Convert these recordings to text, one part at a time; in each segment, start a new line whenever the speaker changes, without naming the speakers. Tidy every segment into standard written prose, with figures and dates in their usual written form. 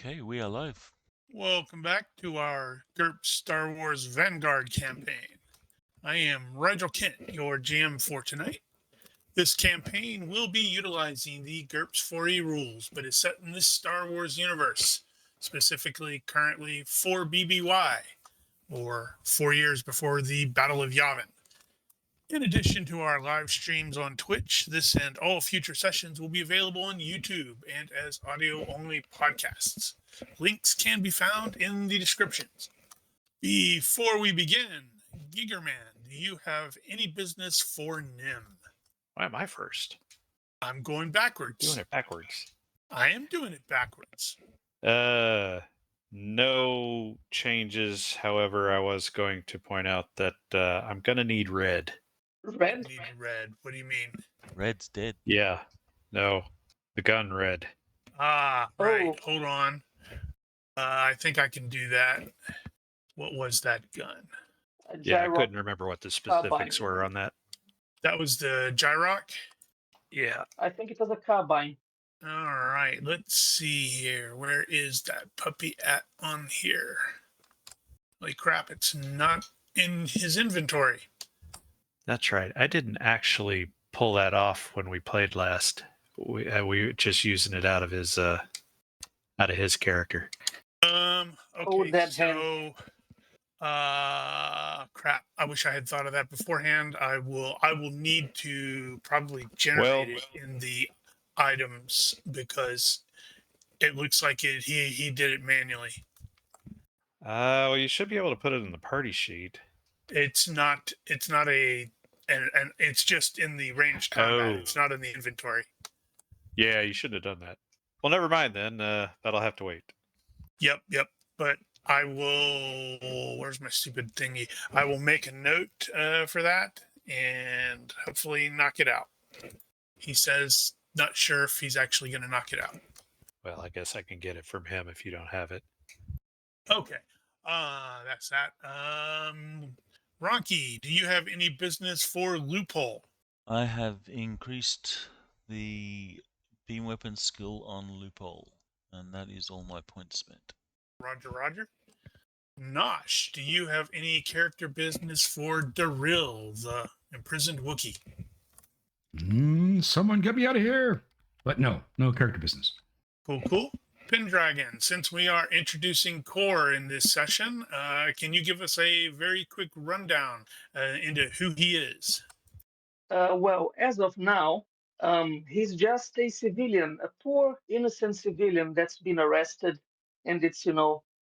Okay, we are live.
Welcome back to our GURPS Star Wars Vanguard campaign. I am Rigel Kent, your GM for tonight. This campaign will be utilizing the GURPS 4E rules, but is set in this Star Wars universe, specifically currently 4 BBY, or 4 years before the Battle of Yavin. In addition to our live streams on Twitch, this and all future sessions will be available on YouTube and as audio-only podcasts. Links can be found in the descriptions. Before we begin, Gigerman, do you have any business for Nim?
Why am I first?
I'm going backwards.
Doing it backwards.
I am doing it backwards.
No changes. However, I was going to point out that I'm gonna need red.
Red?
Need red. What do you mean?
Red's dead.
Yeah. No. The gun red.
Ah, right.
Oh.
Hold on. I think I can do that. What was that gun?
A
Yeah, I
gyro.
couldn't remember what the specifics
Carbine.
were on that.
That was the Gyrock?
Yeah.
I think it was a carbine.
All right, let's see here. Where is that puppy at on here? Holy crap, it's not in his inventory.
That's right. I didn't actually pull that off when we played last. We were just using it out of his character.
Okay,
that
so crap. I wish I had thought of that beforehand. I will need to probably generate it in the items because it looks like he did it manually.
Well, you should be able to put it in the party sheet.
It's not a and it's just in the ranged combat.
Oh.
It's not in the inventory.
Yeah, you should have done that. Well, never mind then. That'll have to wait.
Yep. But I will. Where's my stupid thingy? I will make a note for that and hopefully knock it out. He says not sure if he's actually going to knock it out.
Well, I guess I can get it from him if you don't have it.
Okay. That's that. Ronky, do you have any business for Loophole?
I have increased the beam weapon skill on Loophole, and that is all my points spent.
Roger. Nosh, do you have any character business for Daril, the imprisoned Wookiee?
Someone get me out of here. But no character business.
Cool. Pendragon, since we are introducing Core in this session, can you give us a very quick rundown into who he is?
Well, as of now, he's just a civilian, a poor, innocent civilian that's been arrested. And it's,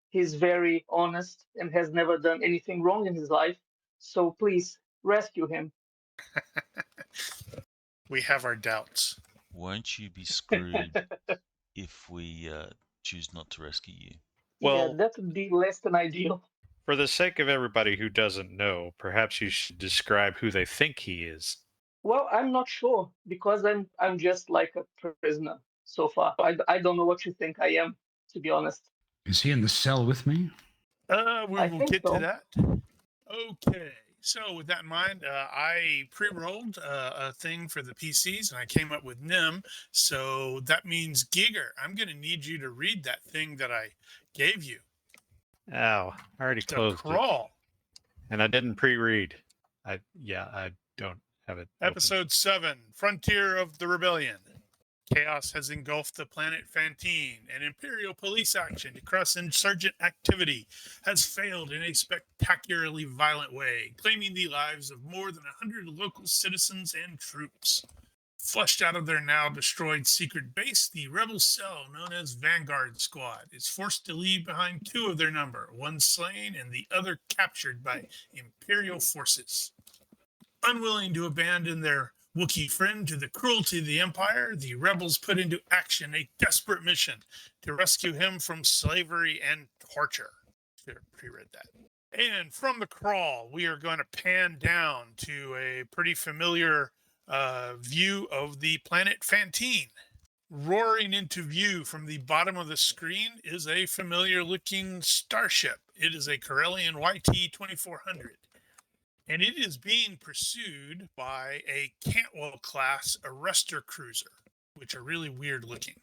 he's very honest and has never done anything wrong in his life. So please rescue him.
We have our doubts.
Won't you be screwed if we choose not to rescue you?
Well,
yeah, that would be less than ideal.
For the sake of everybody who doesn't know, perhaps you should describe who they think he is.
Well, I'm not sure because I'm just like a prisoner so far. I don't know what you think I am, to be honest.
Is he in the cell with me?
We
I
will
think
get
so.
to that. Okay. So with that in mind, I pre-rolled a thing for the PCs, and I came up with Nim. So that means Giger, I'm going to need you to read that thing that I gave you.
Ow, I already
To
closed
crawl.
it. And I didn't pre-read. I don't have it open.
Episode 7, Frontier of the Rebellion. Chaos has engulfed the planet Fantine, and Imperial police action to crush insurgent activity has failed in a spectacularly violent way, claiming the lives of more than 100 local citizens and troops. Flushed out of their now destroyed secret base, the rebel cell known as Vanguard Squad is forced to leave behind 2 of their number, one slain and the other captured by Imperial forces. Unwilling to abandon their Wookiee friend to the cruelty of the Empire, the rebels put into action a desperate mission to rescue him from slavery and torture. Should have pre-read that. And from the crawl, we are going to pan down to a pretty familiar view of the planet Fantine. Roaring into view from the bottom of the screen is a familiar-looking starship. It is a Corellian YT-2400. And it is being pursued by a Cantwell-class arrestor cruiser, which are really weird looking.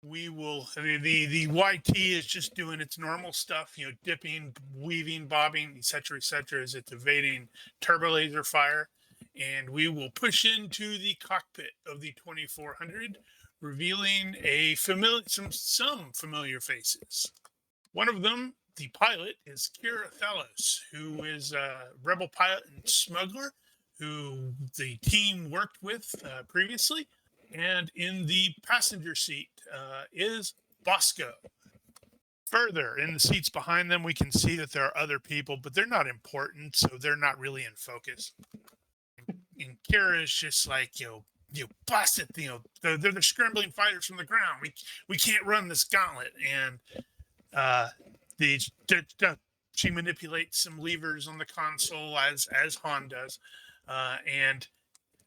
We will. The YT is just doing its normal stuff, dipping, weaving, bobbing, etc., etc., as it's evading turbo laser fire, and we will push into the cockpit of the 2400, revealing some familiar faces. One of them, the pilot, is Kira Thalos, who is a rebel pilot and smuggler who the team worked with previously. And in the passenger seat is Bosco. Further, in the seats behind them, we can see that there are other people, but they're not important, so they're not really in focus. And Kira is just like, bust it, they're the scrambling fighters from the ground. We can't run this gauntlet. And she manipulates some levers on the console as Han does, and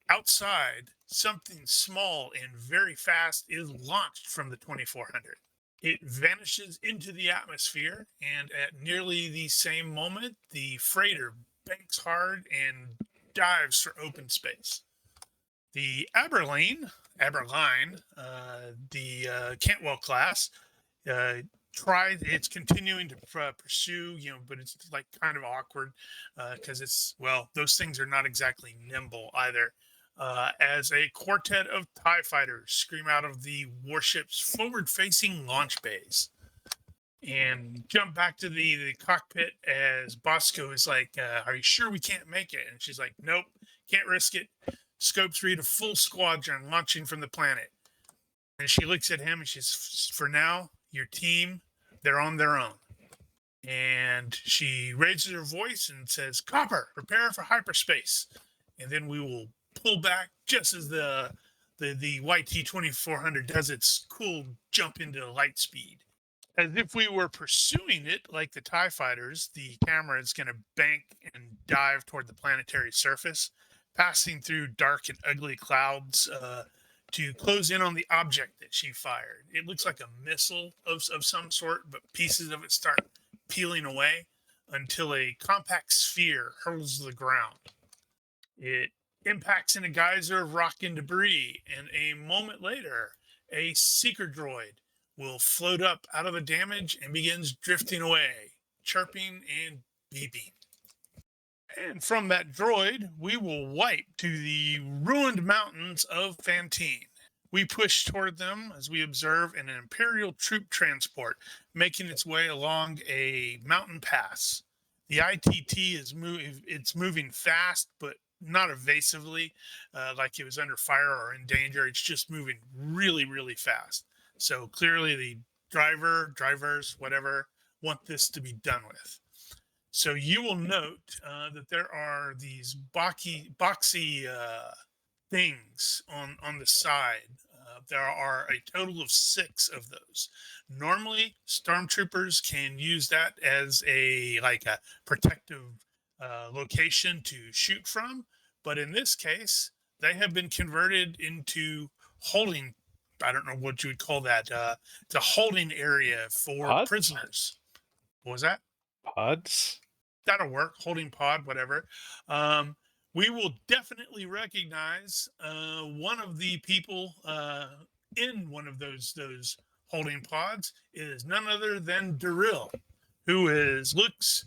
outside, something small and very fast is launched from the 2400. It vanishes into the atmosphere, and at nearly the same moment, the freighter banks hard and dives for open space. The Aberline, the Cantwell class, it's continuing to pursue, but it's like kind of awkward because those things are not exactly nimble either. As a quartet of TIE fighters scream out of the warship's forward-facing launch bays. And jump back to the cockpit as Bosco is like, are you sure we can't make it? And she's like, nope, can't risk it. Scopes read a full squadron launching from the planet. And she looks at him and she's, for now, your team, they're on their own. And she raises her voice and says, Copper, prepare for hyperspace. And then we will pull back just as the YT-2400 does its cool jump into light speed. As if we were pursuing it like the TIE fighters, the camera is going to bank and dive toward the planetary surface, passing through dark and ugly clouds to close in on the object that she fired. It looks like a missile of some sort, but pieces of it start peeling away until a compact sphere hurls to the ground. It impacts in a geyser of rock and debris, and a moment later, a seeker droid will float up out of the damage and begins drifting away, chirping and beeping. And from that droid, we will wipe to the ruined mountains of Fantine. We push toward them as we observe an Imperial troop transport making its way along a mountain pass. The ITT is moving fast, but not evasively, like it was under fire or in danger. It's just moving really, really fast. So clearly the drivers, whatever, want this to be done with. So you will note that there are these boxy things on the side. There are a total of 6 of those. Normally, stormtroopers can use that as a protective location to shoot from, but in this case, they have been converted into holding. I don't know what you would call that. It's a holding area for
Pods?
prisoners. What was that?
Pods?
That'll work. Holding pod, whatever. We will definitely recognize one of the people in one of those holding pods is none other than Darryl, who looks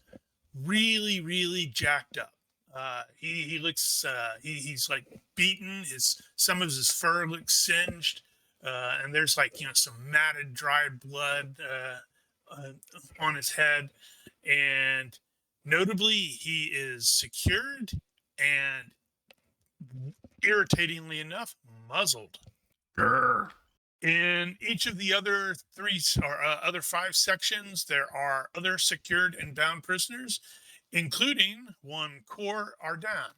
really, really jacked up. He looks he's like beaten. Some of his fur looks singed, and there's some matted, dried blood on his head, and notably, he is secured and, irritatingly enough, muzzled.
Grr.
In each of the other 5 sections, there are other secured and bound prisoners, including one Cor Ardan.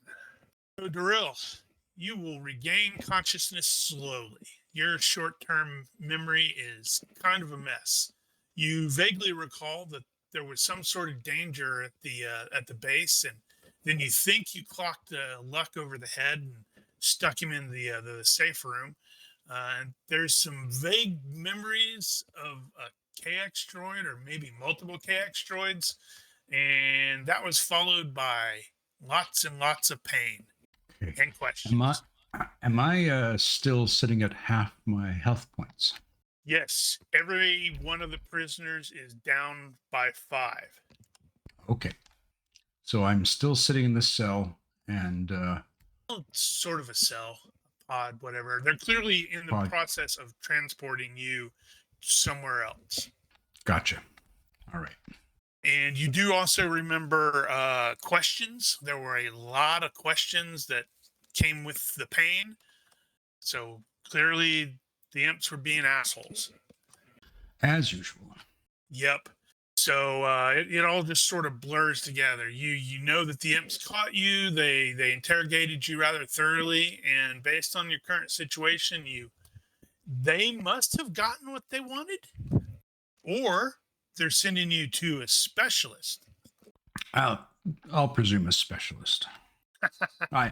So, Darryl, you will regain consciousness slowly. Your short-term memory is kind of a mess. You vaguely recall that there was some sort of danger at the base, and then you think you clocked Luck over the head and stuck him in the safe room. And there's some vague memories of a KX droid or maybe multiple KX droids, and that was followed by lots and lots of pain
Okay.
and questions.
Am I still sitting at half my health points?
Yes, every one of the prisoners is down by 5.
Okay. So I'm still sitting in this cell, and
Well, it's sort of a cell, a pod, whatever. They're clearly in the
Pod.
process of transporting you somewhere else.
Gotcha. All right.
And you do also remember questions. There were a lot of questions that came with the pain. So clearly the imps were being assholes.
As usual.
Yep. So it all just sort of blurs together. You know that the imps caught you. They interrogated you rather thoroughly, and based on your current situation, they must have gotten what they wanted, or they're sending you to a specialist.
I'll presume a specialist. I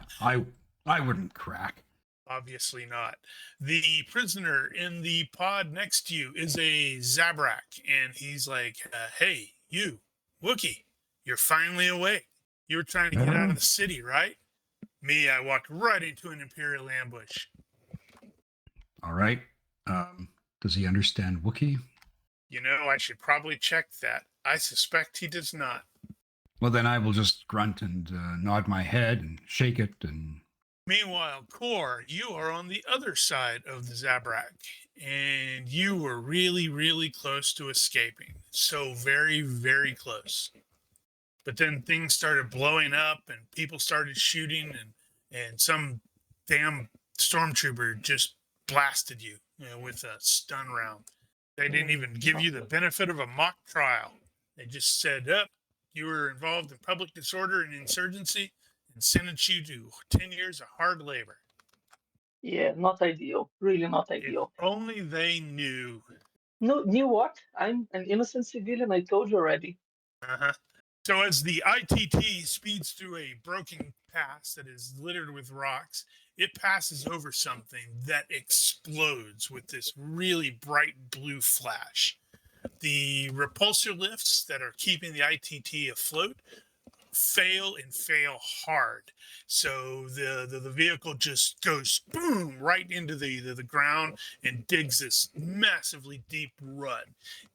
wouldn't crack.
Obviously not. The prisoner in the pod next to you is a Zabrak, and he's like, "Hey, you, Wookie, you're finally awake. You were trying to get out of the city, right? Me, I walked right into an Imperial ambush.
All right. Does he understand Wookiee?
You know, I should probably check that. I suspect he does not."
Well, then I will just grunt and nod my head and shake it. And
Meanwhile, Kor, you are on the other side of the Zabrak, and you were really, really close to escaping. So very, very close. But then things started blowing up, and people started shooting, and some damn stormtrooper just blasted you, with a stun round. They didn't even give you the benefit of a mock trial. They just said, you were involved in public disorder and insurgency, and sentenced you to 10 years of hard labor.
Yeah, not ideal. Really not
If
ideal.
only they knew.
No, knew what? I'm an innocent civilian. I told you already.
Uh-huh. So as the ITT speeds through a broken pass that is littered with rocks, it passes over something that explodes with this really bright blue flash. The repulsor lifts that are keeping the ITT afloat fail and fail hard. So the vehicle just goes boom right into the ground and digs this massively deep rut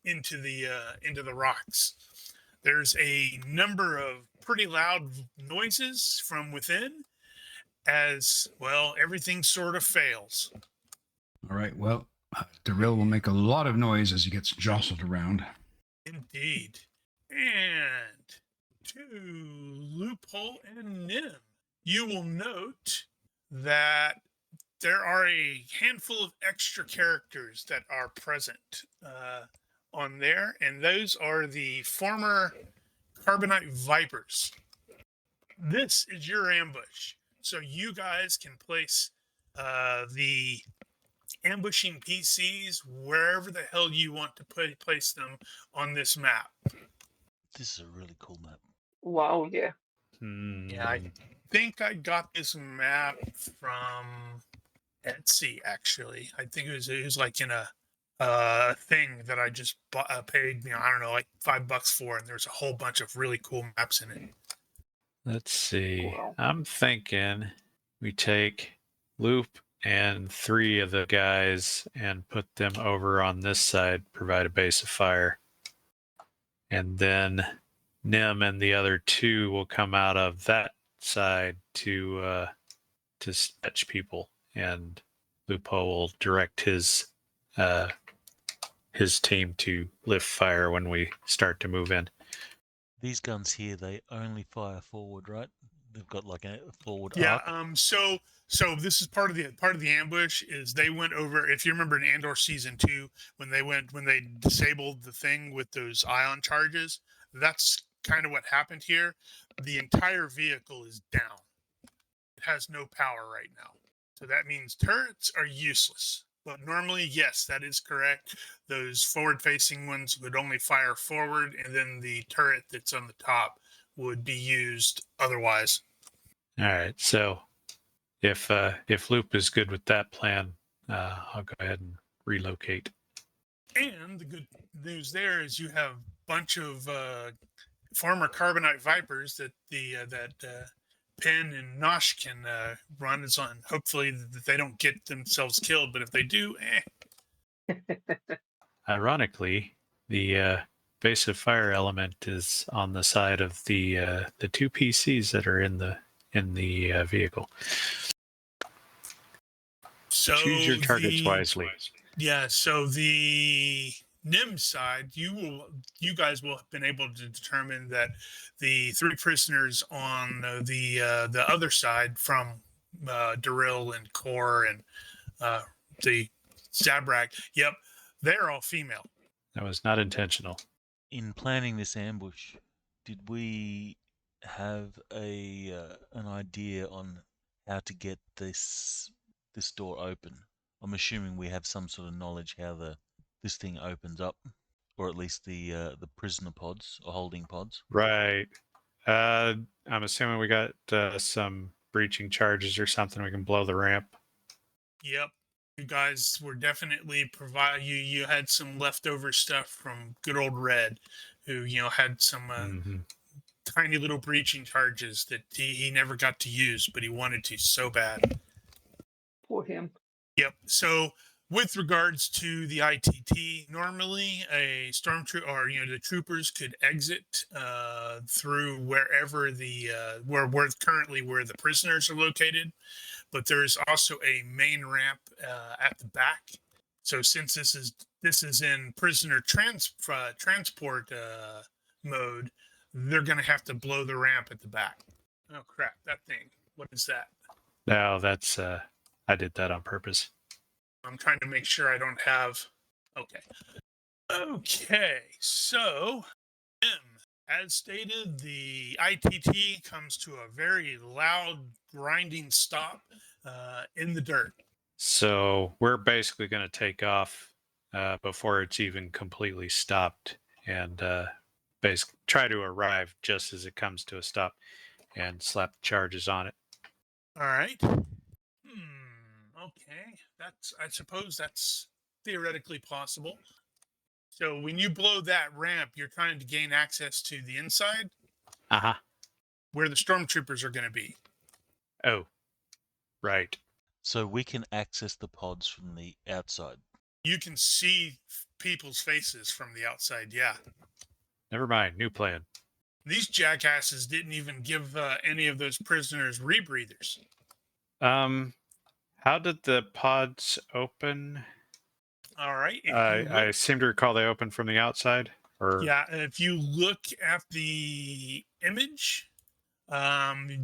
into the rocks. There's a number of pretty loud noises from within, as well, everything sort of fails.
all right. Well, Darrell will make a lot of noise as he gets jostled around.
Indeed. And to Loophole and Nim, you will note that there are a handful of extra characters that are present on there, and those are the former Carbonite Vipers. This is your ambush, so you guys can place the ambushing PCs wherever the hell you want to place them on this map.
This is a really cool map.
Wow, yeah.
Yeah, I think I got this map from Etsy. Actually, I think it was like in a thing that I just paid, I don't know, like $5 for, and there's a whole bunch of really cool maps in it.
Let's see.
Wow.
I'm thinking we take Loop and 3 of the guys and put them over on this side, provide a base of fire. And then Nim and the other 2 will come out of that side to sketch people, and Lupo will direct his team to lift fire when we start to move in.
These guns here, they only fire forward, right? They've got like a forward
Yeah.
arc.
So this is part of the ambush. Is they went over. If you remember in Andor season 2, when they disabled the thing with those ion charges, that's kind of what happened here. The entire vehicle is down. It has no power right now. So that means turrets are useless. But normally, yes, that is correct. Those forward-facing ones would only fire forward, and then the turret that's on the top would be used otherwise.
All right. So if Loop is good with that plan, I'll go ahead and relocate.
And the good news there is you have a bunch of former Carbonite Vipers that Penn and Nosh can run on. Hopefully that they don't get themselves killed, but if they do,
ironically, the base of fire element is on the side of the 2 PCs that are in the vehicle.
So
Choose your targets wisely.
Yeah, so the NIM side, you guys will have been able to determine that the 3 prisoners on the other side from Darrell and Core and the Zabrak, yep, they're all female.
That was not intentional.
In planning this ambush, did we have an idea on how to get this door open? I'm assuming we have some sort of knowledge how this thing opens up, or at least the prisoner pods or holding pods.
Right. I'm assuming we got some breaching charges or something. We can blow the ramp.
Yep. You guys were definitely you had some leftover stuff from good old Red, who had some tiny little breaching charges that he never got to use, but he wanted to so bad.
Poor him.
Yep. So with regards to the ITT, normally a stormtrooper or the troopers could exit through wherever where currently where the prisoners are located, but there's also a main ramp at the back. So since this is in prisoner transport mode, they're going to have to blow the ramp at the back. Oh crap! That thing. What is that?
No, that's I did that on purpose.
I'm trying to make sure I don't have. Okay. So, as stated, the ITT comes to a very loud, grinding stop in the dirt.
So we're basically going to take off before it's even completely stopped, and basically try to arrive just as it comes to a stop, and slap charges on it.
All right. Okay. I suppose that's theoretically possible. So when you blow that ramp, you're trying to gain access to the inside, where the stormtroopers are going to be.
Oh, right.
So we can access the pods from the outside.
You can see people's faces from the outside. Yeah.
Never mind. New plan.
These jackasses didn't even give any of those prisoners rebreathers.
How did the pods open?
All right.
I seem to recall they opened from the outside. Or
yeah, if you look at the image,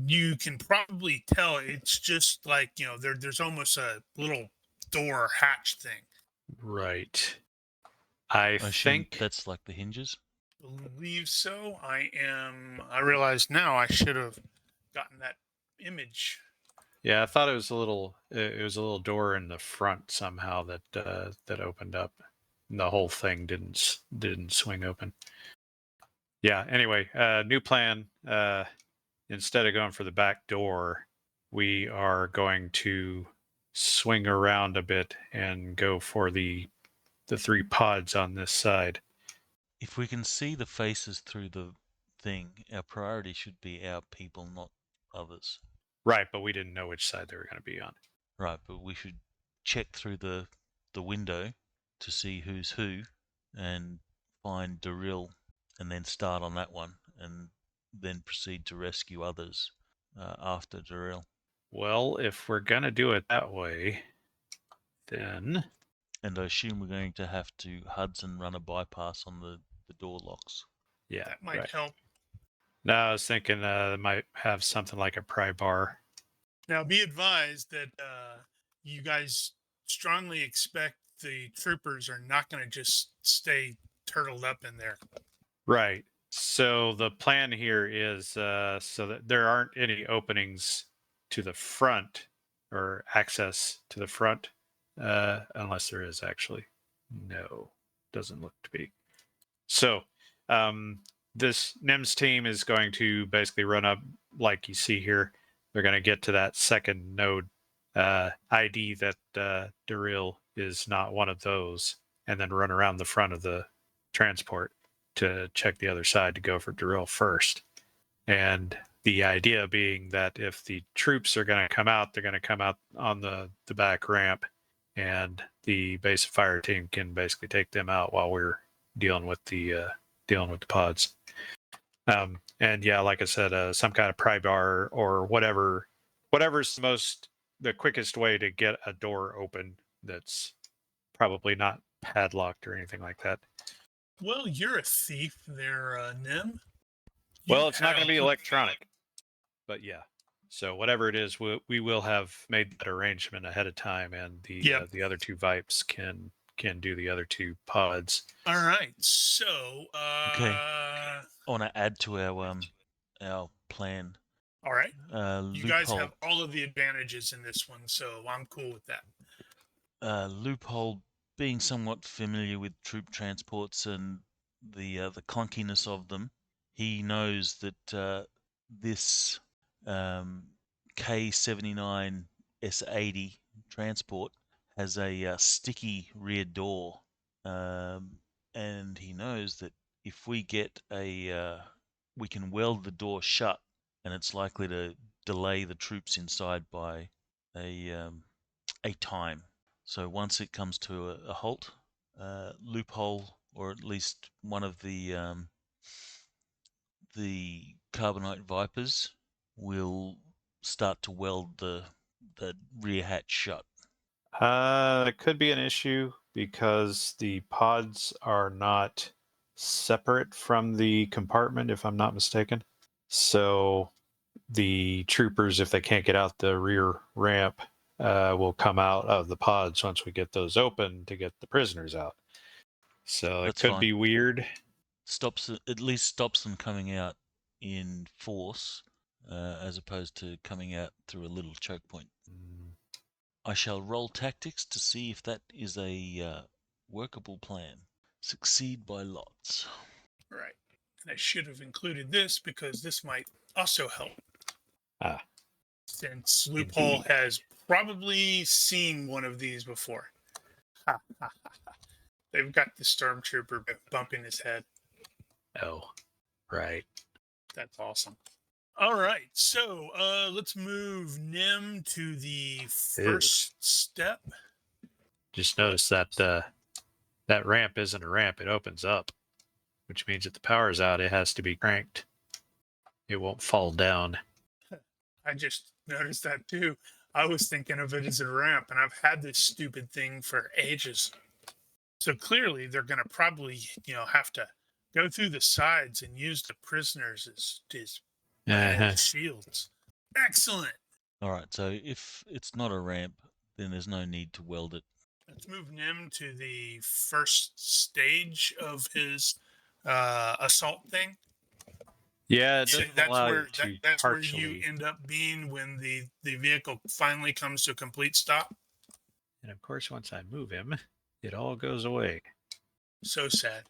you can probably tell it's just like there's almost a little door hatch thing.
Right. I think
that's like the hinges.
Believe so. I realize now I should have gotten that image.
Yeah, I thought it was a little door in the front somehow that opened up. And the whole thing didn't swing open. Yeah, anyway, new plan. Instead of going for the back door, we are going to swing around a bit and go for the 3 pods on this side.
If we can see the faces through the thing, our priority should be our people, not others.
Right, but we didn't know which side they were going to be on.
Right, but we should check through the window to see who's who and find Darrell and then start on that one and then proceed to rescue others after Darrell.
Well, if we're going to do it that way, then...
And I assume we're going to have to Hudson run a bypass on the door locks.
Yeah,
that might help.
No, I was thinking they might have something like a pry bar.
Now, be advised that you guys strongly expect the troopers are not going to just stay turtled up in there.
Right. So the plan here is so that there aren't any openings to the front or access to the front, unless there is actually. No, doesn't look to be. So this NIMS team is going to basically run up like you see here. They're going to get to that second node ID that Darrell is not one of those, and then run around the front of the transport to check the other side to go for Darrell first. And the idea being that if the troops are going to come out, they're going to come out on the back ramp, and the base of fire team can basically take them out while we're dealing with the pods. And yeah, like I said, some kind of pry bar or whatever's the quickest way to get a door open that's probably not padlocked or anything like that.
Well, you're a thief there, Nim.
Well, it's not going to be electronic, but yeah. So whatever it is, we will have made that arrangement ahead of time, and the other two Vipes can do the other two pods.
All right. So,
Okay. I want to add to our plan.
All right. You guys
Loophole.
have all of the advantages in this one, so I'm cool with that.
Loophole, being somewhat familiar with troop transports and the clunkiness of them, he knows that this K79 S80 transport has a sticky rear door, and he knows that if we get we can weld the door shut, and it's likely to delay the troops inside by a time. So once it comes to a halt, Loophole, or at least one of the Carbonite Vipers, will start to weld the rear hatch shut.
It could be an issue because the pods are not separate from the compartment, if I'm not mistaken. So the troopers, if they can't get out the rear ramp, will come out of the pods once we get those open to get the prisoners out. So
That's
it could
fine.
be weird.
At least stops them coming out in force, as opposed to coming out through a little choke point. I shall roll tactics to see if that is a workable plan. Succeed by lots.
Right. And I should have included this because this might also help. Since Loophole has probably seen one of these before. They've got the stormtrooper bumping his head.
Oh, right.
That's awesome. All right, so let's move Nim to the first step.
Just notice that that ramp isn't a ramp; it opens up, which means if the power's out, it has to be cranked. It won't fall down.
I just noticed that too. I was thinking of it as a ramp, and I've had this stupid thing for ages. So clearly, they're going to probably, have to go through the sides and use the prisoners as shields. Excellent.
All right, so if it's not a ramp, then there's no need to weld it.
Let's move Nim to the first stage of his assault thing.
Yeah, it
So
doesn't
that's
allow
where
you to
that's where
partially.
you end up being when the vehicle finally comes to a complete stop.
And of course, once I move him, it all goes away.
So sad.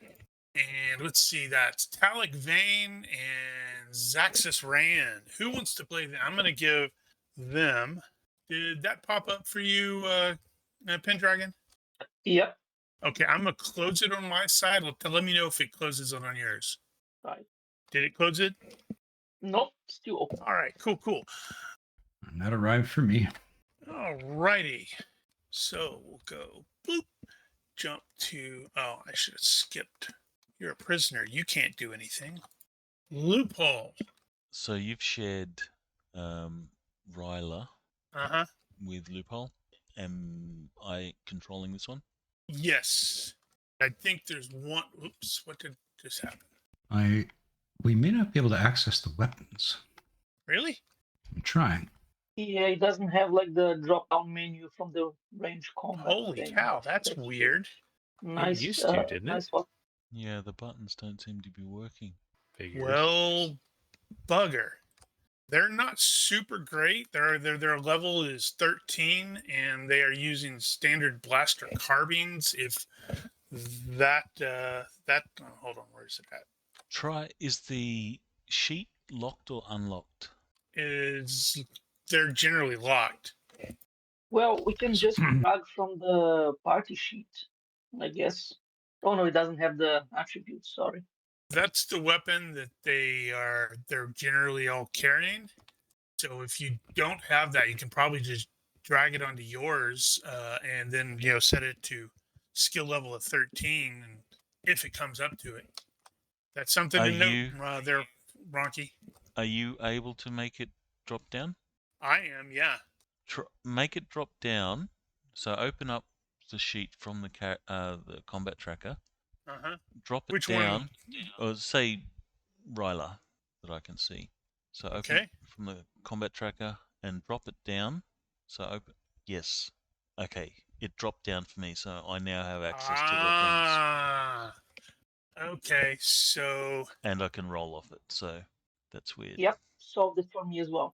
And let's see, that's Talik Vane and Zaxxus Rand. Who wants to play them? I'm going to give them. Did that pop up for you, Pendragon?
Yep.
Okay, I'm going to close it on my side. Let me know if it closes it on yours.
Right.
Did it close it?
Nope, still open.
All right, cool.
And that arrived for me.
All righty. So we'll go boop, jump to. Oh, I should have skipped. You're a prisoner. You can't do anything. Loophole.
So you've shared Ryla with Loophole. Am I controlling this one?
Yes. I think there's one. Oops, what did just happen?
We may not be able to access the weapons.
Really?
I'm trying.
Yeah, it doesn't have like the drop-down menu from the range combat.
Holy
thing.
cow, that's weird.
Nice.
It used to, didn't
nice
it?
one.
Yeah, the buttons don't seem to be working.
Figures.
Well, bugger. They're not super great. Their level is 13, and they are using standard blaster carbines. If that hold on, where is it at?
Is the sheet locked or unlocked?
They're generally locked.
Well, we can just plug from the party sheet, I guess. Oh no, it doesn't have the attributes. Sorry.
That's the weapon that they're generally all carrying. So if you don't have that, you can probably just drag it onto yours, and then set it to skill level of 13, and if it comes up to it. That's something
Are
to
you-
note there, Ronky.
Are you able to make it drop down?
I am, yeah.
Make it drop down. So open up the sheet from the combat tracker.
Uh-huh.
Drop it
Which
down,
one?
or say Ryla that I can see. So open
Okay.
it from the combat tracker and drop it down. So open. Yes. Okay. It dropped down for me, so I now have access to the things,
Ah. Okay, so
and I can roll off it. So that's weird.
Yep, solved it for me as well.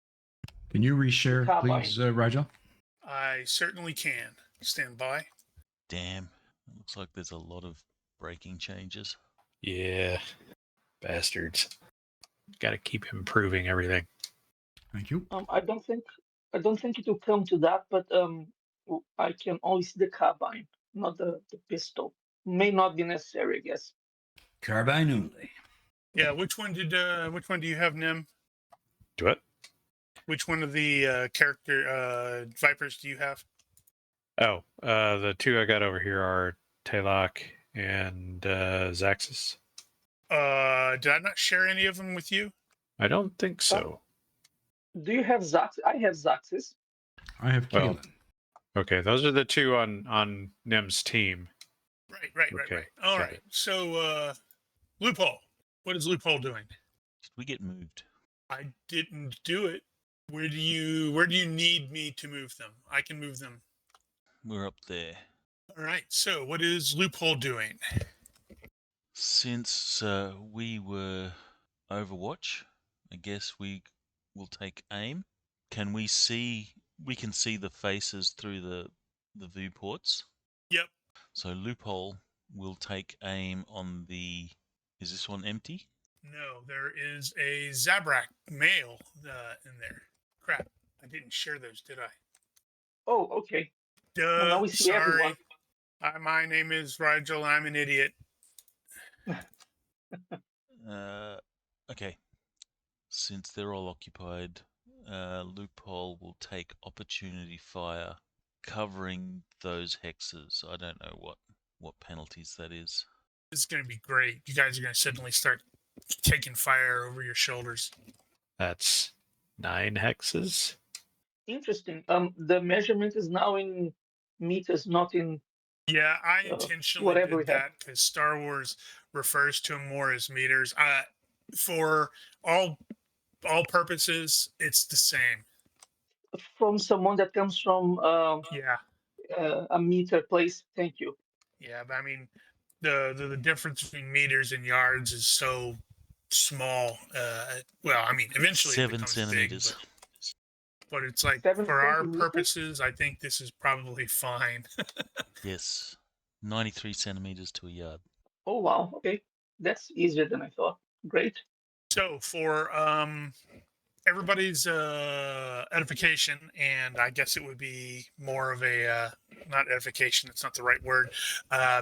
Can you reshare,
carbine.
please, Rigel?
I certainly can. Stand by.
Damn. It looks like there's a lot of breaking changes.
Yeah. Bastards. Got to keep improving everything.
Thank you.
I don't think it will come to that, but I can only see the carbine, not the pistol. May not be necessary, I guess.
Carbine only.
Yeah, which one do you have, Nim?
Do it.
Which one of the character Vipers do you have?
Oh, the two I got over here are Talok and Zaxxas.
Did I not share any of them with you?
I don't think so.
Do you have Zax? I have Zaxxas.
I have
Well,
Keelan.
Okay, those are the two on Nim's team.
Right.
Okay,
All
got
right.
it.
So, Loophole. What is Loophole doing?
Did we get moved?
I didn't do it. Where do you need me to move them? I can move them.
We're up there.
All right. So, what is Loophole doing?
Since we were Overwatch, I guess we will take aim. Can we see? We can see the faces through the viewports.
Yep.
So Loophole will take aim on the. Is this one empty?
No, there is a Zabrak male in there. Crap. I didn't share those, did I?
Oh, okay.
Duh.
Well, now we see
sorry.
everyone.
My name is Rigel. I'm an idiot.
Okay. Since they're all occupied, Loophole will take opportunity fire, covering those hexes. I don't know what penalties that is.
This is going to be great. You guys are going to suddenly start taking fire over your shoulders.
That's 9 hexes.
Interesting. The measurement is now in meters, not in
Yeah, I intentionally
whatever
did
we have.
that because Star Wars refers to them more as meters. For all purposes, it's the same.
From someone that comes from
Yeah,
a meter place. Thank you.
yeah. But I mean, the difference between meters and yards is so small. Well, I mean, eventually it
7
becomes
centimeters.
big, but it's like
7
for our
centimeters?
purposes, I think this is probably fine.
Yes, 93 centimeters to a yard.
Oh wow. Okay, that's easier than I thought. Great.
So for everybody's edification, and I guess it would be more of a not edification, it's not the right word,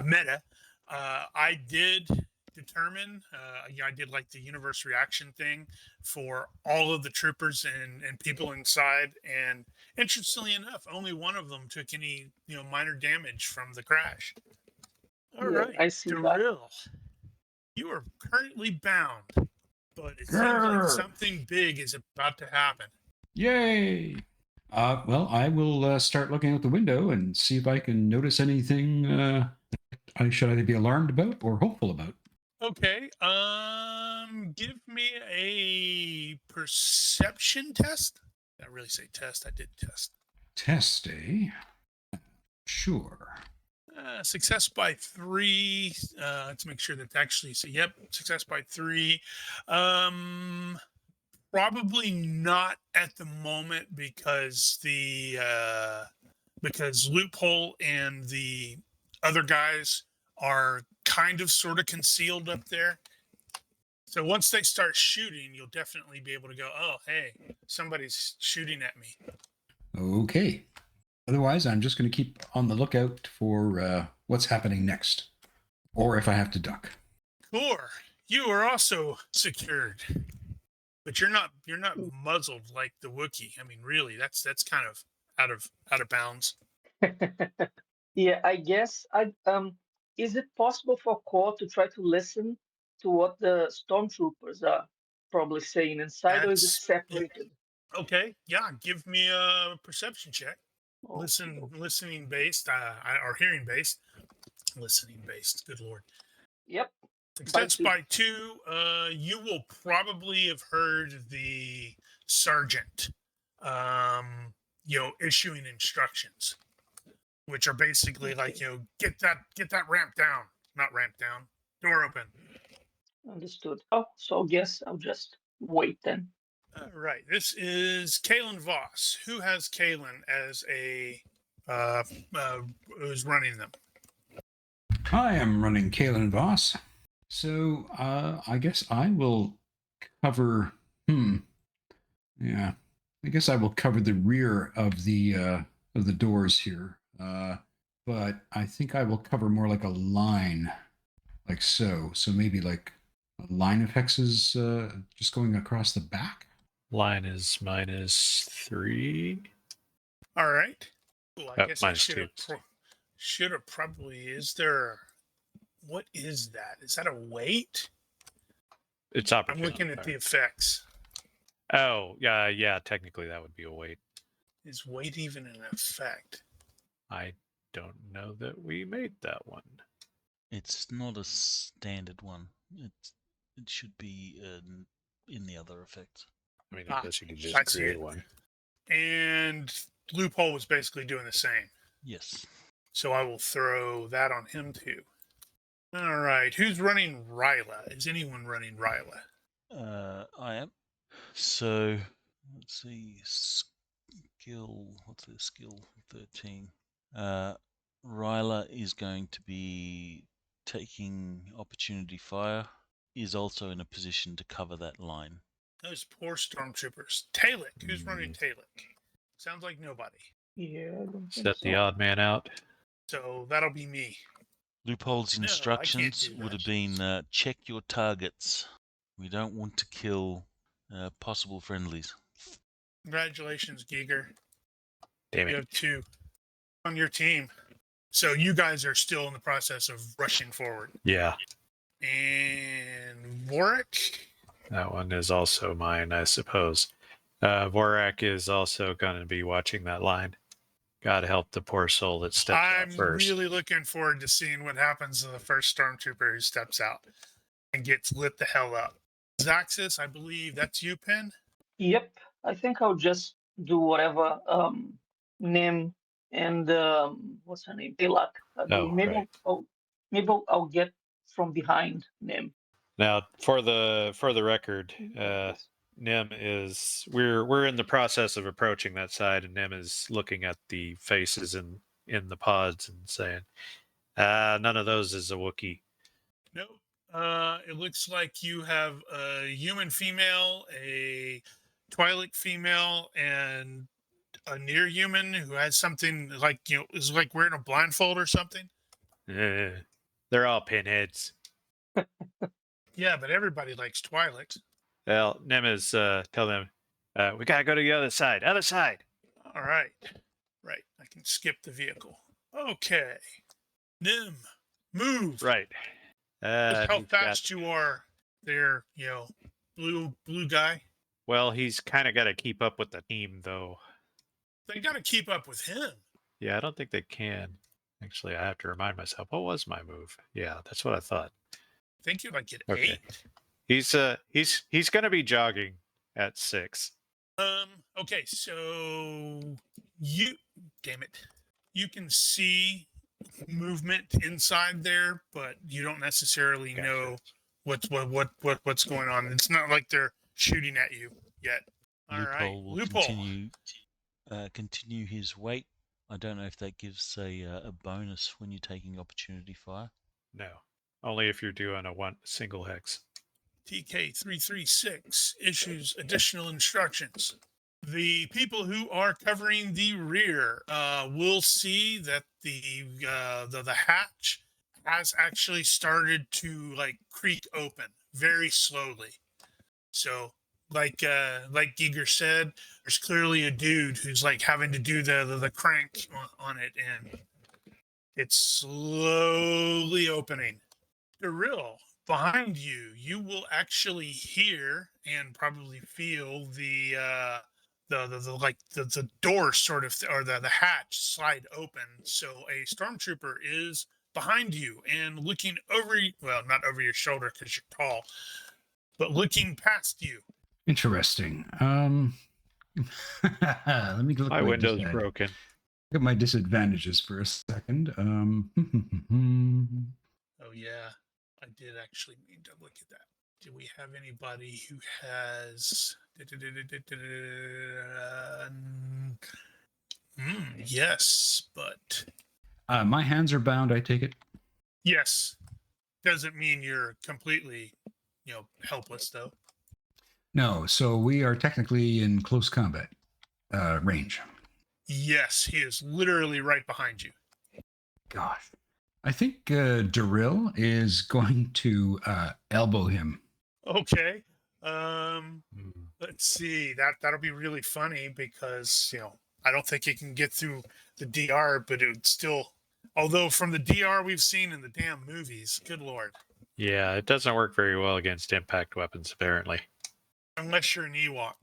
meta. I did determine, I did like the universe reaction thing for all of the troopers and people inside, and interestingly enough, only one of them took any minor damage from the crash. All right,
I see that.
Daryl, you are currently bound, but it seems like
Grr.
something big is about to happen.
Yay! Well, I will start looking out the window and see if I can notice anything I should either be alarmed about or hopeful about.
Okay, give me a perception test. Did I really say test? I did test.
Test, eh? Sure.
Success by 3. Let's make sure that actually. So, yep, success by 3. Probably not at the moment because because Loophole and the other guys are kind of sort of concealed up there. So once they start shooting, you'll definitely be able to go, oh, hey, somebody's shooting at me.
Okay. Otherwise, I'm just going to keep on the lookout for what's happening next, or if I have to duck.
Core, you are also secured, but you're not muzzled like the Wookiee. I mean, really, that's kind of out of bounds.
Yeah, I guess is it possible for Core to try to listen to what the stormtroopers are probably saying inside, or is it
That's
separated?
okay. Yeah, give me a perception check.
Okay.
Listening based, or hearing based. Listening based. Good lord.
Yep.
Success by 2. You will probably have heard the sergeant, issuing instructions, which are basically like, get that ramp down, not ramp down, door open.
Understood. Oh, so I guess I'll just wait then.
All right. This is Kalen Voss. Who has Kalen as who's running them?
I am running Kalen Voss. So I guess I will cover. Yeah. I guess I will cover the rear of the doors here. But I think I will cover more like a line, like so. So maybe like a line of hexes just going across the back.
Line is -3.
All right. Well, I guess I
-2.
should have probably. Is there? What is that? Is that a weight?
It's
I'm
opportunity.
looking at the effects.
Oh, yeah. Technically, that would be a weight.
Is weight even an effect?
I don't know that we made that one.
It's not a standard one. It should be in the other effects.
I mean, I guess you could
I
just
see
create
it.
one.
And Loophole was basically doing the same.
Yes.
So I will throw that on him too. All right. Who's running Ryla? Is anyone running Ryla?
I am. So let's see. Skill. What's the skill? 13. Ryla is going to be taking opportunity fire. Is also in a position to cover that line.
Those poor stormtroopers. Talek. Who's running Talek? Sounds like nobody.
Yeah, I don't think
Set
so.
the odd man out.
So that'll be me.
Loophole's
No, I can't
instructions
do
would
that.
have been check your targets. We don't want to kill possible friendlies.
Congratulations, Giger.
Damn
You
it.
have 2 on your team. So you guys are still in the process of rushing forward.
Yeah,
And Warwick?
that one is also mine, I suppose. Vorak is also going to be watching that line. God help the poor soul that steps out
I'm
first.
really looking forward to seeing what happens to the first stormtrooper who steps out and gets lit the hell up. Zaxis, I believe that's you, Pen?
Yep. I think I'll just do whatever Nim and what's her name? Ilak are doing. Maybe
right.
I'll get from behind Nim.
Now, for the record,
Yes.
Nim is we're in the process of approaching that side, and Nim is looking at the faces in the pods and saying, none of those is a Wookiee.
No. It looks like you have a human female, a Twi'lek female, and a near human who has something like, is like wearing a blindfold or something.
They're all pinheads.
Yeah, but everybody likes Twi'leks.
Well, Nim is tell them, we gotta go to the other side. Other side.
All right. Right. I can skip the vehicle. Okay. Nim, move.
Right.
Look how
he's
fast you are there, blue guy.
Well, he's kind of got to keep up with the team, though.
They got to keep up with him.
Yeah, I don't think they can. Actually, I have to remind myself. What was my move? Yeah, that's what I thought.
I think you're like at
Okay.
8.
He's going to be jogging at 6.
Okay, so damn it, you can see movement inside there, but you don't necessarily know what's going on. It's not like they're shooting at you yet. All right,
Will continue his weight. I don't know if that gives a bonus when you're taking opportunity fire.
No, only if you're doing a single hex.
TK336 issues additional instructions. The people who are covering the rear will see that the hatch has actually started to like creak open very slowly. So like Giger said, there's clearly a dude who's like having to do the crank on it, and it's slowly opening. Darryl, behind you, you will actually hear and probably feel the door sort of or the hatch slide open. So a stormtrooper is behind you and looking over well, not over your shoulder because you're tall, but looking past you.
Interesting. Let me look
My
at
window's broken.
Look at my disadvantages for a second.
Oh yeah, I did actually mean to look at that. Do we have anybody who has? Yes, but
my hands are bound, I take it.
yes, doesn't mean you're completely, helpless though.
No, so we are technically in close combat range.
Yes, he is literally right behind you.
Gosh. I think Darryl is going to elbow him.
Okay. Let's see. That'll be really funny because I don't think it can get through the DR, but it would still. Although from the DR we've seen in the damn movies, good lord.
Yeah, it doesn't work very well against impact weapons, apparently.
Unless you're an Ewok.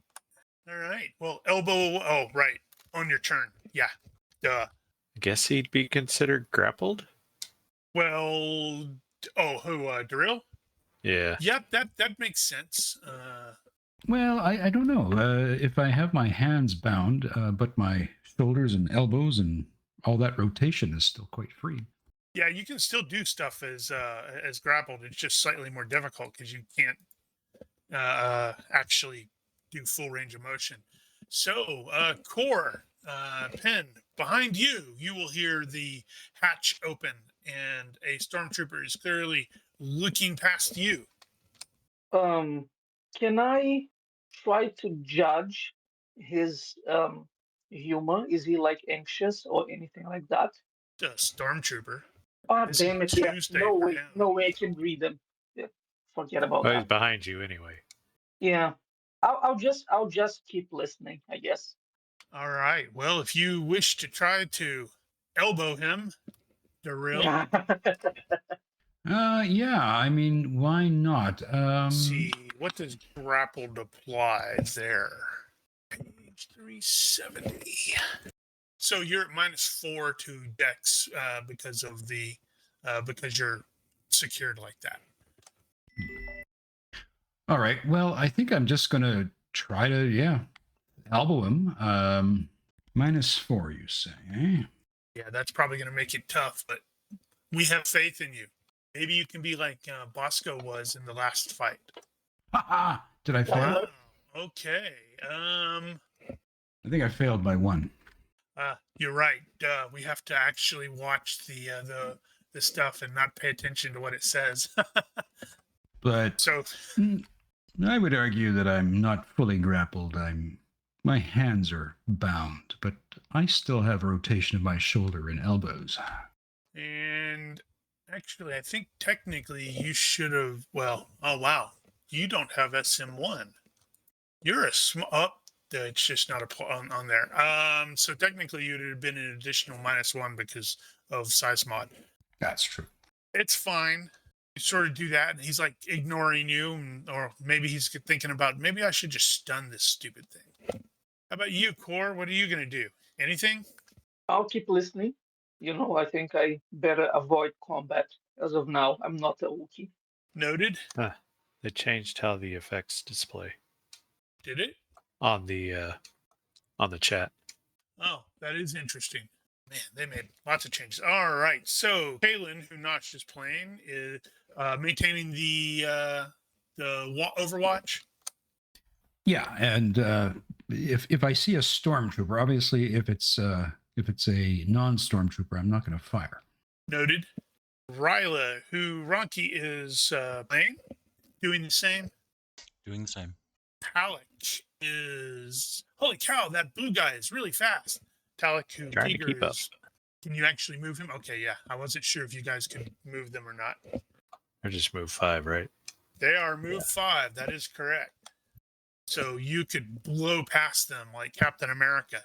All right. Well, elbow. Oh, right. On your turn. Yeah. Duh.
I guess he'd be considered grappled?
Well. Oh, who? Darryl?
Yeah.
Yep. That makes sense.
Well, I don't know. If I have my hands bound, but my shoulders and elbows and all that rotation is still quite free.
Yeah, you can still do stuff as grappled. It's just slightly more difficult because you can't actually do full range of motion. So, Core, Pen, behind you, you will hear the hatch open, and a stormtrooper is clearly looking past you.
Can I try to judge his humor? Is he like anxious or anything like that?
A stormtrooper.
Ah,
This is
damn it! Yeah,
Tuesday
no
for
way,
him.
no way I can read them. Yeah, forget about
Well, he's
that.
behind you anyway.
Yeah, I'll just keep listening, I guess.
All right. Well, if you wish to try to elbow him, Darryl.
Yeah, I mean, why not?
See, what does grappled apply there? Page 370. So you're at -4 to Dex because of the because you're secured like that.
All right. Well, I think I'm just gonna try to, elbow him. -4, you say? Eh?
Yeah, that's probably going to make it tough, but we have faith in you. Maybe you can be like Bosco was in the last fight.
Ha! Did I fail?
Okay.
I think I failed by 1.
You're right. We have to actually watch the stuff and not pay attention to what it says.
But
So
I would argue that I'm not fully grappled. My hands are bound, but I still have rotation of my shoulder and elbows.
And actually, I think technically you should have. Well, oh wow, you don't have SM1. You're a it's just not on there. So technically you'd have been an additional -1 because of size mod.
That's true.
It's fine. You sort of do that, and he's like ignoring you, or maybe he's thinking about maybe I should just stun this stupid thing. How about you, Core? What are you gonna do? Anything?
I'll keep listening. I think I better avoid combat as of now. I'm not a Wookiee.
Noted.
They changed how the effects display
Did it?
on the chat.
Oh, that is interesting. Man, they made lots of changes. All right. So Kalen, who notched his plane, is maintaining the Overwatch.
Yeah, and if I see a stormtrooper, obviously if it's a non-stormtrooper, I'm not going to fire.
Noted. Ryla, who Ronki is playing, doing the same.
Doing the same.
Talek is holy cow! That blue guy is really fast. Talek, who
Trying to
Tiger
keep up.
is. Can you actually move him? Okay, yeah. I wasn't sure if you guys could move them or not.
Or just move 5, right?
They are move 5. That is correct. so you could blow past them like Captain America.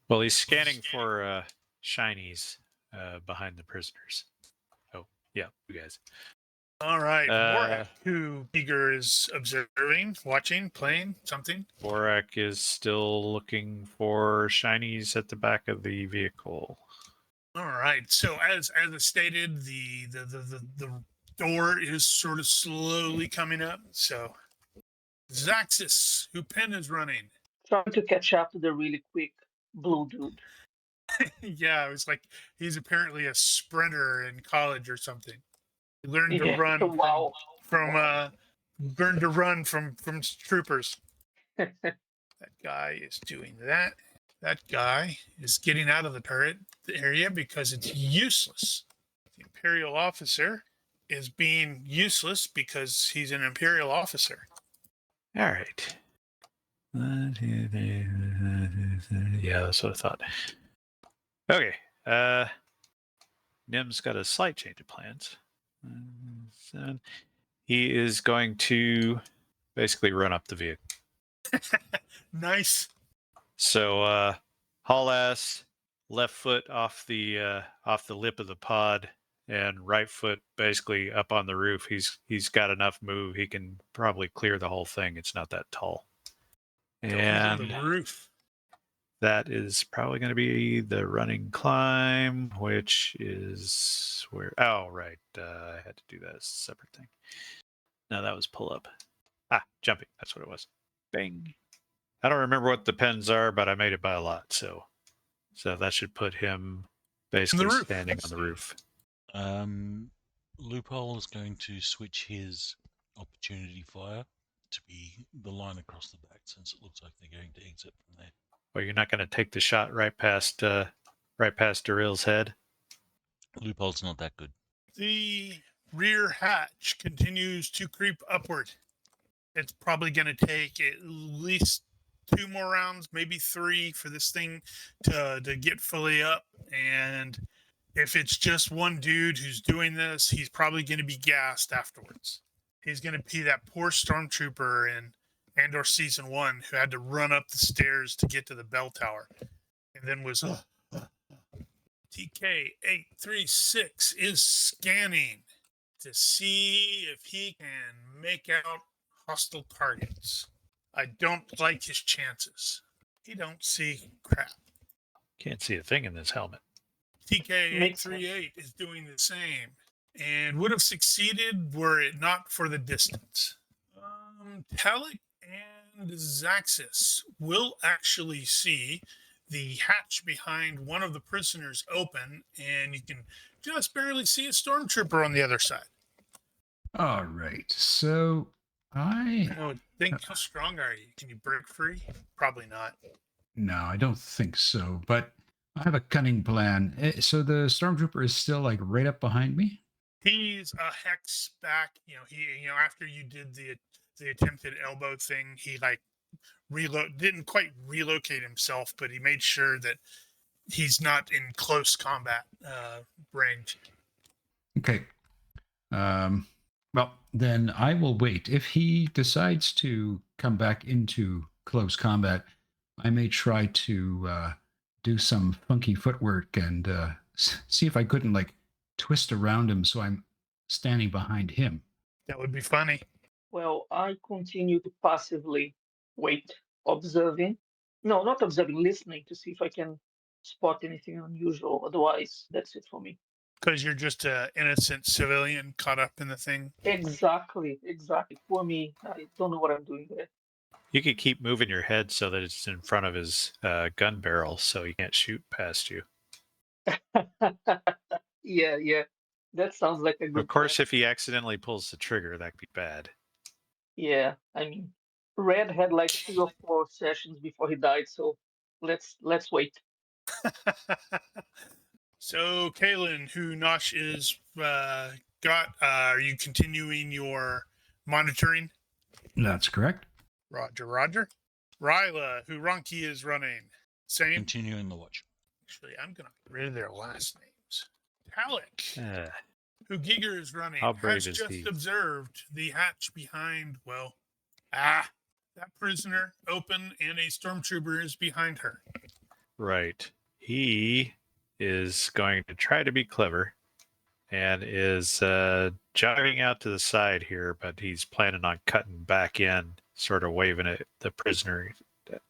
Well, he's scanning for shinies behind the prisoners. Oh, yeah, you guys.
All right,
Uh,
Morak, who Eager is observing, watching, playing something.
Borak is still looking for shinies at the back of the vehicle.
All right. So as stated, the door is sort of slowly coming up. So Zaxis, who Penn is running.
Trying to catch up to the really quick blue dude.
Yeah, it was like he's apparently a sprinter in college or something. He learned to
Yeah,
run
wow.
learned to run from troopers. That guy is doing that. That guy is getting out of the turret area because it's useless. The Imperial officer is being useless because he's an Imperial officer.
All right. Yeah, that's what I thought. Okay. Nim's got a slight change of plans. So he is going to basically run up the vehicle.
Nice.
So haul ass, left foot off the lip of the pod, and right foot basically up on the roof. He's got enough move. He can probably clear the whole thing. It's not that tall.
So he's on
And
the roof.
that is probably going to be the running climb, which is where. Oh, right. I had to do that as a separate thing. No, that was pull up. Jumping. That's what it was. Bang. I don't remember what the pens are, but I made it by a lot. So that should put him basically
roof.
standing on the roof.
Loophole is going to switch his opportunity fire to be the line across the back, since it looks like they're going to exit from there.
Well, you're not going to take the shot right past Daryl's head.
Loophole's not that good.
The rear hatch continues to creep upward. It's probably going to take at least 2 more rounds, maybe 3, for this thing to get fully up. And if it's just one dude who's doing this, he's probably going to be gassed afterwards. He's going to be that poor stormtrooper in Andor Season 1 who had to run up the stairs to get to the bell tower and then was... TK-836 is scanning to see if he can make out hostile targets. I don't like his chances. He don't see crap.
Can't see a thing in this helmet.
TK-838 is doing the same and would have succeeded were it not for the distance. Talik and Zaxis will actually see the hatch behind one of the prisoners open, and you can just barely see a stormtrooper on the other side.
All right. So I
Think, how strong are you? Can you break free? Probably not.
no, I don't think so. But I have a cunning plan. So the stormtrooper is still like right up behind me.
He's a hex back. After you did the attempted elbow thing, he didn't quite relocate himself, but he made sure that he's not in close combat range.
Okay. Well, then I will wait. If he decides to come back into close combat, I may try to do some funky footwork and see if I couldn't like twist around him so I'm standing behind him.
That would be funny.
Well, I continue to passively wait, observing. No, not observing, listening to see if I can spot anything unusual. Otherwise, that's it for me.
Because you're just an innocent civilian caught up in the thing.
Exactly. For me, I don't know what I'm doing there.
You could keep moving your head so that it's in front of his gun barrel so he can't shoot past you.
Yeah. That sounds like a good
Of course,
plan.
if he accidentally pulls the trigger, that could be bad.
Yeah, I mean, Red had like 3 or 4 sessions before he died, so let's wait.
So, Kaylin, who Nosh is got, are you continuing your monitoring?
That's correct.
Roger. Ryla, who Ronki is running. Same.
Continuing the watch.
Actually, I'm going to get rid of their last names. Talik,
Uh,
who Giger is running,
How brave
has
is
just
he?
observed the hatch behind, That prisoner open, and a stormtrooper is behind her.
Right. He is going to try to be clever and is jogging out to the side here, but he's planning on cutting back in, sort of waving at the prisoner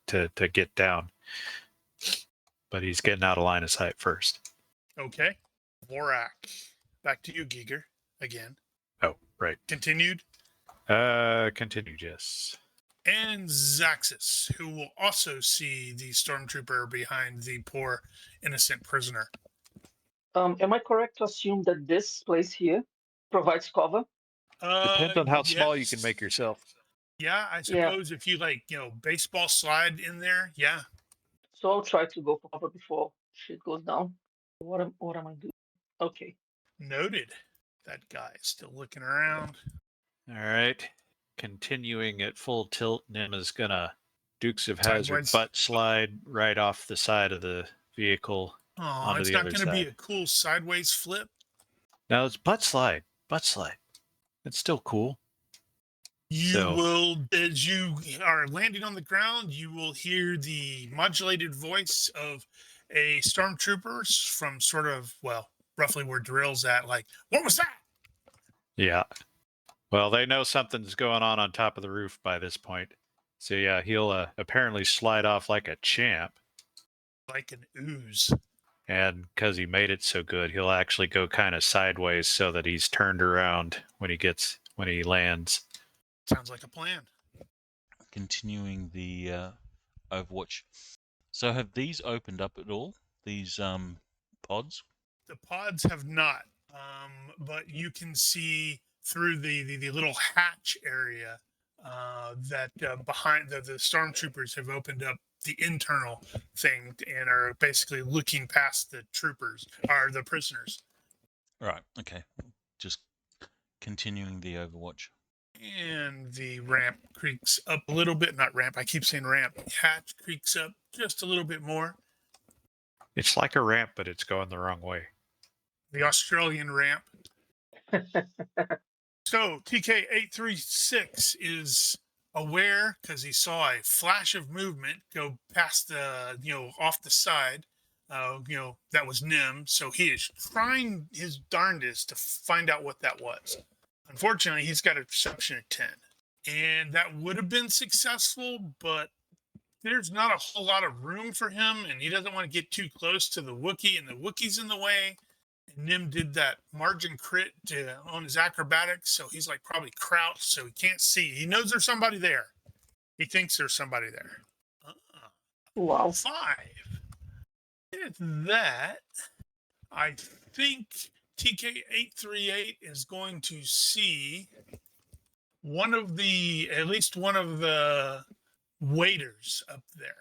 to get down. But he's getting out of line of sight first.
Okay. Vorak. Back to you, Giger. Again.
Oh, right.
Continued.
Continued, yes.
And Zaxxas, who will also see the stormtrooper behind the poor innocent prisoner.
Am I correct to assume that this place here provides cover?
Depends on how small you
yes.
can make yourself.
Yeah, I suppose if you baseball slide in there, yeah.
So I'll try to go for cover before shit goes down. What am I doing? Okay.
Noted. That guy is still looking around.
All right. Continuing at full tilt, Nim is gonna Dukes of Hazzard
Sideways.
butt slide right off the side of the vehicle.
Oh,
Onto
it's
the
not
other
going to be
side.
a cool sideways flip.
Now it's butt slide. Butt slide. It's still cool.
You will, as you are landing on the ground, you will hear the modulated voice of a stormtrooper from sort of, roughly where Drill's at. Like, what was that?
Yeah. Well, they know something's going on top of the roof by this point. So yeah, he'll apparently slide off like a champ.
Like an ooze.
And because he made it so good, he'll actually go kind of sideways so that he's turned around when he lands.
Sounds like a plan.
Continuing the Overwatch. So have these opened up at all? These pods?
The pods have not, but you can see through the little hatch area that behind the stormtroopers have opened up the internal thing and are basically looking past the troopers, or the prisoners.
Right, okay. Just continuing the Overwatch.
And the ramp creaks up a little bit. Not ramp, I keep saying ramp. Hatch creaks up just a little bit more.
It's like a ramp, but it's going the wrong way.
The Australian ramp. So TK-836 is aware because he saw a flash of movement go past the, off the side. That was Nim. So he is trying his darndest to find out what that was. Unfortunately, he's got a perception of 10. And that would have been successful, but there's not a whole lot of room for him, and he doesn't want to get too close to the Wookiee, and the Wookiee's in the way. And Nim did that margin crit on his acrobatics, so he's like probably crouched, so he can't see. He knows there's somebody there. He thinks there's somebody there.
Wow.
5. With that, I think TK-838 is going to see at least one of the waiters up there.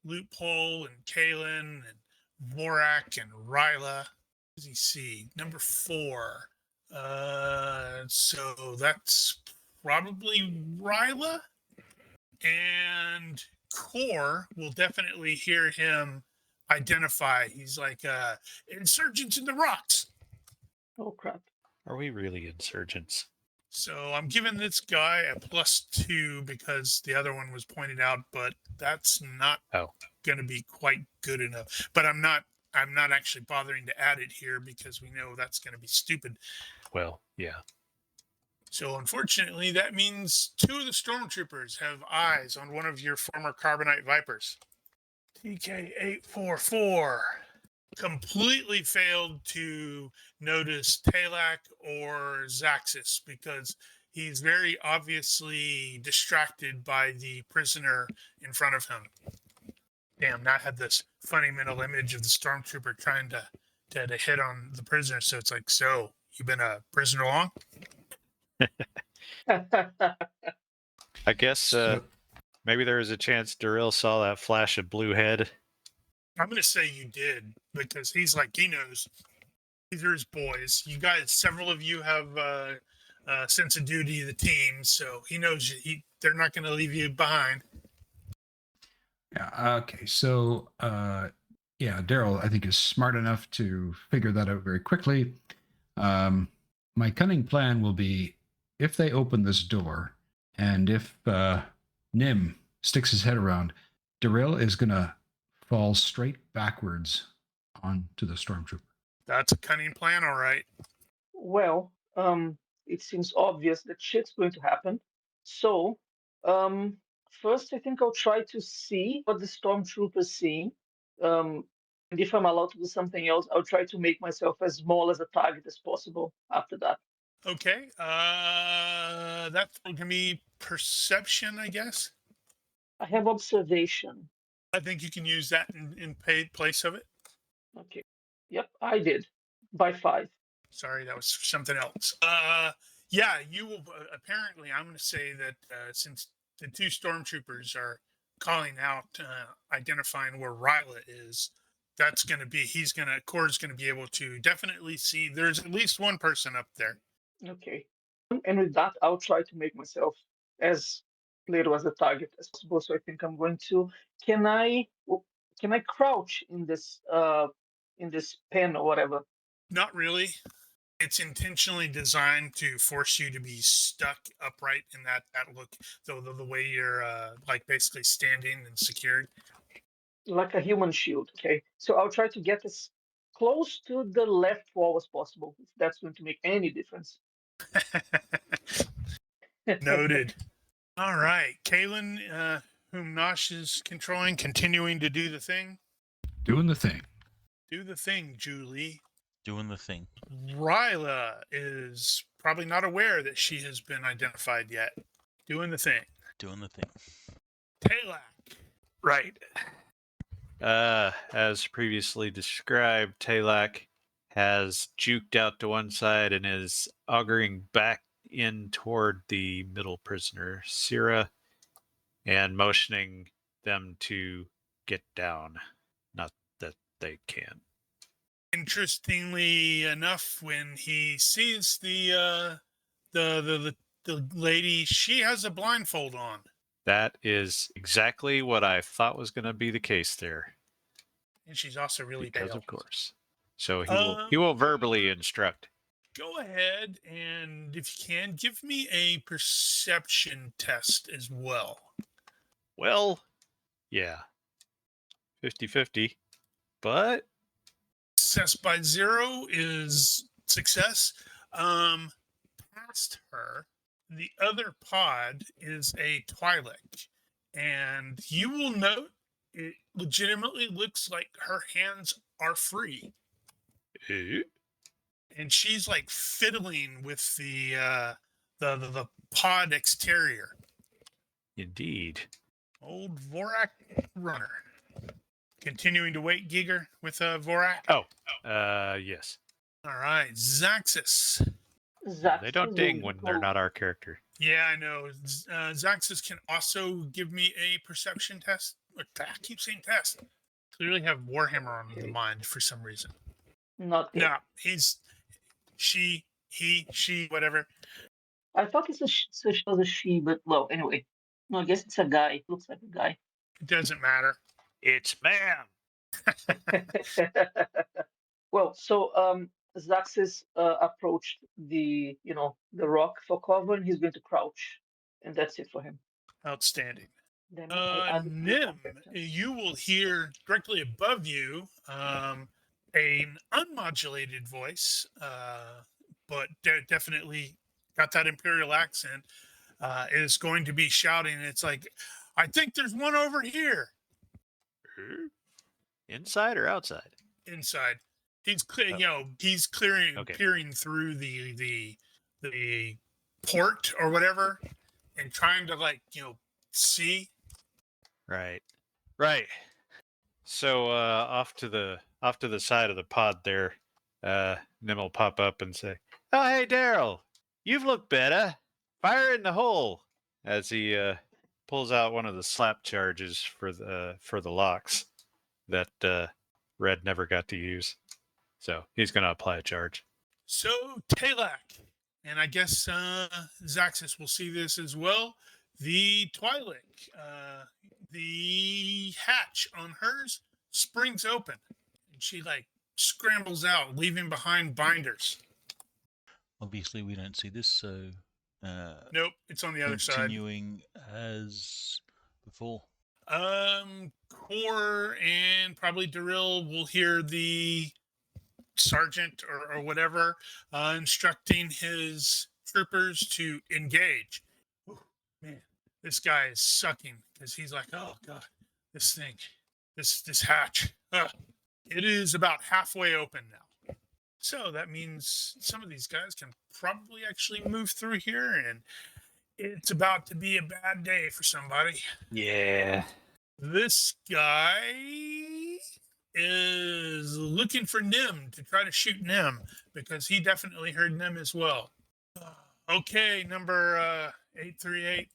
Loophole and Kalen and Vorak and Ryla. What does he see? Number 4. So that's probably Ryla. And Core will definitely hear him identify. He's like, insurgents in the rocks.
Oh, crap.
Are we really insurgents?
So I'm giving this guy a +2 because the other one was pointed out, but that's not going to be quite good enough. But I'm not actually bothering to add it here because we know that's going to be stupid.
Well, yeah.
So unfortunately, that means 2 of the stormtroopers have eyes on one of your former Carbonite Vipers. TK-844 completely failed to notice Talak or Zaxxas because he's very obviously distracted by the prisoner in front of him. Damn, now I had this funny mental image of the stormtrooper trying to hit on the prisoner. So it's like, so you been a prisoner long?
I guess maybe there was a chance Darrell saw that flash of blue head.
I'm going to say you did because he's like, he knows. These are his boys. You guys, several of you have a sense of duty to the team, so he knows they're not going to leave you behind.
Yeah. Okay. So, Daryl, I think, is smart enough to figure that out very quickly. My cunning plan will be if they open this door, and if Nim sticks his head around. Darrell is going to fall straight backwards onto the stormtrooper.
That's a cunning plan, all right.
Well, it seems obvious that shit's going to happen. So, um, first, I think I'll try to see what the stormtrooper's seeing. And if I'm allowed to do something else, I'll try to make myself as small as a target as possible after that.
Okay. That's going to be perception, I guess.
I have observation.
I think you can use that in place of it.
Okay. Yep, I did. By 5.
Sorry, that was something else. Yeah, you will. Apparently, I'm going to say that since the 2 stormtroopers are calling out, identifying where Ryla is, that's going to be. Cord's going to be able to definitely see. There's at least one person up there.
Okay. And with that, I'll try to make myself as little as a target as possible. So I think I'm going to. Can I crouch in this pen or whatever?
Not really. It's intentionally designed to force you to be stuck upright in that look, the way you're like basically standing and secured.
Like a human shield. Okay. So I'll try to get as close to the left wall as possible, if that's going to make any difference.
Noted. All right, Kalen, whom Nosh is controlling, continuing to do the thing.
Doing the thing.
Do the thing, Julie.
Doing the thing.
Ryla is probably not aware that she has been identified yet. Doing the thing.
Doing the thing.
Talak.
Right. As previously described, Talak has juked out to one side and is auguring back in toward the middle prisoner, Syrah, and motioning them to get down. Not that they can.
Interestingly enough, when he sees the lady, she has a blindfold on.
That is exactly what I thought was going to be the case there.
And she's also really
Because
pale.
of course. So he will verbally instruct.
Go ahead and, if you can, give me a perception test as well.
Well, yeah. 50-50. But
Success by 0 is success. Past her, the other pod is a Twi'lek. And you will note it legitimately looks like her hands are free. And she's like fiddling with the pod exterior.
Indeed.
Old Vorak runner. Continuing to wait, Giger, with Vorak.
Yes.
All right, Zaxxas.
They don't ding when they're not our character.
Yeah, I know. Zaxxas can also give me a perception test. I keep saying test. Clearly have Warhammer on the mind for some reason.
Not good.
No, she, whatever.
I thought it was a she, but well, anyway. No, I guess it's a guy. It looks like a guy.
It doesn't matter.
It's man.
Well, so Zaxxas approached the rock for cover, and he's going to crouch, and that's it for him.
Outstanding.
Then I added
Nim, you will hear directly above you an unmodulated voice, but definitely got that Imperial accent, is going to be shouting. It's like, I think there's one over here.
Inside or outside?
Inside. He's peering through the port or whatever, and trying to see.
Right. So off to the side of the pod there, Nim will pop up and say, "Oh, hey, Daryl, you've looked better. Fire in the hole," as he pulls out one of the slap charges for the locks that Red never got to use. So he's going to apply a charge.
So Talak, and I guess Zaxxas will see this as well. The Twi'lek, the hatch on hers springs open, and she scrambles out, leaving behind binders.
Obviously, we don't see this, so
Nope, it's on the other side.
continuing as before.
Core and probably Darrell will hear the sergeant or whatever instructing his troopers to engage. Ooh, man, this guy is sucking because he's like, oh god, this thing, this hatch. It is about halfway open now. So that means some of these guys can probably actually move through here, and it's about to be a bad day for somebody.
Yeah.
This guy is looking for Nim to try to shoot Nim because he definitely heard Nim as well. Okay, number 838.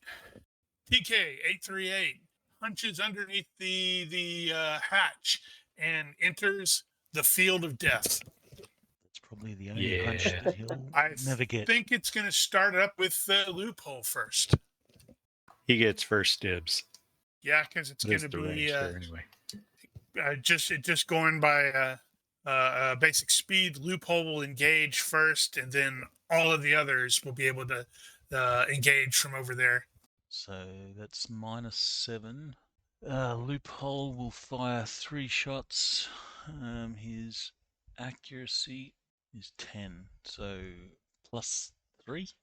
TK 838 punches underneath the hatch and enters the field of death.
That's probably the only punch that he'll
I
never get.
think it's going to start up with the loophole first.
He gets first dibs.
Yeah, because it's going
There's
to
the
be
range there anyway.
just going by basic speed. Loophole will engage first, and then all of the others will be able to engage from over there.
So that's -7. Loophole will fire 3 shots. His accuracy is 10, so +3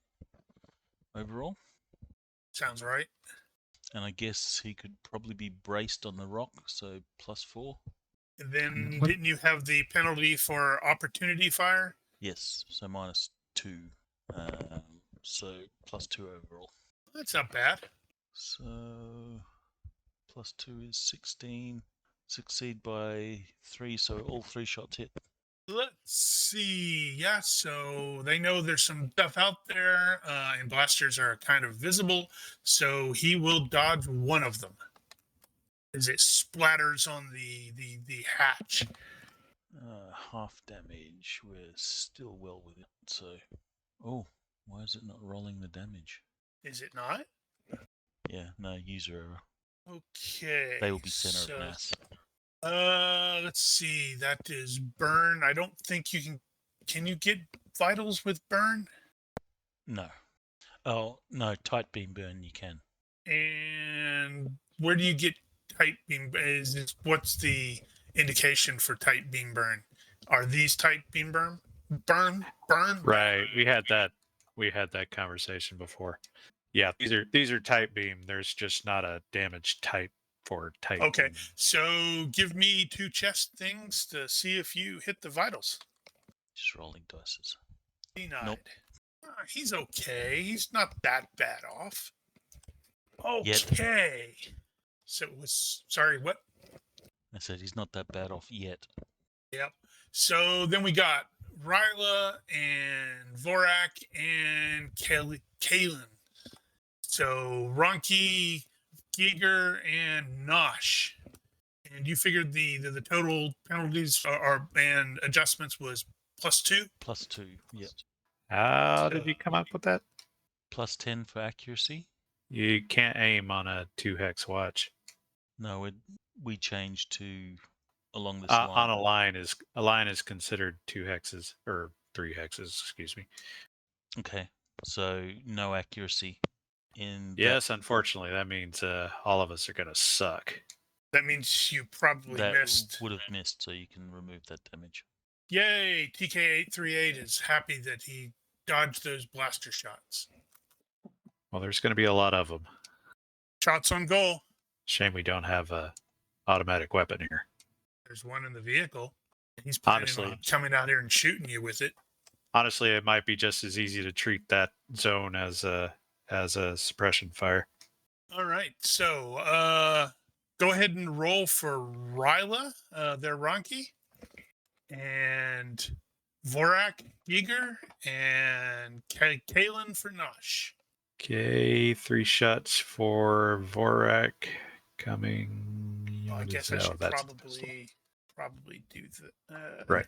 overall.
Sounds right.
And I guess he could probably be braced on the rock, so +4.
And then didn't you have the penalty for opportunity fire?
Yes, so -2. So +2 overall.
That's not bad.
So +2 is 16. Succeed by 3, so all 3 shots hit.
Let's see. Yeah, so they know there's some stuff out there, and blasters are kind of visible, so he will dodge one of them as it splatters on the hatch.
Half damage. We're still well within. So, oh, why is it not rolling the damage?
Is it not?
Yeah, no, user error.
Okay.
They will be center of mass.
Let's see. That is burn. I don't think you can. Can you get vitals with burn?
No. Oh, no, tight beam burn you can.
And where do you get tight beam? What's the indication for tight beam burn? Are these tight beam burn? Burn?
Right. We had that conversation before. Yeah, these are type beam. There's just not a damage type for type.
Okay,
beam.
so give me 2 chest things to see if you hit the vitals.
Just rolling dices.
Denied.
Nope.
He's okay. He's not that bad off.
Yet.
Okay. So it was, sorry, what?
I said he's not that bad off yet.
Yep. So then we got Ryla and Vorak and Kalen. So Ronki, Giger, and Nosh. And you figured the total penalties and adjustments was +2?
+2, yep.
How did you come up with that?
+10 for accuracy.
You can't aim on a 2-hex watch.
No, we changed to along this
On
line.
a line is considered 2 hexes or 3 hexes. Excuse me.
Okay, so no accuracy.
Yes, unfortunately, that means all of us are gonna suck.
That means you probably
that
missed.
would have missed, so you can remove that damage.
Yay! TK838 is happy that he dodged those blaster shots.
Well, there's going to be a lot of them.
Shots on goal.
Shame we don't have a automatic weapon here.
There's one in the vehicle. He's planning on coming out here and shooting you with it.
Honestly, it might be just as easy to treat that zone as a suppression fire.
All right, so go ahead and roll for Ryla, their Ronki, and Vorak, Giger, and Kalen for Nosh.
Okay, 3 shots for Vorak coming.
Well, I guess I should probably do the
right.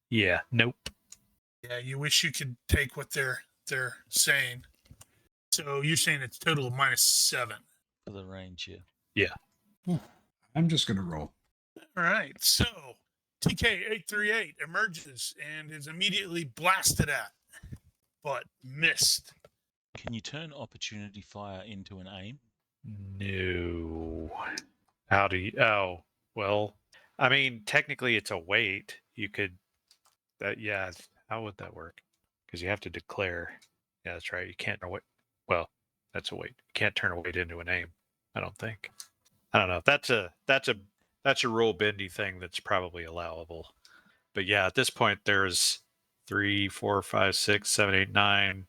Yeah. Nope.
Yeah, you wish you could take what they're saying. So you're saying it's total of -7
for the range,
yeah.
I'm just gonna roll.
All right, so TK838 emerges and is immediately blasted at, but missed.
Can you turn opportunity fire into an aim?
No. How do you? Oh, well, I mean, technically it's a weight. You could. Yeah. How would that work? Because you have to declare. Yeah, that's right. You can't. Well, that's a weight. You can't turn a weight into an aim. I don't think. I don't know. That's a rule bendy thing that's probably allowable. But yeah, at this point there's 3, 4, 5, 6, 7, 8, 9,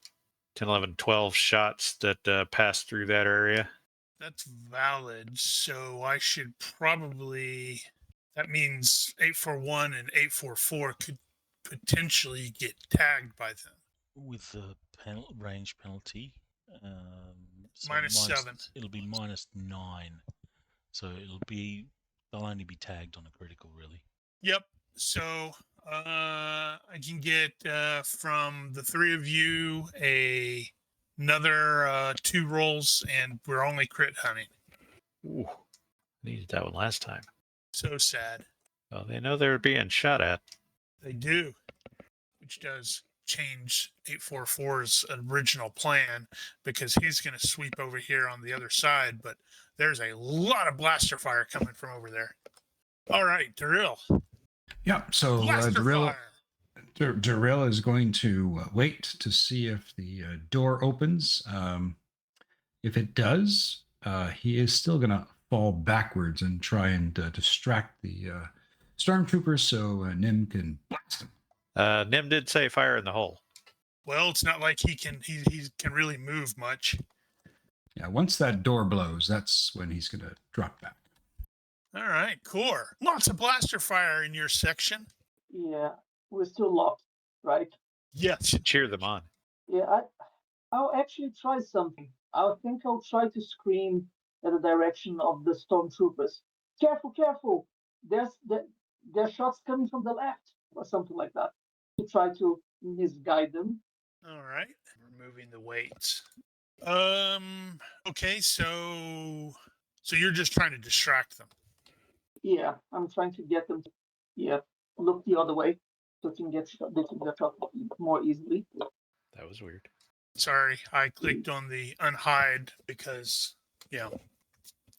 10, 11, 12 shots that pass through that area.
That's valid. So I should probably. That means 841 and 844 could potentially get tagged by them.
With the range penalty, so
-7.
It'll be -9. So they'll only be tagged on a critical, really.
Yep. So I can get from the three of you another 2 rolls, and we're only crit hunting.
Ooh, I needed that one last time.
So sad.
Well, they know they're being shot at.
They do, which does change 844's original plan because he's going to sweep over here on the other side, but there's a lot of blaster fire coming from over there. All right, Darryl.
Yeah, so
Blaster
Darryl,
fire.
Darryl is going to wait to see if the door opens. If it does, he is still going to fall backwards and try and distract the stormtroopers so Nim can blast him.
Nim did say fire in the hole.
Well, it's not like he can really move much.
Yeah, once that door blows, that's when he's going to drop back.
All right, Core. Lots of blaster fire in your section.
Yeah, we're still locked, right?
Yes.
Cheer them on.
Yeah, I'll actually try something. I think I'll try to scream at the direction of the stormtroopers. Careful, careful! There's shots coming from the left, or something like that. To try to misguide them.
All right. Removing the weights. Okay, so you're just trying to distract them.
Yeah, I'm trying to get them to look the other way so they can get shot more easily.
That was weird.
Sorry, I clicked on the unhide because, you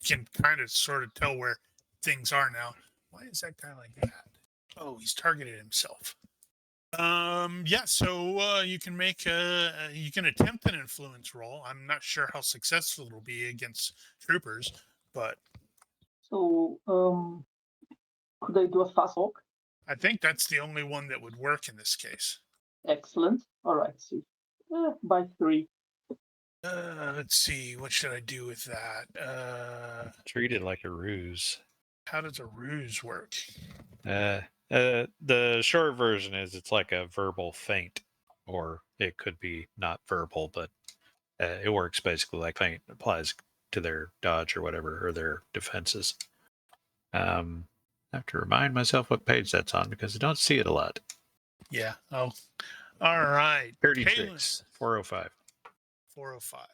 can kind of sort of tell where things are now. Why is that guy like that? Oh, he's targeted himself. Yeah, so you can make you can attempt an influence roll. I'm not sure how successful it'll be against troopers, but
So, could I do a fast walk?
I think that's the only one that would work in this case.
Excellent. All right, see. By 3.
Let's see. What should I do with that?
Treat it like a ruse.
How does a ruse work?
The short version is it's like a verbal feint, or it could be not verbal, but it works basically like feint. Applies to their dodge or whatever, or their defenses. I have to remind myself what page that's on because I don't see it a lot.
Yeah. Oh, all right.
36, 405.
405.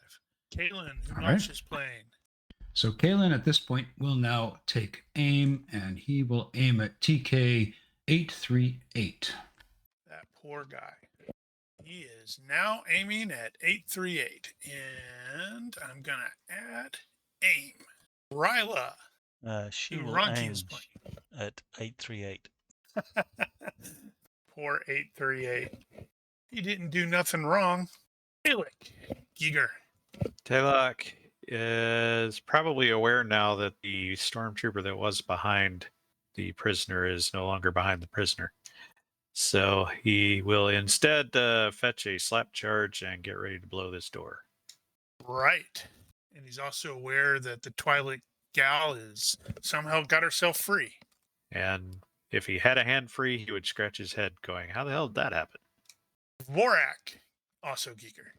Caitlin, who
All
else
right.
is playing?
So Kalen at this point will now take aim, and he will aim at TK 838.
That poor guy. He is now aiming at 838. And I'm going to add aim. Ryla.
She
who
will
Ronti
aim
is playing.
at 838.
Poor 838. He didn't do nothing wrong. Alec. Giger.
Taylok is probably aware now that the stormtrooper that was behind the prisoner is no longer behind the prisoner. So he will instead fetch a slap charge and get ready to blow this door.
Right. And he's also aware that the Twilight gal is somehow got herself free.
And if he had a hand free, he would scratch his head going, how the hell did that happen?
Vorak. Also Giger.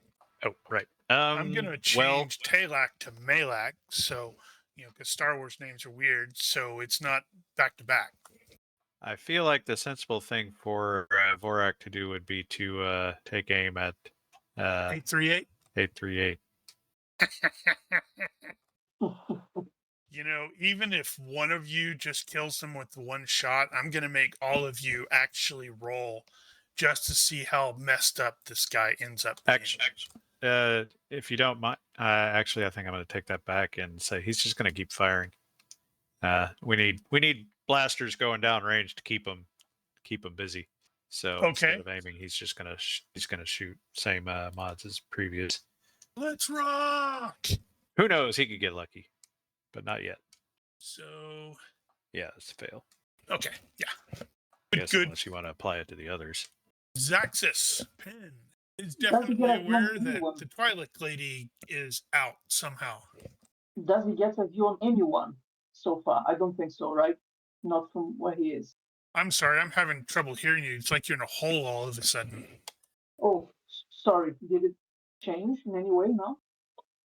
Oh, right.
I'm going to change Talak to Malak, so, because Star Wars names are weird, so it's not back to back.
I feel like the sensible thing for Vorak to do would be to take aim at
838.
838.
Even if one of you just kills them with one shot, I'm going to make all of you actually roll just to see how messed up this guy ends up being.
if you don't mind, actually, I think I'm going to take that back and say he's just going to keep firing. We need blasters going down range to keep him busy. So instead of aiming, he's just gonna shoot. Same mods as previous.
Let's rock.
Who knows? He could get lucky, but not yet.
So
yeah, it's a fail.
Okay, yeah.
Good. Unless you want to apply it to the others.
Zaxxas Pen is definitely aware that the Twilight Lady is out somehow.
Does he get a view on anyone so far? I don't think so, right? Not from where he is.
I'm sorry, I'm having trouble hearing you. It's like you're in a hole all of a sudden.
Oh, sorry. Did it change in any way now?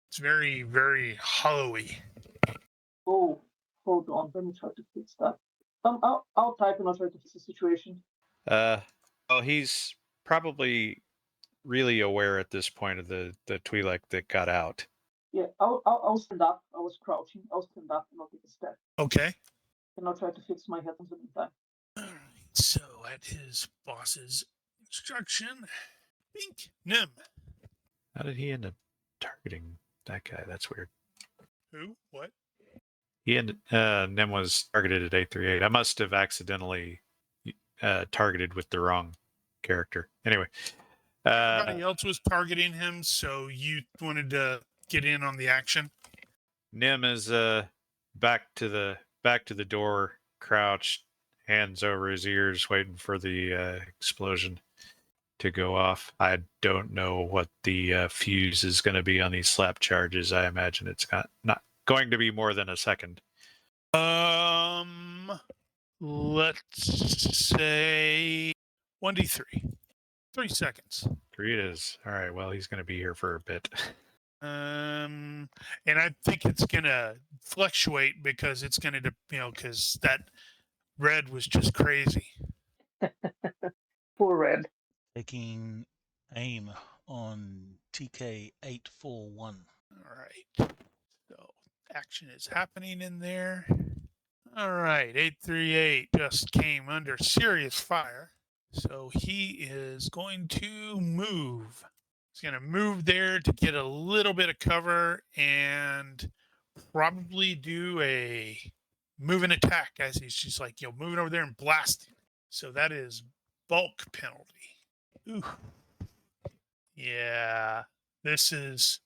It's very, very hollowy.
Oh, hold on. Let me try to fix that. I'll type and I'll try to fix the situation.
Well, he's probably really aware at this point of the Twi'lek that got out.
Yeah, I'll stand up. I was crouching. I'll stand up and I'll take a step.
Okay.
And I'll try to fix my head in the meantime.
All right. So, at his boss's instruction, Bink Nim.
How did he end up targeting that guy? That's weird.
Who? What?
He ended. Nim was targeted at 838. I must have accidentally targeted with the wrong character. Anyway.
Everybody else was targeting him, so you wanted to get in on the action.
Nim is back to the door, crouched, hands over his ears, waiting for the explosion to go off. I don't know what the fuse is going to be on these slap charges. I imagine it's not going to be more than a second.
Let's say 1d3. 3 seconds.
3 it is. All right. Well, he's going to be here for a bit.
And I think it's going to fluctuate because it's going to, because that red was just crazy.
Poor red.
Taking aim on TK841.
All right. So action is happening in there. All right. 838 just came under serious fire. So he is going to move. He's going to move there to get a little bit of cover and probably do a move and attack as he's just like, moving over there and blasting. So that is bulk penalty. Ooh. Yeah, it's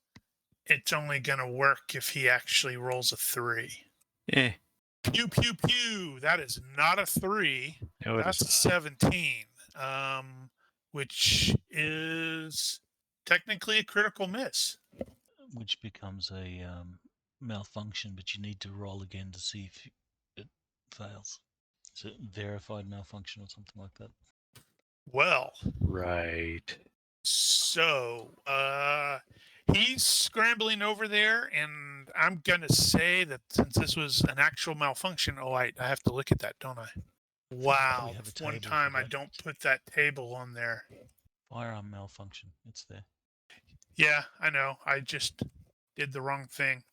only going to work if he actually rolls a 3.
Eh.
Pew, pew, pew. That is not a 3.
No,
that's a 17. Which is technically a critical miss.
Which becomes a malfunction, but you need to roll again to see if it fails. Is it verified malfunction or something like that?
Well.
Right.
So, he's scrambling over there, and I'm going to say that since this was an actual malfunction, I have to look at that, don't I? Wow, one time I don't put that table on there.
Firearm malfunction, it's there.
Yeah, I know. I just did the wrong thing.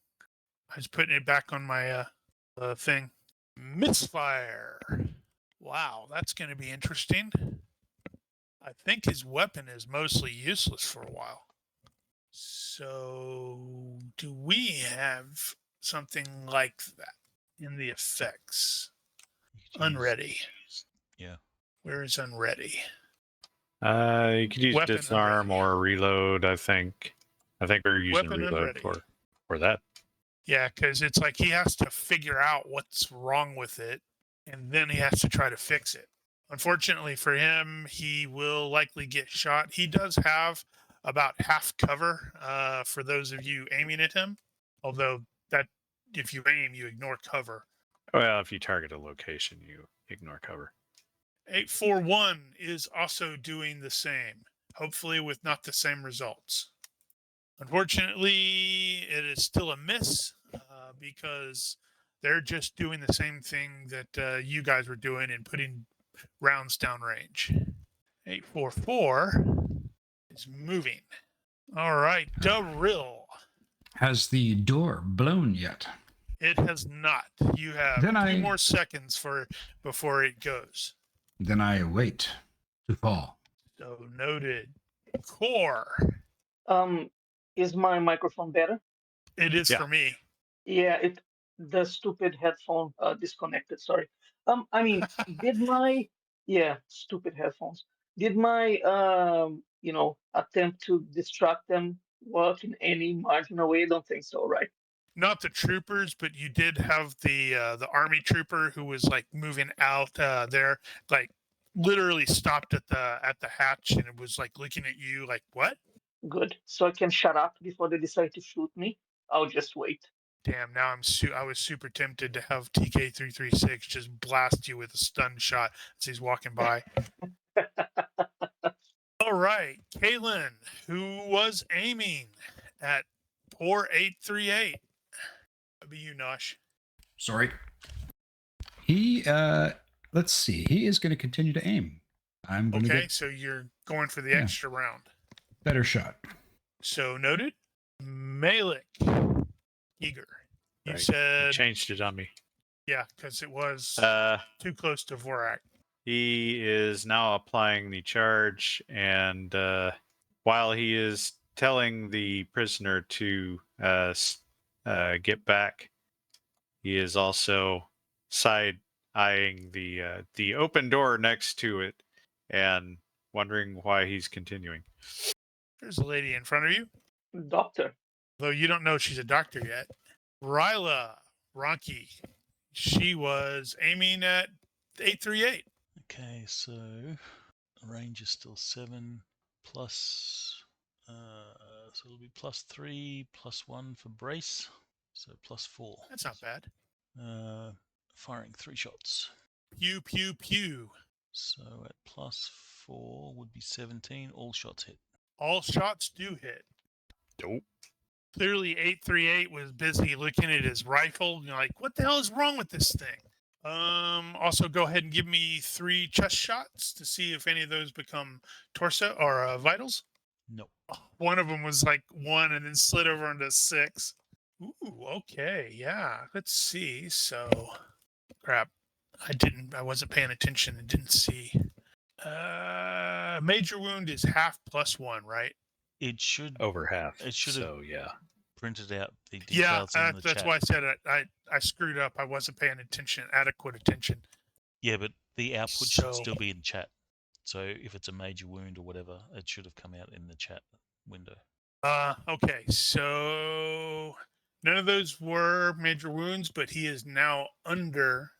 I was putting it back on my thing. Misfire. Wow, that's going to be interesting. I think his weapon is mostly useless for a while. So, do we have something like that in the effects? Unready.
Yeah.
Where is unready?
You could use
Weapon
disarm
unready.
or reload. I think we're using
Weapon
reload
unready.
for that.
Yeah, because it's like he has to figure out what's wrong with it, and then he has to try to fix it. Unfortunately for him, he will likely get shot. He does have about half cover for those of you aiming at him, although that if you aim, you ignore cover.
Well, if you target a location, you ignore cover.
841 is also doing the same, hopefully with not the same results. Unfortunately, it is still a miss because they're just doing the same thing that you guys were doing and putting rounds downrange. 844 is moving. All right, Darryl.
Has the door blown yet?
It has not. You have
Then
2 more seconds before it goes.
Then I wait to fall.
So noted. Core.
Um, is my microphone better?
It is
Yeah.
for me.
Yeah, the stupid headphone disconnected. Sorry. I mean, did my stupid headphones? Did my attempt to distract them work in any marginal way? I don't think so, right?
Not the troopers, but you did have the army trooper who was like moving out there, like literally stopped at the hatch and it was like looking at you like, what?
Good. So I can shut up before they decide to shoot me. I'll just wait.
Damn, now I was super tempted to have TK336 just blast you with a stun shot as he's walking by. All right, Kalen, who was aiming at poor 838. That'd be you, Nosh.
Sorry. He, let's see. He is going to continue to aim. I'm going to
Okay,
get
so you're going for the
Yeah.
extra round.
better shot.
So noted. Malik Eager. You
Right.
said,
Changed it on me.
yeah, because it was too close to Vorak.
He is now applying the charge, and while he is telling the prisoner to get back, he is also side eyeing the open door next to it and wondering why he's continuing.
There's a lady in front of you,
Doctor.
though you don't know she's a doctor yet. Ryla Ronke. She was aiming at 838.
Okay, so range is still 7 plus, so it'll be +3 +1 for brace, so +4.
That's not bad.
Firing 3 shots.
Pew, pew, pew.
So at +4 would be 17. All shots hit.
All shots do hit.
Nope.
Clearly, 838 was busy looking at his rifle. You're like, what the hell is wrong with this thing? Also, go ahead and give me 3 chest shots to see if any of those become torso or vitals.
Nope.
One of them was like 1 and then slid over into 6. Ooh, okay, yeah. Let's see. So, crap. I wasn't paying attention and didn't see. Major wound is half +1, right?
It should
Over half.
It should have
So yeah.
printed out the
Yeah,
details in the
that's
chat.
why I said I screwed up. I wasn't paying adequate attention.
Yeah, but the output should
So-
still be in chat. So if it's a major wound or whatever, it should have come out in the chat window.
Okay, so none of those were major wounds, but he is now under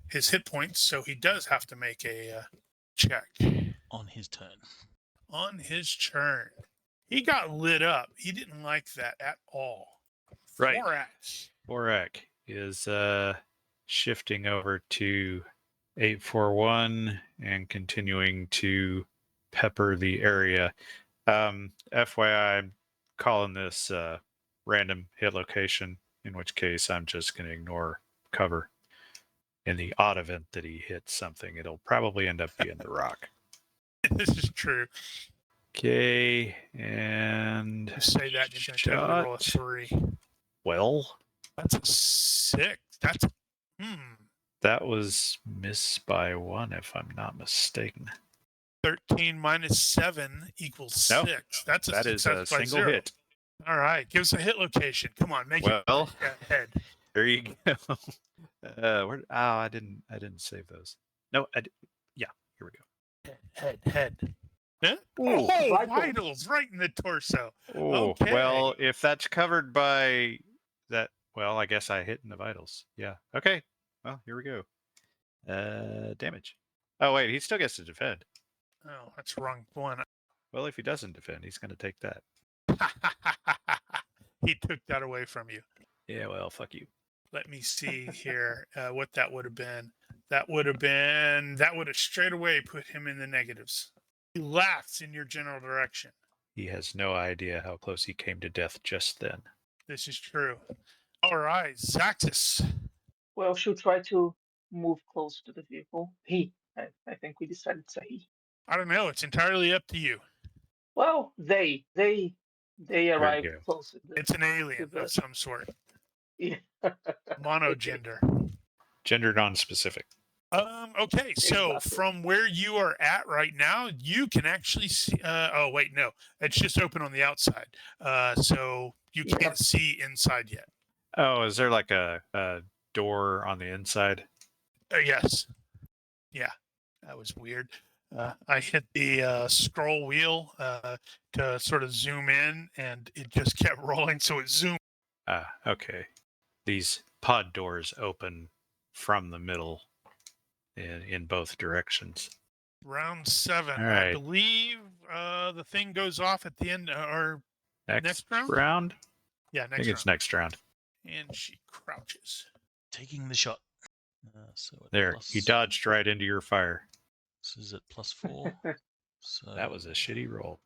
his hit points, so he does have to make a check
On his turn.
on his turn. He got lit up. He didn't like that at all.
Right.
Vorak.
Borak is shifting over to 841 and continuing to pepper the area. FYI, I'm calling this random hit location, in which case I'm just going to ignore cover. In the odd event that he hits something, it'll probably end up being the rock.
This is true.
Okay, and
You say that, you're going to totally roll a 3.
well,
That's a 6. That's
that was missed by 1, if I'm not mistaken.
13 minus 7 equles
No,
6. That's a
That is
success
a
by
single
0.
hit.
All right, give us a hit location. Come on, make it
Well,
head.
there you go. I didn't save those. No, yeah, here we go.
Head. Huh?
Ooh.
Oh,
Vitals.
vitals right in the torso.
Oh,
Okay.
well, if that's covered by that, well, I guess I hit in the vitals. Yeah. Okay. Well, here we go. Damage. Oh, wait, he still gets to defend.
Oh, that's the wrong one.
Well, if he doesn't defend, he's going to take that.
He took that away from you.
Yeah, well, fuck you.
Let me see here what that would have been. That would have straight away put him in the negatives. He laughs in your general direction.
He has no idea how close he came to death just then.
This is true. All right, Zaxis.
Well, she'll try to move close to the vehicle. I think we decided it's a he.
I don't know. It's entirely up to you.
Well, they arrived
go.
close.
It's an alien
the-
of some sort.
Yeah.
Monogender.
Gender non-specific.
Okay, so
Exactly.
from where you are at right now, you can actually see. Oh, wait, no, it's just open on the outside. So you
Yep.
can't see inside yet.
Oh, is there like a door on the inside?
Yes. Yeah, that was weird. I hit the scroll wheel to sort of zoom in, and it just kept rolling, so it zoomed.
Ah, okay. These pod doors open from the middle in both directions.
Round 7.
All
I
right.
believe the thing goes off at the end, or
Next
round?
round?
Yeah,
I
next
think
round.
it's next round.
And she crouches.
Taking the shot. So at
There,
plus,
he dodged right into your fire.
This is at +4. So
That was a shitty roll.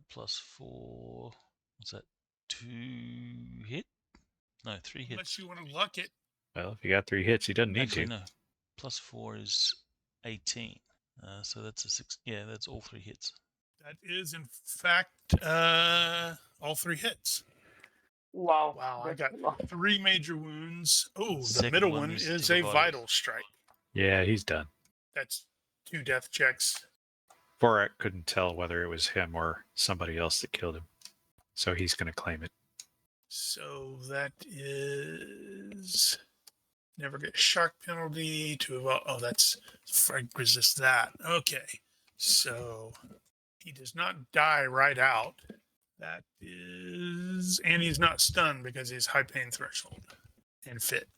+4. What's that? 2 hit? No, 3
Unless
hits.
you want to luck it.
Well, if you got 3 hits, he doesn't need
Actually,
to.
no. +4 is 18. So that's a 6. Yeah, that's all 3 hits.
That is, in fact, all 3 hits.
Wow.
Wow, I
That's
got
a lot.
3 major wounds. Oh, the
Second
middle
one
one
is
is
to the
a
vitals.
vital strike.
Yeah, he's done.
That's 2 death checks.
Borak couldn't tell whether it was him or somebody else that killed him. So he's going to claim it.
So that is never get shock penalty to that's Frank resist that. Okay. So he does not die right out. That is, and he's not stunned because he's high pain threshold and fit.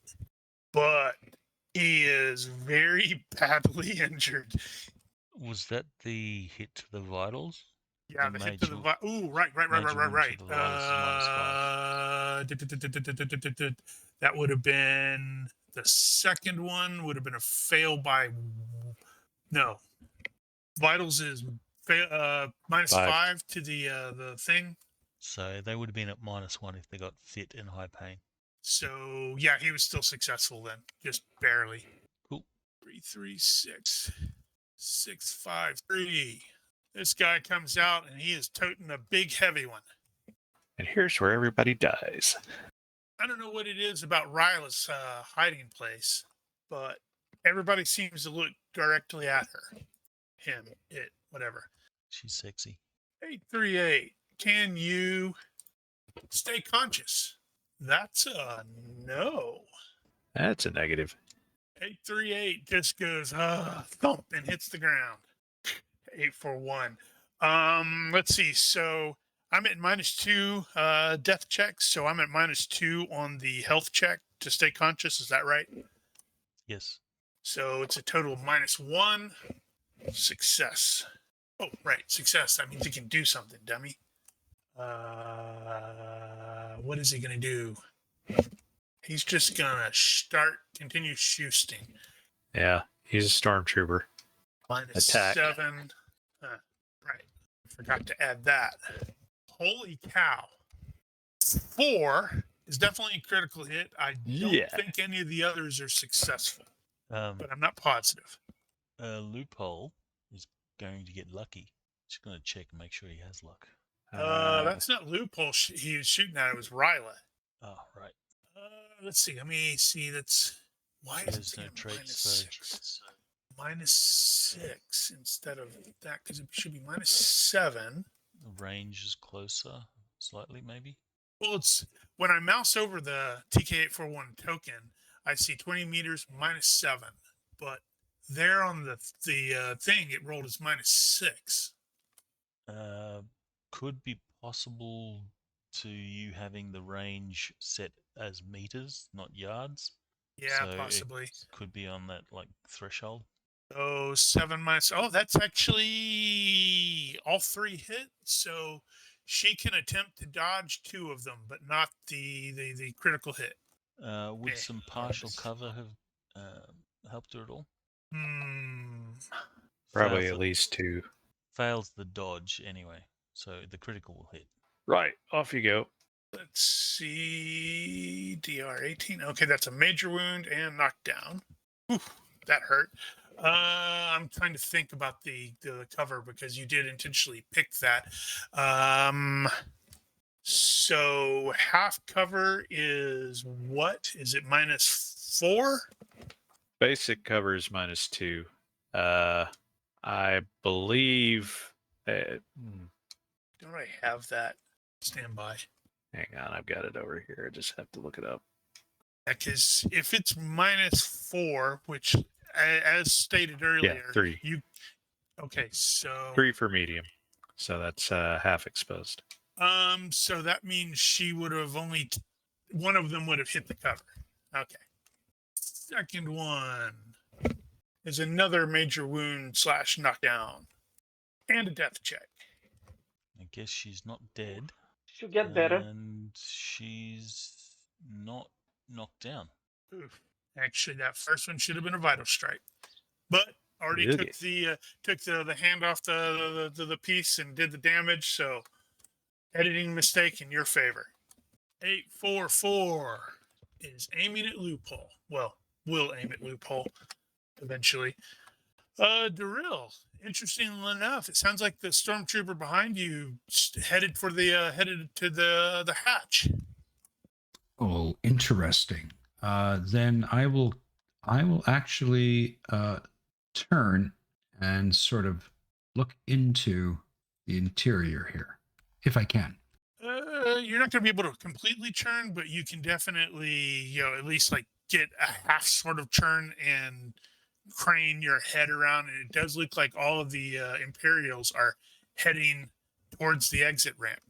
But he is very badly injured.
Was that the hit to the vitals?
Yeah,
The
the hit to the
major-
ooh, right.
major wound to the vitals is -5.
That would have been the second one. Would have been a fail by no. Vitals is -5 to the thing.
So they would have been at -1 if they got fit and high pain.
So yeah, he was still successful then, just barely.
Cool.
3, 3, 6, 6, 5, 3. This guy comes out and he is toting a big heavy one.
And here's where everybody dies.
I don't know what it is about Ryla's hiding place, but everybody seems to look directly at her. Him, it, whatever.
She's sexy.
838. Can you stay conscious? That's a no.
That's a negative.
838 just goes thump and hits the ground. 841. Let's see. So I'm at -2 death checks, so I'm at -2 on the health check to stay conscious. Is that right?
Yes.
So it's a total of -1 success. Oh, right, success. That means he can do something, dummy. What is he gonna do? He's just gonna continue shooting.
Yeah, he's a stormtrooper. Attack.
-7. Right. Forgot to add that. Holy cow. 4 is definitely a critical hit. I don't think any of the others are successful, but I'm not positive.
Loophole is going to get lucky. Just going to check and make sure he has luck.
That's not Loophole he was shooting at. It was Ryla.
Oh, right.
Let's see. Let me see. That's why is
There's
it
no
saying
traits, so
-6? -6 instead of that, because it should be -7.
the range is closer, slightly maybe.
Well, it's when I mouse over the TK841 token, I see 20 meters -7, but there on the thing it rolled as -6.
Could be possible to you having the range set as meters, not yards.
Yeah,
So
possibly.
it could be on that like threshold.
Oh, 7 minus. Oh, that's actually all 3 hit. So she can attempt to dodge 2 of them, but not the critical hit.
Would some partial cover have helped her at all?
Probably
Fails
at least 2.
Fails the dodge anyway, so the critical will hit.
Right, off you go.
Let's see. DR 18. Okay, that's a major wound and knockdown. Whew, that hurt. I'm trying to think about the cover because you did intentionally pick that. So half cover is what? Is it -4?
basic cover is -2. I believe.
Don't I have that? Stand by.
Hang on, I've got it over here. I just have to look it up.
Because if it's -4, which, as stated earlier,
Yeah, 3.
Okay, so
3 for medium. So that's half exposed.
so that means she would have only one of them would have hit the cover. Okay. Second one is another major wound / knockdown and a death check.
I guess she's not dead.
Should get better.
And she's not knocked down.
Oof. Actually, that first one should have been a vital strike, but already
Okay.
took the hand off the piece and did the damage. So editing mistake in your favor. 844 is aiming at loophole. Well, will aim at loophole eventually. Daryl, interestingly enough, it sounds like the stormtrooper behind you headed to the hatch.
Oh, interesting. Then I will actually turn and sort of look into the interior here, if I can.
You're not going to be able to completely churn, but you can definitely, at least like get a half sort of churn and crane your head around. And it does look like all of the Imperials are heading towards the exit ramp.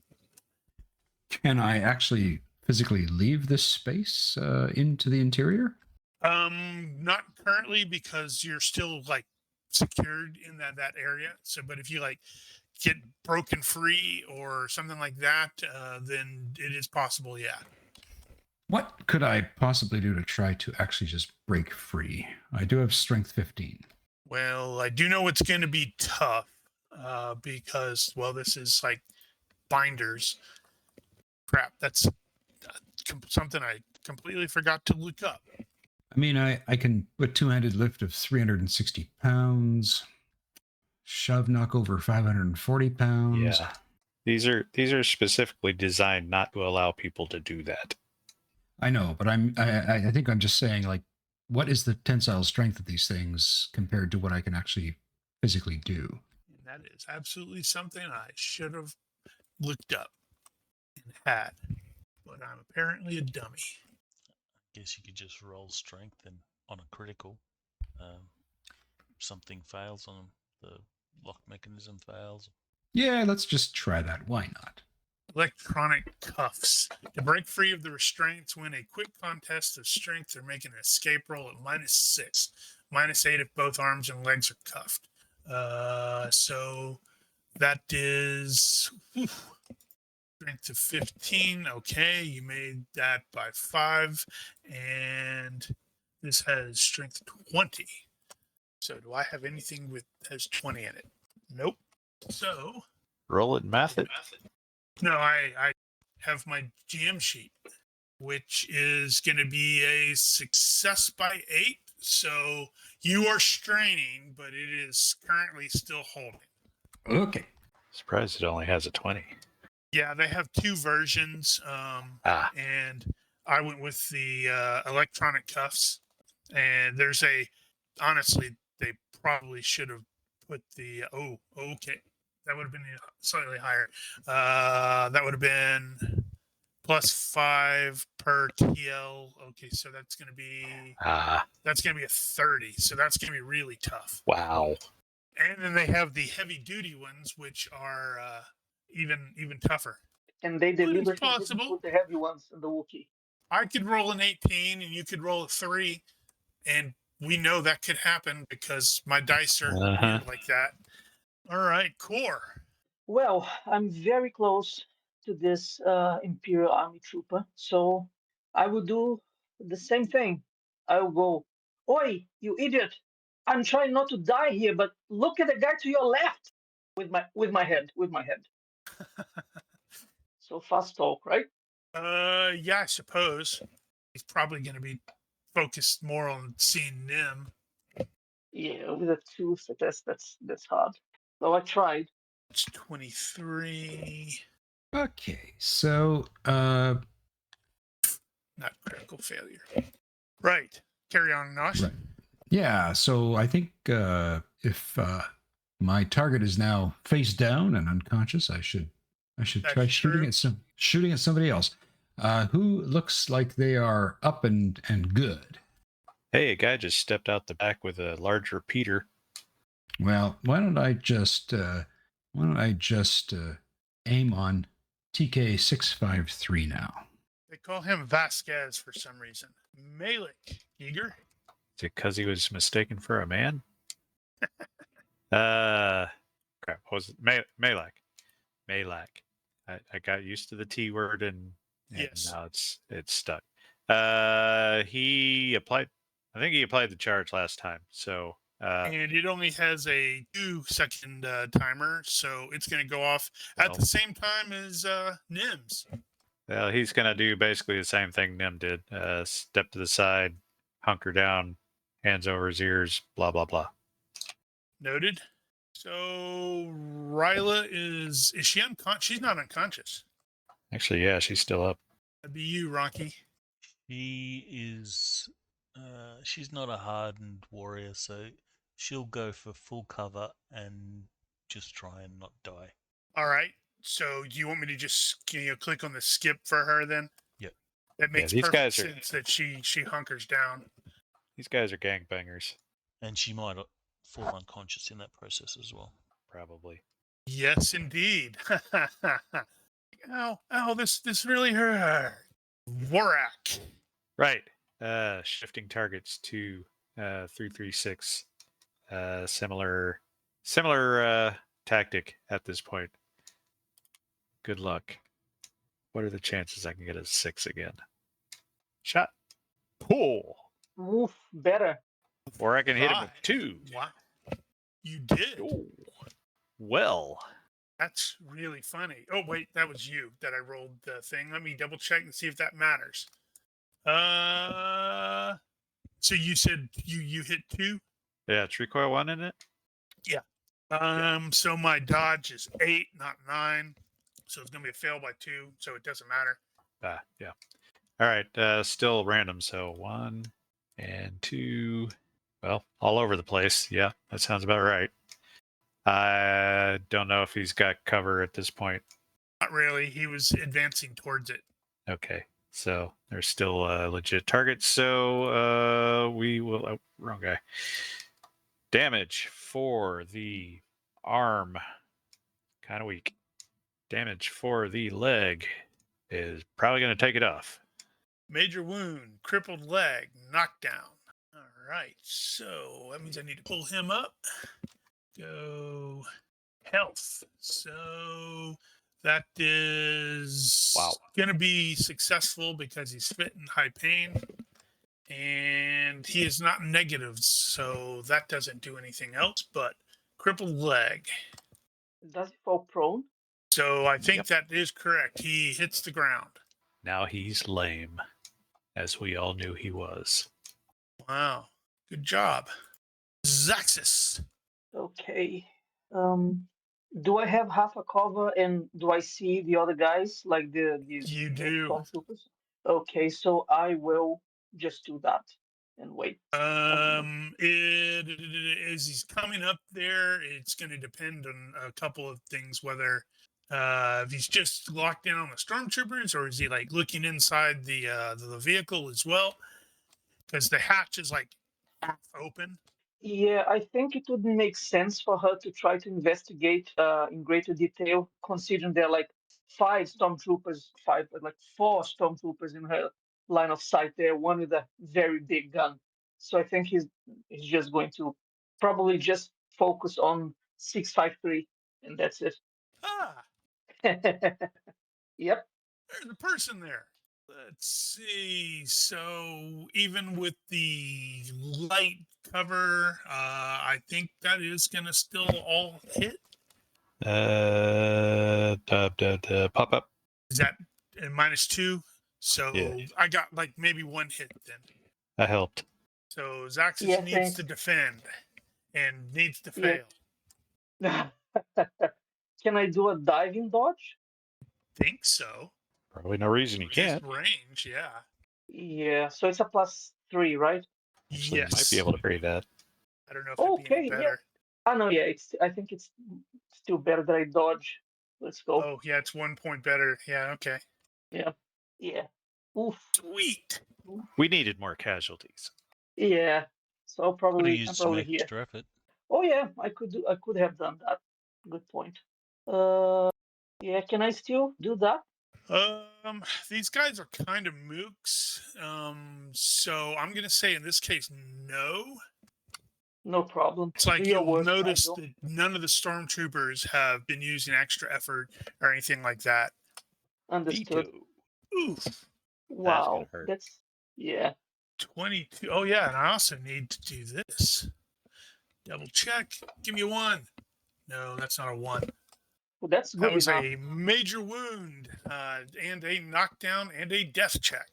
Can I actually physically leave this space into the interior?
Not currently, because you're still like secured in that area. So, but if you like get broken free or something like that, then it is possible. Yeah.
What could I possibly do to try to actually just break free? I do have strength 15.
Well, I do know it's going to be tough because, well, this is like binders. Crap, that's something I completely forgot to look up.
I mean, I can put two-handed lift of 360 pounds, shove knock over 540 pounds.
Yeah. These are specifically designed not to allow people to do that.
I know, but I think I'm just saying, like, what is the tensile strength of these things compared to what I can actually physically do?
And that is absolutely something I should have looked up and had, but I'm apparently a dummy.
Guess you could just roll strength and on a critical. Something fails on the lock mechanism fails.
Yeah, let's just try that. Why not?
Electronic cuffs. To break free of the restraints, win a quick contest of strength or make an escape roll at -6. -8 if both arms and legs are cuffed. So that is strength of 15. Okay, you made that by 5. And this has strength 20. So do I have anything with has 20 in it? Nope. So
Roll it and math it.
no, I have my GM sheet, which is going to be a success by 8. So you are straining, but it is currently still holding.
Okay.
Surprised it only has a 20.
Yeah, they have 2 versions, and I went with the electronic cuffs. And there's honestly, they probably should have put the, okay. That would have been slightly higher. That would have been +5 per TL. Okay, so that's going to be a 30. So that's going to be really tough.
Wow.
And then they have the heavy duty ones, which are even tougher.
And they deliberately didn't
possible.
put the heavy ones in the Wookiee.
I could roll an 18 and you could roll a 3, and we know that could happen because my dice are like that. All right, core.
Well, I'm very close to this Imperial Army trooper, so I will do the same thing. I will go, "Oi, you idiot! I'm trying not to die here, but look at the guy to your left." With my head. So fast talk, right?
Yeah, I suppose he's probably going to be focused more on seeing Nim.
Yeah, with a 2, so that's hard. So I tried.
It's 23.
Okay, so
Not critical failure. Right. Carry on, Nosh.
right. Yeah, so I think if my target is now face down and unconscious, I should try
That's true.
shooting at somebody else who looks like they are up and good.
Hey, a guy just stepped out the back with a large repeater.
Well, why don't I just aim on TK 653 now?
They call him Vasquez for some reason. Malik, eager?
Is it because he was mistaken for a man? Crap. What was it? Malak. Malak. I got used to the T word and
Yes.
now it's stuck. He applied. I think he applied the charge last time. So
And it only has a 2-second timer, so it's going to go off at
Well.
the same time as NIMS.
well, he's gonna do basically the same thing Nim did. Step to the side, hunker down, hands over his ears, blah blah blah.
Noted. So Ryla is she unconscious? She's not unconscious.
Actually, yeah, she's still up.
That'd be you, Rocky.
She is. She's not a hardened warrior, so she'll go for full cover and just try and not die.
All right. So do you want me to just click on the skip for her then?
Yep.
That makes
these
perfect
guys are-
sense that she hunkers down.
These guys are gangbangers,
And she might fall unconscious in that process as well.
probably.
Yes, indeed. Ow, this really hurt. Vorak.
Right. Shifting targets to 336. Similar tactic at this point. Good luck. What are the chances I can get a 6 again? Shot. Cool.
Oof, better.
Or I can hit him with
5.
2.
Wow. You did.
Oh. Well.
That's really funny. Oh, wait, that was you that I rolled the thing. Let me double check and see if that matters. So you said you hit 2?
Yeah, it's recoil 1 in it.
So my dodge is 8, not 9. So it's gonna be a fail by 2, so it doesn't matter.
Yeah. All right. Still random. So 1 and 2. Well, all over the place. Yeah, that sounds about right. I don't know if he's got cover at this point.
Not really. He was advancing towards it.
Okay. So there's still a legit target. So we will. Oh, wrong guy. Damage for the arm. Kind of weak. Damage for the leg is probably going to take it off.
Major wound, crippled leg, knockdown. All right, so that means I need to pull him up. Go health. So that is going to be successful because he's fit in high pain. And he is not negative, so that doesn't do anything else, but crippled leg.
Does he fall prone?
So I think that is correct. He hits the ground.
Now he's lame, as we all knew he was.
Wow. Good job. Zaxis.
Okay. Do I have half a cover and do I see the other guys like the
You do.
stormtroopers? Okay, so I will just do that and wait.
As he's coming up there, it's going to depend on a couple of things, whether if he's just locked in on the stormtroopers or is he like looking inside the vehicle as well, because the hatch is like half open.
Yeah, I think it would make sense for her to try to investigate in greater detail, considering there are like 4 stormtroopers in her line of sight there, one with a very big gun. So I think he's just going to probably just focus on 653, and that's it. Yep.
There's a person there. Let's see. So even with the light cover, I think that is going to still all hit.
Pop up.
Is that -2? So
Yeah.
I got like maybe 1 hit then.
I helped.
So Zaxis
Yeah,
needs
thanks.
to defend and needs to fail.
Yeah. Can I do a diving dodge?
Think so.
Probably no reason you
His
can't.
range, yeah.
Yeah, so it's a +3, right?
Actually,
Yes.
might be able to carry that.
I don't know if it'd be any
Okay, yeah.
better.
Oh no, yeah, I think it's still better that I dodge. Let's go.
Oh, yeah, it's 1 point better. Yeah, okay.
Yeah. Yeah. Oof.
Sweet.
We needed more casualties.
Yeah. So
Could have
I'm
used some
probably here.
extra effort.
Oh yeah, I could have done that. Good point. Yeah, can I still do that?
These guys are kind of mooks. So I'm gonna say in this case, no.
No problem.
It's
Do
like
your
you'll
worst,
notice
Nigel.
that none of the stormtroopers have been using extra effort or anything like that.
Understood.
Veto.
Oof.
Wow,
hurt.
that's yeah.
22. Oh yeah, and I also need to do this. Double check. Give me a 1. No, that's not a 1.
Well, that's
That
good
was
enough.
a major wound and a knockdown and a death check.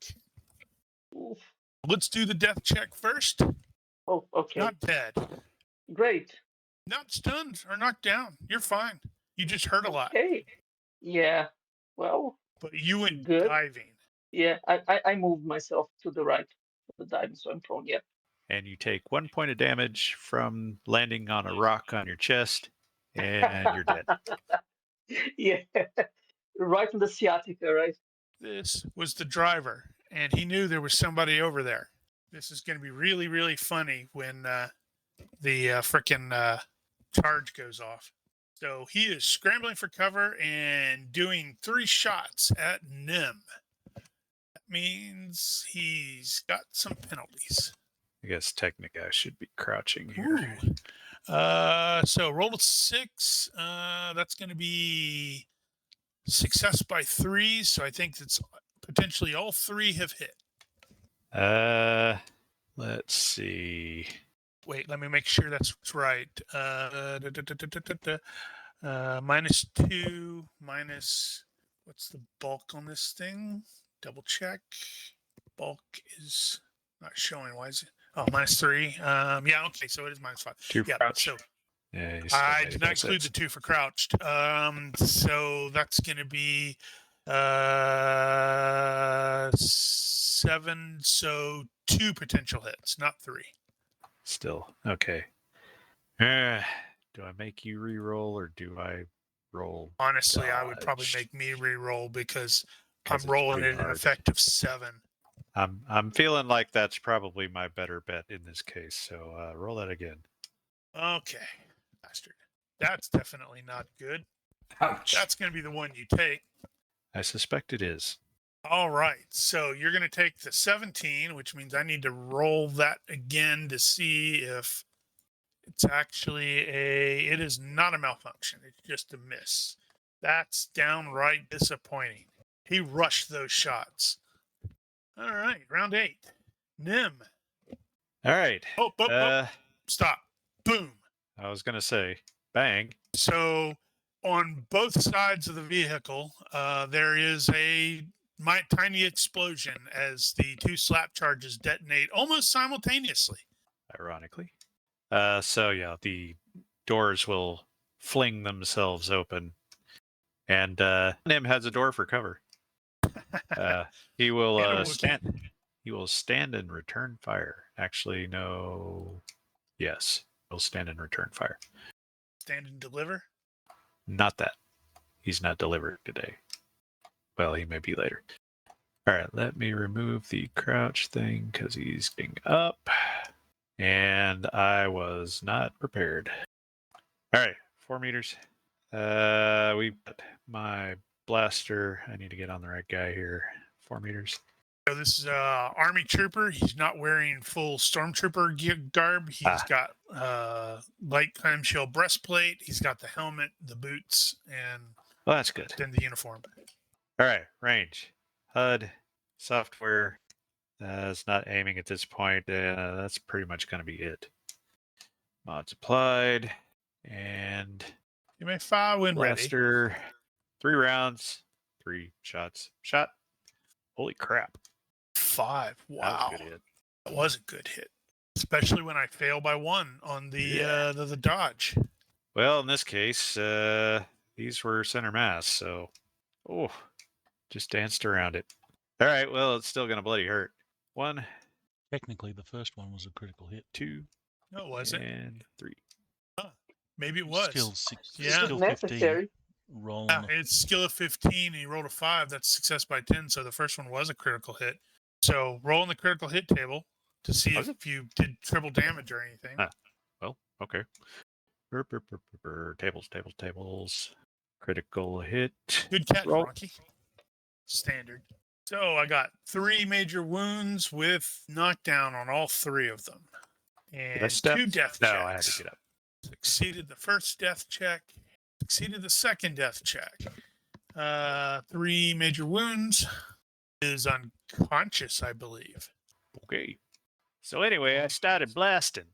Oof.
Let's do the death check first.
Oh, okay.
Not dead.
Great.
Not stunned or knocked down. You're fine. You just hurt a lot.
Okay. Yeah. Well,
But you went
good.
diving.
Yeah, I moved myself to the right for the diving, so I'm prone. Yeah.
And you take 1 point of damage from landing on a rock on your chest, and you're dead.
Yeah. Right in the sciatica, right?
This was the driver, and he knew there was somebody over there. This is going to be really, really funny when the frickin' charge goes off. So he is scrambling for cover and doing 3 shots at Nim. That means he's got some penalties.
I guess technically I should be crouching here.
Ooh. So roll a 6. That's going to be success by 3. So I think that's potentially all 3 have hit.
Let's see.
Wait, let me make sure that's right. -2 minus what's the bulk on this thing? Double check. Bulk is not showing. Why is it? Oh, -3. Yeah, okay, so it is -5.
Two
Yeah,
crouch.
so
Yeah, you still
I
made
did
it
not
by
include
6.
the 2 for crouched. So that's going to be 7. So 2 potential hits, not 3.
Still okay. Do I make you re-roll or do I roll?
Honestly, I would probably
dodge?
make me re-roll because
'Cause
I'm
it's
rolling
pretty
it an
hard.
effective 7.
I'm feeling like that's probably my better bet in this case. So roll that again.
Okay, bastard. That's definitely not good.
Ouch.
That's going to be the one you take.
I suspect it is.
All right, so you're going to take the 17, which means I need to roll that again to see if it's actually it is not a malfunction. It's just a miss. That's downright disappointing. He rushed those shots. All right, round 8. Nim.
All right.
Oh, stop. Boom.
I was gonna say bang.
So on both sides of the vehicle, there is a tiny explosion as the 2 slap charges detonate almost simultaneously.
Ironically. So yeah, the doors will fling themselves open, and Nim has a door for cover. He
And a
will
Wookiee.
stand. He will stand and return fire. Actually, no. Yes, he'll stand and return fire.
Stand and deliver.
Not that. He's not delivered today. Well, he may be later. All right, let me remove the crouch thing because he's getting up. And I was not prepared. All right, 4 meters. We got my blaster. I need to get on the right guy here. 4 meters.
So this is Army Trooper. He's not wearing full Stormtrooper garb. He's got light clamshell breastplate. He's got the helmet, the boots, and
Well, that's good.
then the uniform.
All right, range. HUD, software. It's not aiming at this point. That's pretty much going to be it. Mods applied. And
You may fire when ready.
blaster. 3 rounds. 3 shots. Shot. Holy crap.
5.
That
Wow.
was a good hit.
That was a good hit. Especially when I fail by 1 on the dodge.
Well, in this case, these were center mass, so just danced around it. All right, well, it's still gonna bloody hurt. 1,
Technically, the first one was a critical hit.
2
No, it wasn't.
and 3.
Maybe it was.
Skill 6,
Yeah.
skill 15.
necessary.
Roll
Yeah,
on
it's skill of 15, and he rolled a 5. That's success by 10, so the first one was a critical hit. So roll on the critical hit table to see
Was
if you did triple damage or anything.
Ah. Well, okay. Tables. Critical hit.
Good catch,
Roll.
Rocky. Standard. So I got 3 major wounds with knockdown on all 3 of them.
Did I
And
step?
2 death
No,
checks.
I had to get up.
Succeeded the first death check. Succeeded the second death check. 3 major wounds. Is unconscious, I believe.
Okay. So anyway, I started blasting.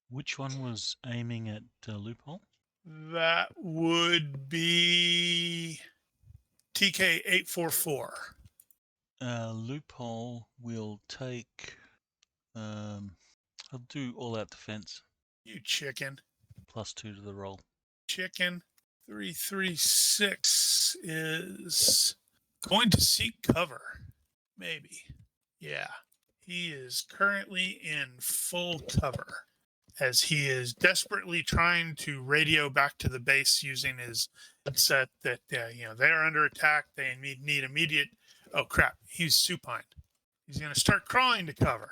Which one was aiming at loophole?
That would be TK844.
Loophole will take. I'll do all out defense.
You chicken.
+2 to the roll.
Chicken. 336 is going to seek cover. Maybe. Yeah. He is currently in full cover as he is desperately trying to radio back to the base using his headset that, they are under attack. They need immediate. Oh, crap. He's supine. He's going to start crawling to cover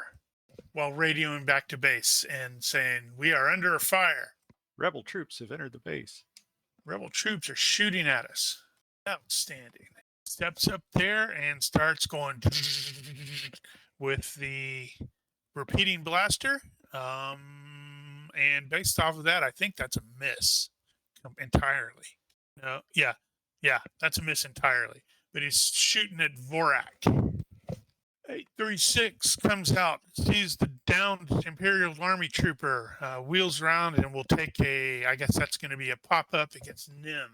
while radioing back to base and saying, "We are under fire.
Rebel troops have entered the base.
Rebel troops are shooting at us." Outstanding. Steps up there and starts going with the repeating blaster. And based off of that, I think that's a miss entirely. No, yeah, that's a miss entirely. But he's shooting at Vorak. 836 comes out, sees the downed Imperial Army trooper, wheels around, and will take I guess that's going to be a pop-up against Nim.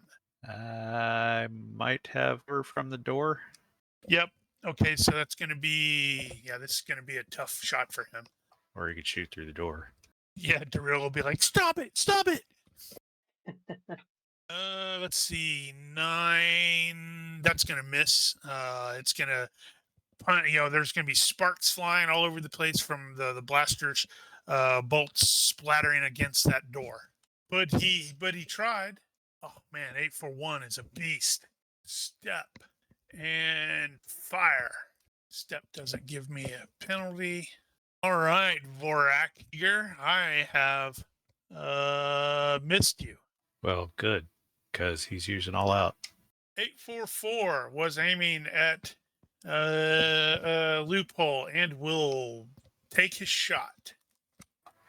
I might have her from the door.
Yep. Okay, so that's going to be, this is going to be a tough shot for him.
Or you could shoot through the door.
Yeah, Darrell will be like, "Stop it! Stop it!" Let's see, 9. That's going to miss. It's going to, there's going to be sparks flying all over the place from the blaster's bolts splattering against that door. But he tried. Oh man, 841 is a beast. Step and fire. Step doesn't give me a penalty. All right, Vorak here, I have missed you.
Well, good, because he's using all out.
844 was aiming at Loophole and will take his shot.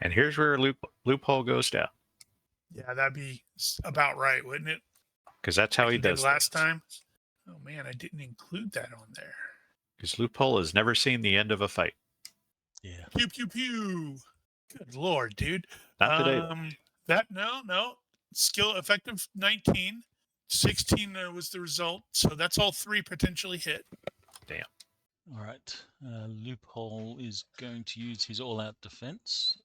And here's where loophole goes down.
Yeah, that'd be about right, wouldn't it?
Because that's how he
Like did
does
last
things.
time. Oh man, I didn't include that on there.
Because loophole has never seen the end of a fight.
Yeah.
Pew pew pew. Good lord, dude.
Not today.
That no. Skill effective 19. 16 was the result. So that's all 3 potentially hit.
All right. Loophole is going to use his all-out defense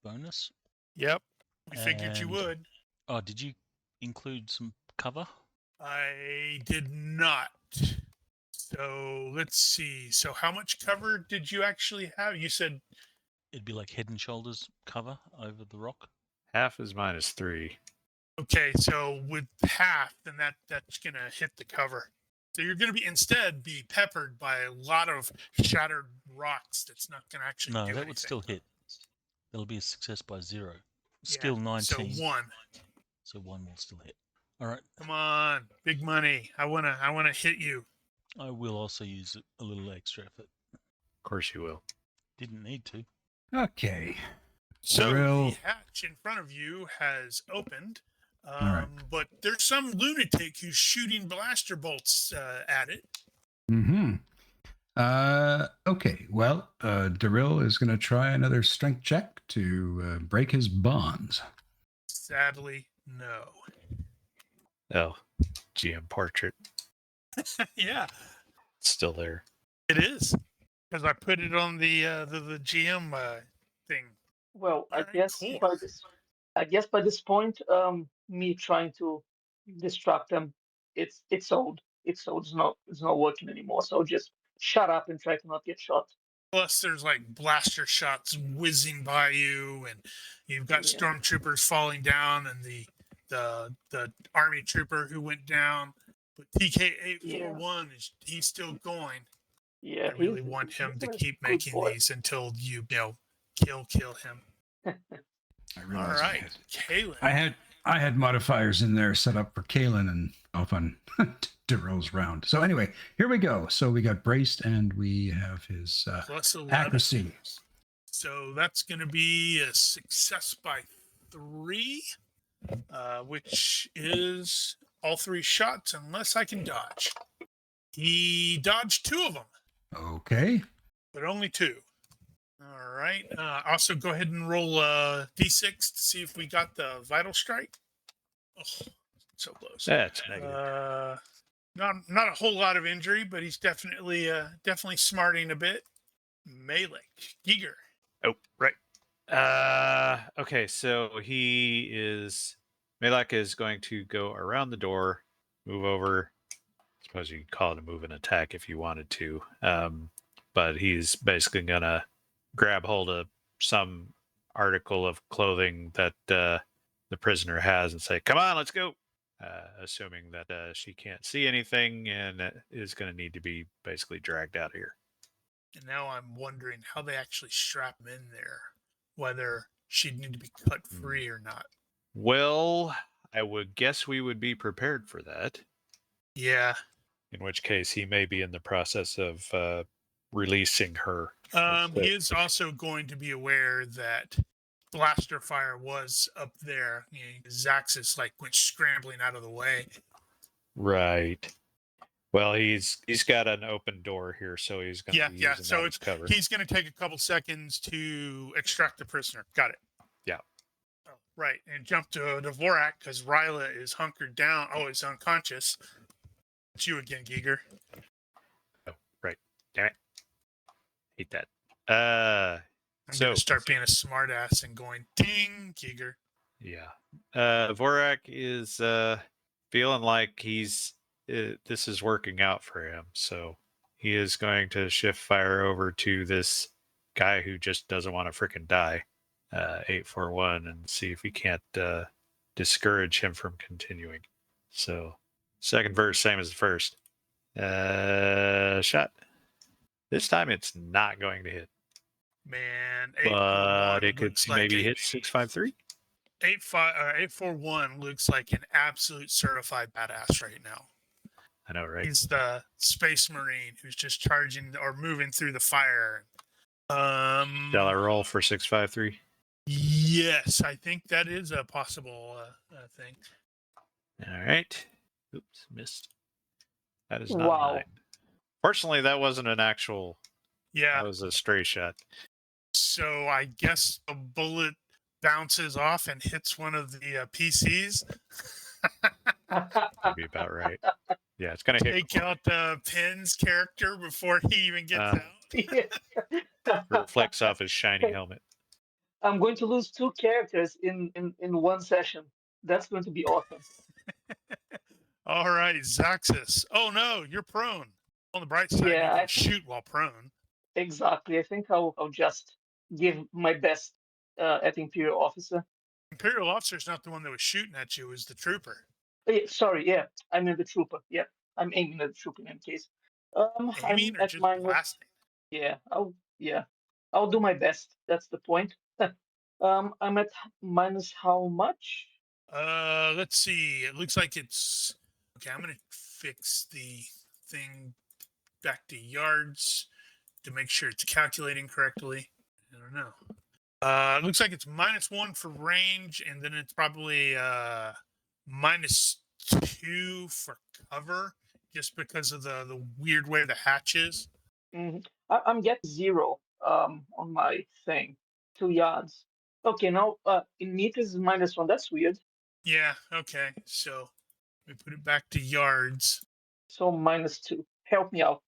bonus.
Yep. We figured you
And-
would.
Oh, did you include some cover?
I did not. So let's see. So how much cover did you actually have? You said
It'd be like head and shoulders cover over the rock.
Half is -3.
okay. So with half, then that's gonna hit the cover. So you're gonna be peppered by a lot of shattered rocks. That's not gonna actually.
No,
do
that
anything.
would still hit. That'll be a success by 0.
Yeah,
Skill 19.
So 1.
So 1 will still hit. All right.
Come on, big money. I wanna hit you.
I will also use a little extra effort.
Of course you will.
Didn't need to.
Okay.
So
Darrell.
the hatch in front of you has opened,
right.
but there's some lunatic who's shooting blaster bolts at it.
Mm-hmm. Okay. Well, Darrell is going to try another strength check to break his bonds.
Sadly, no.
Oh, GM portrait.
Yeah,
It's still there.
it is because I put it on the GM thing.
Well, I
Alright,
guess
cool.
by this point, me trying to distract them, it's old. It's old. It's not working anymore. So just shut up and try to not get shot.
Plus, there's like blaster shots whizzing by you, and you've got
Yeah.
stormtroopers falling down, and the army trooper who went down. But TK-841 he's still going.
Yeah,
I really want him to
he's a
keep
good
making
boy.
these until you kill him.
I
All
realized
right, Kalen.
I had modifiers in there set up for Kalen and off on Darrell's round. So anyway, here we go. So we got braced and we have his
Plus 11.
accuracy.
So that's going to be a success by 3, which is all 3 shots unless I can dodge. He dodged 2 of them,
Okay.
but only 2. All right. Also, go ahead and roll a d6 to see if we got the vital strike. Oh, so close.
That's negative.
Not a whole lot of injury, but he's definitely smarting a bit. Melee. Giger.
Oh, right. Okay, so Malak is going to go around the door, move over. I suppose you could call it a move and attack if you wanted to. But he's basically going to grab hold of some article of clothing that the prisoner has and say, "Come on, let's go." Assuming that she can't see anything and is going to need to be basically dragged out of here.
And now I'm wondering how they actually strap him in there, whether she'd need to be cut free or not.
Well, I would guess we would be prepared for that.
Yeah.
In which case, he may be in the process of releasing her.
He is also going to be aware that blaster fire was up there. Zaxxas went scrambling out of the way.
Right. Well, he's got an open door here, so he's going to be using
so
that as cover.
He's going to take a couple seconds to extract the prisoner. Got it.
Yeah.
Oh, right, and jump to Dvorak because Ryla is hunkered down. Oh, he's unconscious. It's you again, Giger.
Oh, right. Damn it. Hate that.
I'm going to start being a smartass and going, ding, Giger.
Yeah. Dvorak is feeling like this is working out for him. So he is going to shift fire over to this guy who just doesn't want to freaking die, 841, and see if he can't discourage him from continuing. So second verse, same as the first. Shot. This time it's not going to hit.
Man,
But it could maybe hit 653.
841 looks like an absolute certified badass right now.
I know, right?
He's the Space Marine who's just charging or moving through the fire.
Shall I roll for 653?
Yes, I think that is a possible thing.
All right. Oops, missed. That is not 9. Fortunately, that wasn't an actual.
Yeah.
That was a stray shot.
So I guess a bullet bounces off and hits one of the PCs.
That'd be about right. Yeah, it's going to hit.
Take out Penn's character before he even gets out.
Reflects off his shiny helmet.
I'm going to lose 2 characters in one session. That's going to be awesome.
All right, Zaxxas. Oh no, you're prone. On the bright side, you can shoot while prone.
Exactly. I think I'll just give my best at Imperial Officer.
Imperial Officer's not the one that was shooting at you, it was the trooper.
Sorry, yeah. I mean the trooper. Yeah. I'm aiming at the trooper in case.
Aiming or just blasting?
Yeah, I'll do my best. That's the point. I'm at minus how much?
Let's see. It looks like it's okay. I'm gonna fix the thing back to yards to make sure it's calculating correctly. I don't know. It looks like it's -1 for range, and then it's probably -2 for cover, just because of the weird way the hatch is.
Mm-hmm. I'm getting 0 on my thing, 2 yards. Okay, now in meters is -1. That's weird.
Yeah. Okay. So we put it back to yards.
So -2. Help me out.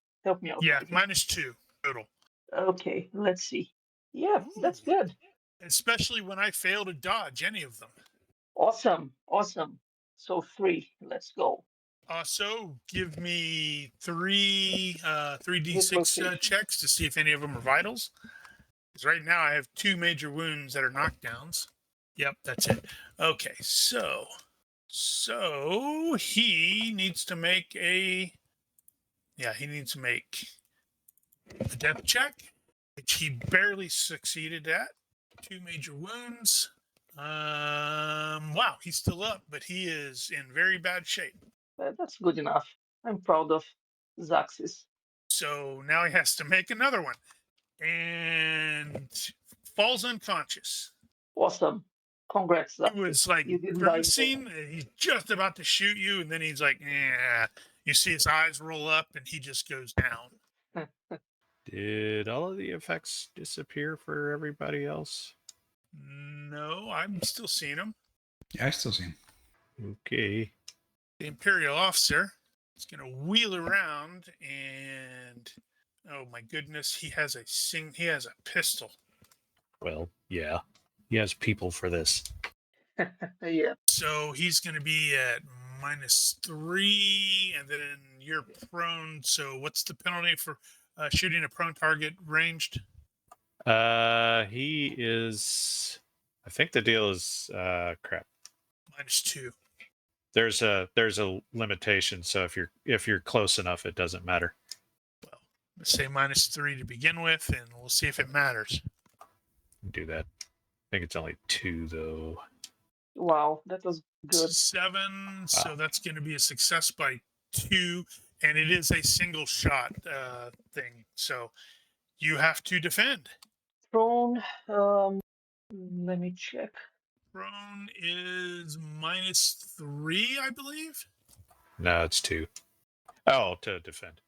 Yeah, -2 total.
Okay, let's see. Yeah, that's good.
Especially when I fail to dodge any of them.
Awesome. So 3. Let's go.
Also, give me three
Hit
3d6
location.
checks to see if any of them are vitals. Because right now I have 2 major wounds that are knockdowns. Yep, that's it. Okay, so he needs to make a death check, which he barely succeeded at. 2 major wounds. Wow, he's still up, but he is in very bad shape.
That's good enough. I'm proud of Zaxis.
So now he has to make another one, and falls unconscious.
Awesome. Congrats,
He
Zaxis.
was like
You didn't die.
grimacing. He's just about to shoot you, and then he's like, "Yeah." You see his eyes roll up, and he just goes down.
Did all of the effects disappear for everybody else?
No, I'm still seeing him.
Yeah, I still see him.
Okay.
The Imperial officer is going to wheel around, and oh my goodness, he has a pistol.
Well, yeah. He has people for this.
Yeah.
So he's going to be at -3, and then you're prone. So what's the penalty for shooting a prone target ranged?
He is. I think the deal is crap.
-2.
There's a limitation, so if you're close enough, it doesn't matter.
Well, let's say -3 to begin with, and we'll see if it matters.
Do that. I think it's only 2 though.
Wow, that was good.
7, so that's going to be a success by 2, and it is a single shot thing. So you have to defend.
Prone. Let me check.
Prone is -3, I believe.
No, it's 2. Oh, to defend.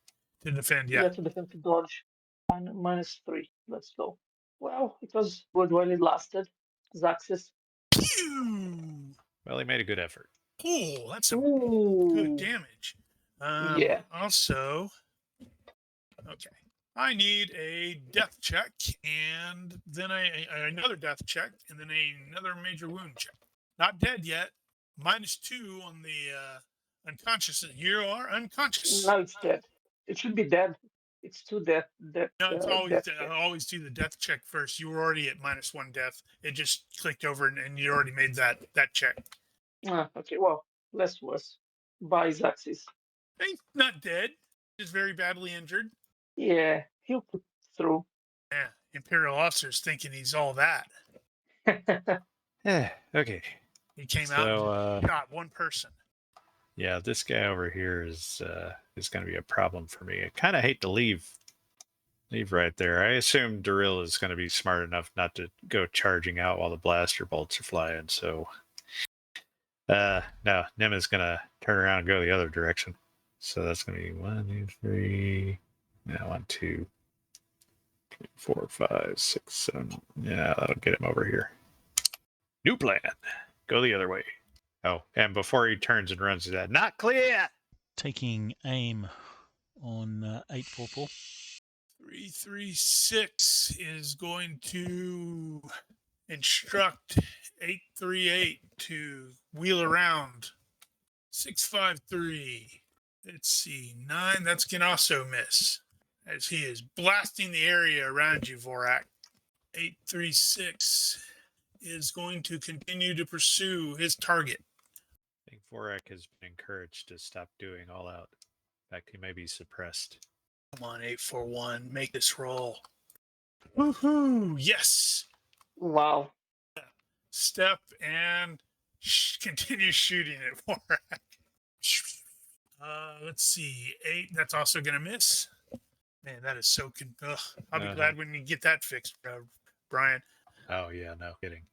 To defend,
Yeah,
yeah.
to defend to dodge. -3. Let's go. Well, it was good while it lasted. Zaxis.
Pew!
Well, he made a good effort.
Oh, that's some
Ooh.
good damage.
Yeah.
Also, okay. I need a death check, and then another death check, and then another major wound check. Not dead yet. -2 on the unconscious. You are unconscious.
Now it's dead. It should be dead. It's too dead.
No, it's always
death
I
check.
always do the death check first. You were already at -1 death. It just clicked over, and you already made that check.
Okay, well, less worse. Bye, Zaxis.
He's not dead. Just very badly injured.
Yeah, he'll put through.
Yeah, Imperial officer's thinking he's all that.
Yeah. Okay.
He came out
So,
and shot one person.
yeah, this guy over here is going to be a problem for me. I kind of hate to leave right there. I assume Daryl is going to be smart enough not to go charging out while the blaster bolts are flying. So, no, Nim is going to turn around and go the other direction. So that's going to be 1, 2, 3. Yeah, 1, 2, 3, 4, 5, 6, 7. Yeah, that'll get him over here. New plan. Go the other way. Oh, and before he turns and runs, that not clear.
Taking aim on 844.
336 is going to instruct 838 to wheel around. 653. Let's see. 9. That's going to also miss, as he is blasting the area around you, Vorak. 836 is going to continue to pursue his target.
I think Vorak has been encouraged to stop doing all out. In fact, he may be suppressed.
Come on, 841. Make this roll. Woohoo! Yes!
Wow.
Step and continue shooting at Vorak. Let's see. 8. That's also going to miss. Man, that is so... I'll be glad when you get that fixed, Brian.
Oh, yeah, no kidding.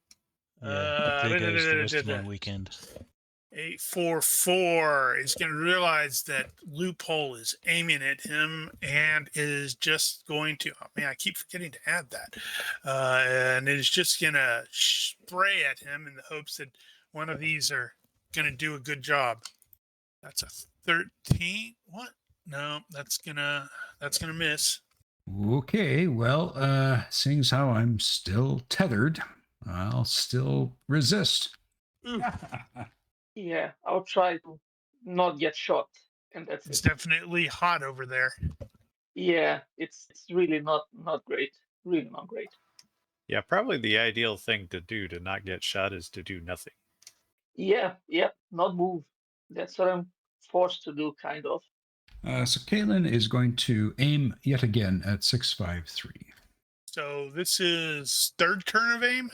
Yeah, there goes the rest of my weekend.
844 is going to realize that Loophole is aiming at him and is just going to... Oh, man, I keep forgetting to add that. And it is just going to spray at him in the hopes that one of these are going to do a good job. That's a 13. What? No, that's gonna miss.
Okay, well, seeing as how I'm still tethered, I'll still resist.
Ooh.
Yeah, I'll try to not get shot, and that's
It's
it.
definitely hot over there.
Yeah, it's really not great. Really not great.
Yeah, probably the ideal thing to do to not get shot is to do nothing.
Yeah, not move. That's what I'm forced to do, kind of.
So Caitlin is going to aim yet again at 653.
So this is third turn of aim.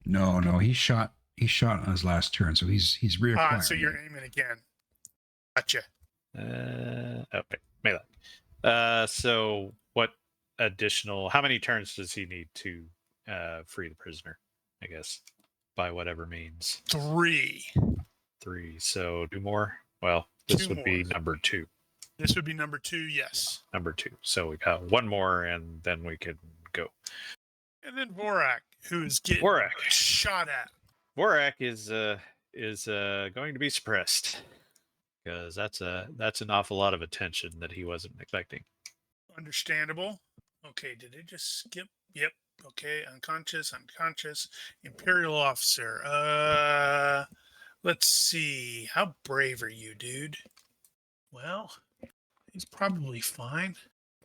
No, he shot on his last turn, so he's reacquiring.
So you're aiming again. Gotcha.
Okay, melee. So what additional? How many turns does he need to free the prisoner? I guess by whatever means.
3.
3. So do more. Well, this
2
would be
more.
number 2.
This would be number 2. Yes.
Number 2. So we got one more, and then we can go.
And then Vorak, who's getting
Vorak.
shot at.
Vorak is going to be suppressed because that's an awful lot of attention that he wasn't expecting.
Understandable. Okay, did it just skip? Yep. Okay, unconscious. Imperial officer. Let's see. How brave are you, dude? Well, he's probably fine.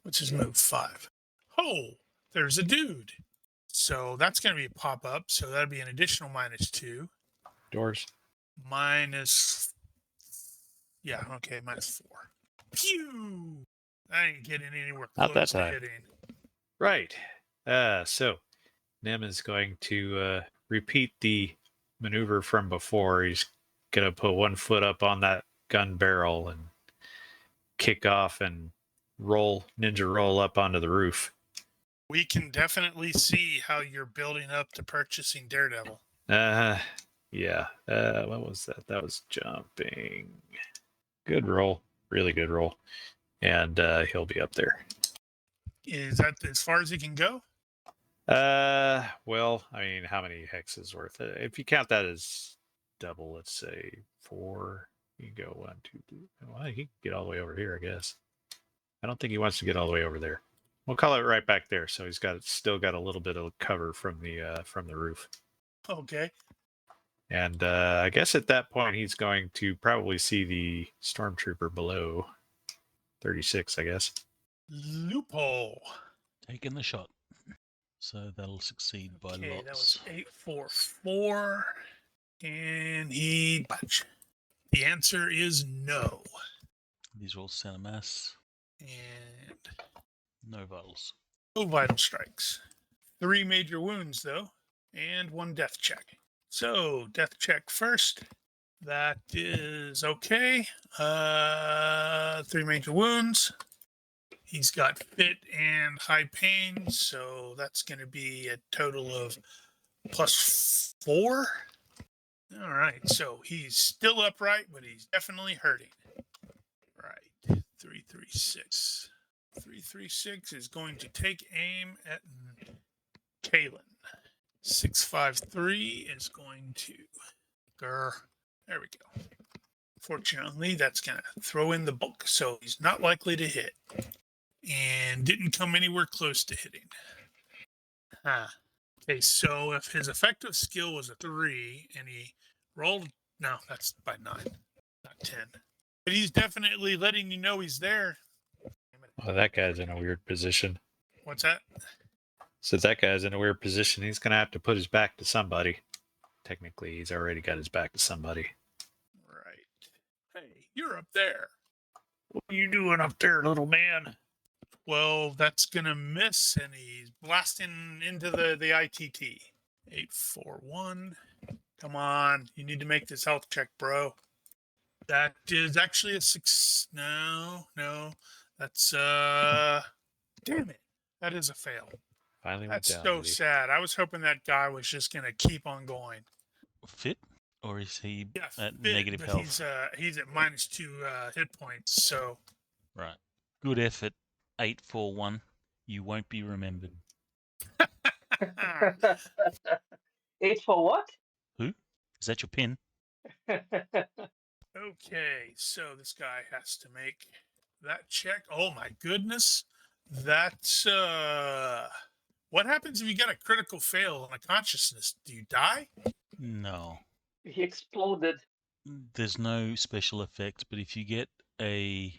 What's his move? 5. Oh, there's a dude. So that's going to be a pop-up. So that'd be an additional -2.
Doors.
Yeah, okay, -4. Pew! I ain't getting anywhere
Not
close
that
to
time.
hitting.
Right. So Nim is going to repeat the maneuver from before. He's going to put one foot up on that gun barrel and kick off and ninja roll up onto the roof.
We can definitely see how you're building up to purchasing Daredevil.
Yeah. What was that? That was jumping. Good roll. Really good roll. And he'll be up there.
Is that as far as he can go?
Well, I mean, how many hexes worth? If you count that as double, let's say 4. You can go 1, 2, 3. Well, he can get all the way over here, I guess. I don't think he wants to get all the way over there. We'll call it right back there, so he's still got a little bit of cover from the roof.
Okay.
And I guess at that point he's going to probably see the stormtrooper below. 36, I guess.
Loophole.
Taking the shot. So that'll succeed by
Okay,
lots.
that was 844. Can he budge? The answer is no.
These are all center mass.
And
No vitals.
no vital strikes. 3 major wounds, though, and 1 death check. So, death check first. That is okay. 3 major wounds. He's got fit and high pain, so that's going to be a total of +4. All right, so he's still upright, but he's definitely hurting. Right, 336. 336 is going to take aim at Kalen. 653 is going to... There we go. Fortunately, that's going to throw in the bulk, so he's not likely to hit. And didn't come anywhere close to hitting. Okay, so if his effective skill was a 3 and he rolled... No, that's by 9, not 10. But he's definitely letting you know he's there.
Well, that guy's in a weird position.
What's that?
Since that guy's in a weird position, he's going to have to put his back to somebody. Technically, he's already got his back to somebody.
Right. Hey, you're up there.
What are you doing up there, little man?
Well, that's going to miss, and he's blasting into the ITT. 841. Come on. You need to make this health check, bro. That is actually a 6. No. That's, damn it. That is a fail.
Finally went
That's
down.
so sad. I was hoping that guy was just going to keep on going.
Fit? Or is he
Yeah,
at
fit,
negative
but
health?
he's at -2 hit points, so...
Right. Good effort. 841. You won't be remembered.
8 for what?
Who? Is that your pin?
Okay, so this guy has to make that check. Oh my goodness. That's what happens if you get a critical fail on a consciousness? Do you die?
No.
He exploded.
there's no special effects, but if you get a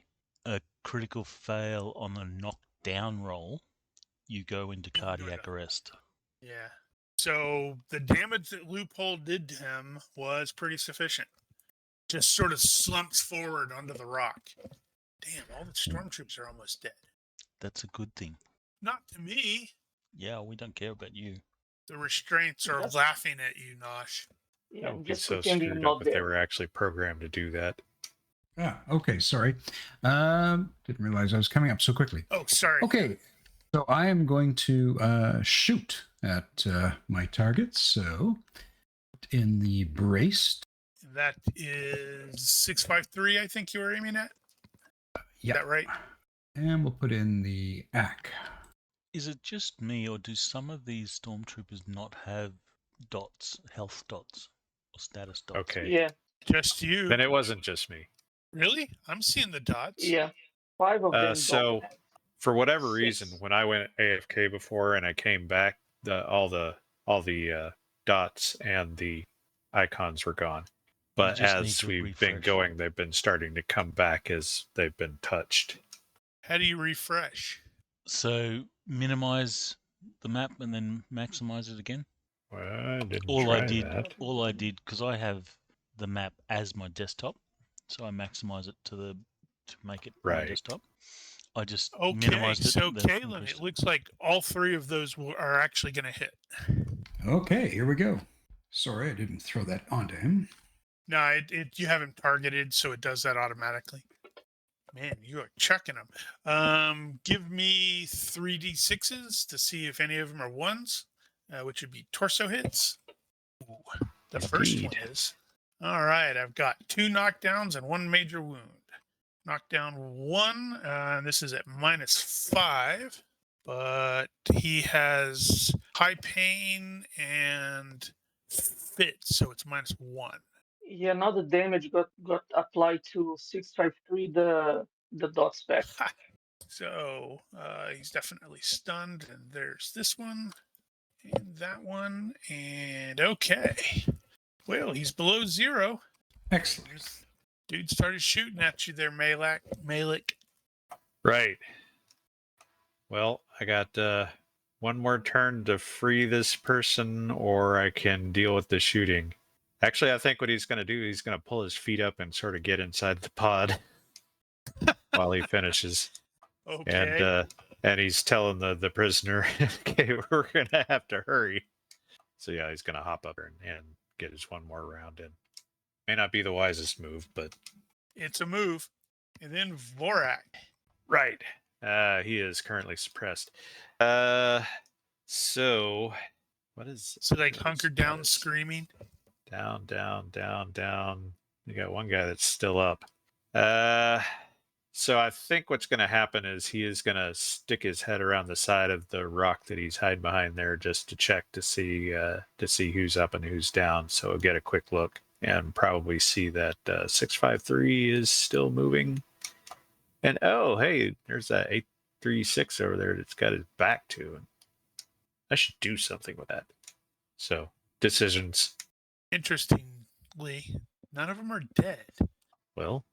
critical fail on a knockdown roll, you go into
You can go
cardiac
into-
arrest.
Yeah. So the damage that Loophole did to him was pretty sufficient. Just sort of slumps forward onto the rock. Damn, all the stormtroopers are almost dead.
That's a good thing.
Not to me.
Yeah, we don't care about you.
The restraints are
Yes.
laughing at you, Nosh.
That
Yeah,
would be
just
so
pretending
screwed up
not
if they
there.
were actually programmed to do that.
Ah, okay, sorry. Didn't realize I was coming up so quickly.
Oh, sorry.
Okay, so I am going to shoot at my target. So in the braced,
That is 653, I think you were aiming at.
yeah,
Is that right?
and we'll put in the ACK.
Is it just me, or do some of these stormtroopers not have dots, health dots, or status dots?
Okay.
Yeah,
Just you.
Then it wasn't just me.
Really? I'm seeing the dots.
yeah. 5 of them
So
don't have.
for whatever
6.
reason, when I went AFK before and I came back, all the dots and the icons were gone. But
just need
as
to
we've been
refresh.
going, they've been starting to come back as they've been touched.
How do you refresh?
So minimize the map and then maximize it again.
Well, I didn't
All
try
I
that.
did, because I have the map as my desktop, so I maximize it to make it my
Right.
desktop. I just
Okay,
minimized it.
so
then
Kalen,
increased
it looks like all 3 of those are actually going to hit.
Okay, here we go. Sorry, I didn't throw that onto him.
No, you have him targeted, so it does that automatically. Man, you are chucking them. Give me 3d6s to see if any of them are ones, which would be torso hits. Ooh, the first one
Indeed.
is. All right, I've got 2 knockdowns and 1 major wound. Knockdown 1, and this is at -5, but he has high pain and fit, so it's -1.
Yeah, now the damage got applied to 653, the dots back.
So he's definitely stunned. And there's this one and that one. And okay. Well, he's below 0.
Excellent.
Dude started shooting at you there, Malik.
Right. Well, I got one more turn to free this person, or I can deal with the shooting. Actually, I think what he's going to do, he's going to pull his feet up and sort of get inside the pod while he finishes.
Okay.
And he's telling the prisoner, okay, we're going to have to hurry. So yeah, he's going to hop up and get his one more round in. May not be the wisest move, but
It's a move. And then Vorak.
right. He is currently suppressed. So what is
So like
what is
hunkered down
this?
screaming.
Down, down, down, down. You got one guy that's still up. So I think what's going to happen is he is going to stick his head around the side of the rock that he's hiding behind there just to check to see who's up and who's down. So he'll get a quick look and probably see that 653 is still moving. And oh, hey, there's that 836 over there that's got his back to. I should do something with that. So decisions.
Interestingly, none of them are dead.
Well,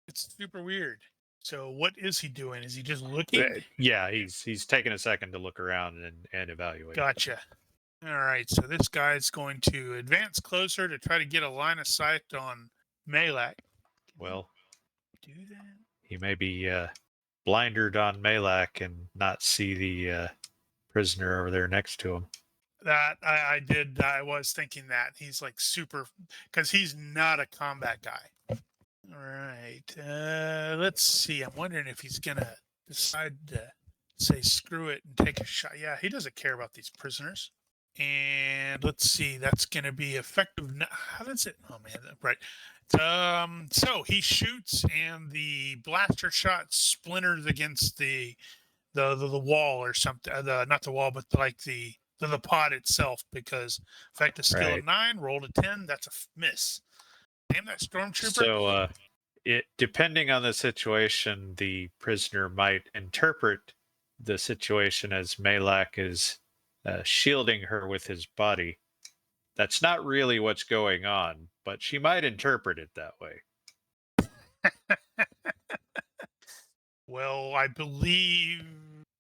It's super weird. So what is he doing? Is he just looking?
yeah, he's taking a second to look around and evaluate.
Gotcha. All right, so this guy's going to advance closer to try to get a line of sight on Malak.
Well,
Do that?
he may be blindered on Malak and not see the prisoner over there next to him.
That I did. I was thinking that he's like super, because he's not a combat guy. All right, let's see. I'm wondering if he's gonna decide to say screw it and take a shot. Yeah, he doesn't care about these prisoners. And let's see, that's gonna be effective. How does it? Oh man, right. So he shoots, and the blaster shot splinters against the wall or something. Not the wall, but like the pod itself, because effective skill
Right.
of 9, rolled a 10. That's a miss. Damn that stormtrooper.
So, depending on the situation, the prisoner might interpret the situation as Malak is shielding her with his body. That's not really what's going on, but she might interpret it that way.
Well, I believe.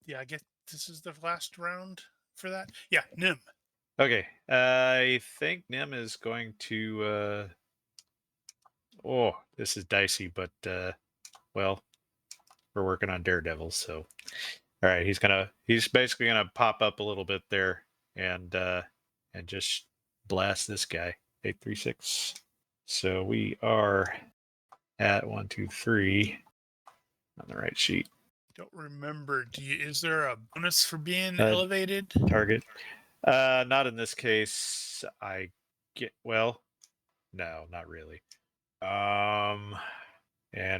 Yeah, I guess this is the last round for that. Yeah, Nim.
Okay, I think Nim is going to. Oh, this is dicey, but well, we're working on Daredevil, so all right. He's basically gonna pop up a little bit there and just blast this guy. 836. So we are at 1, 2, 3 on the right sheet.
Don't remember. Is there a bonus for being
Uh,
elevated?
Target. Not in this case. No, not really. And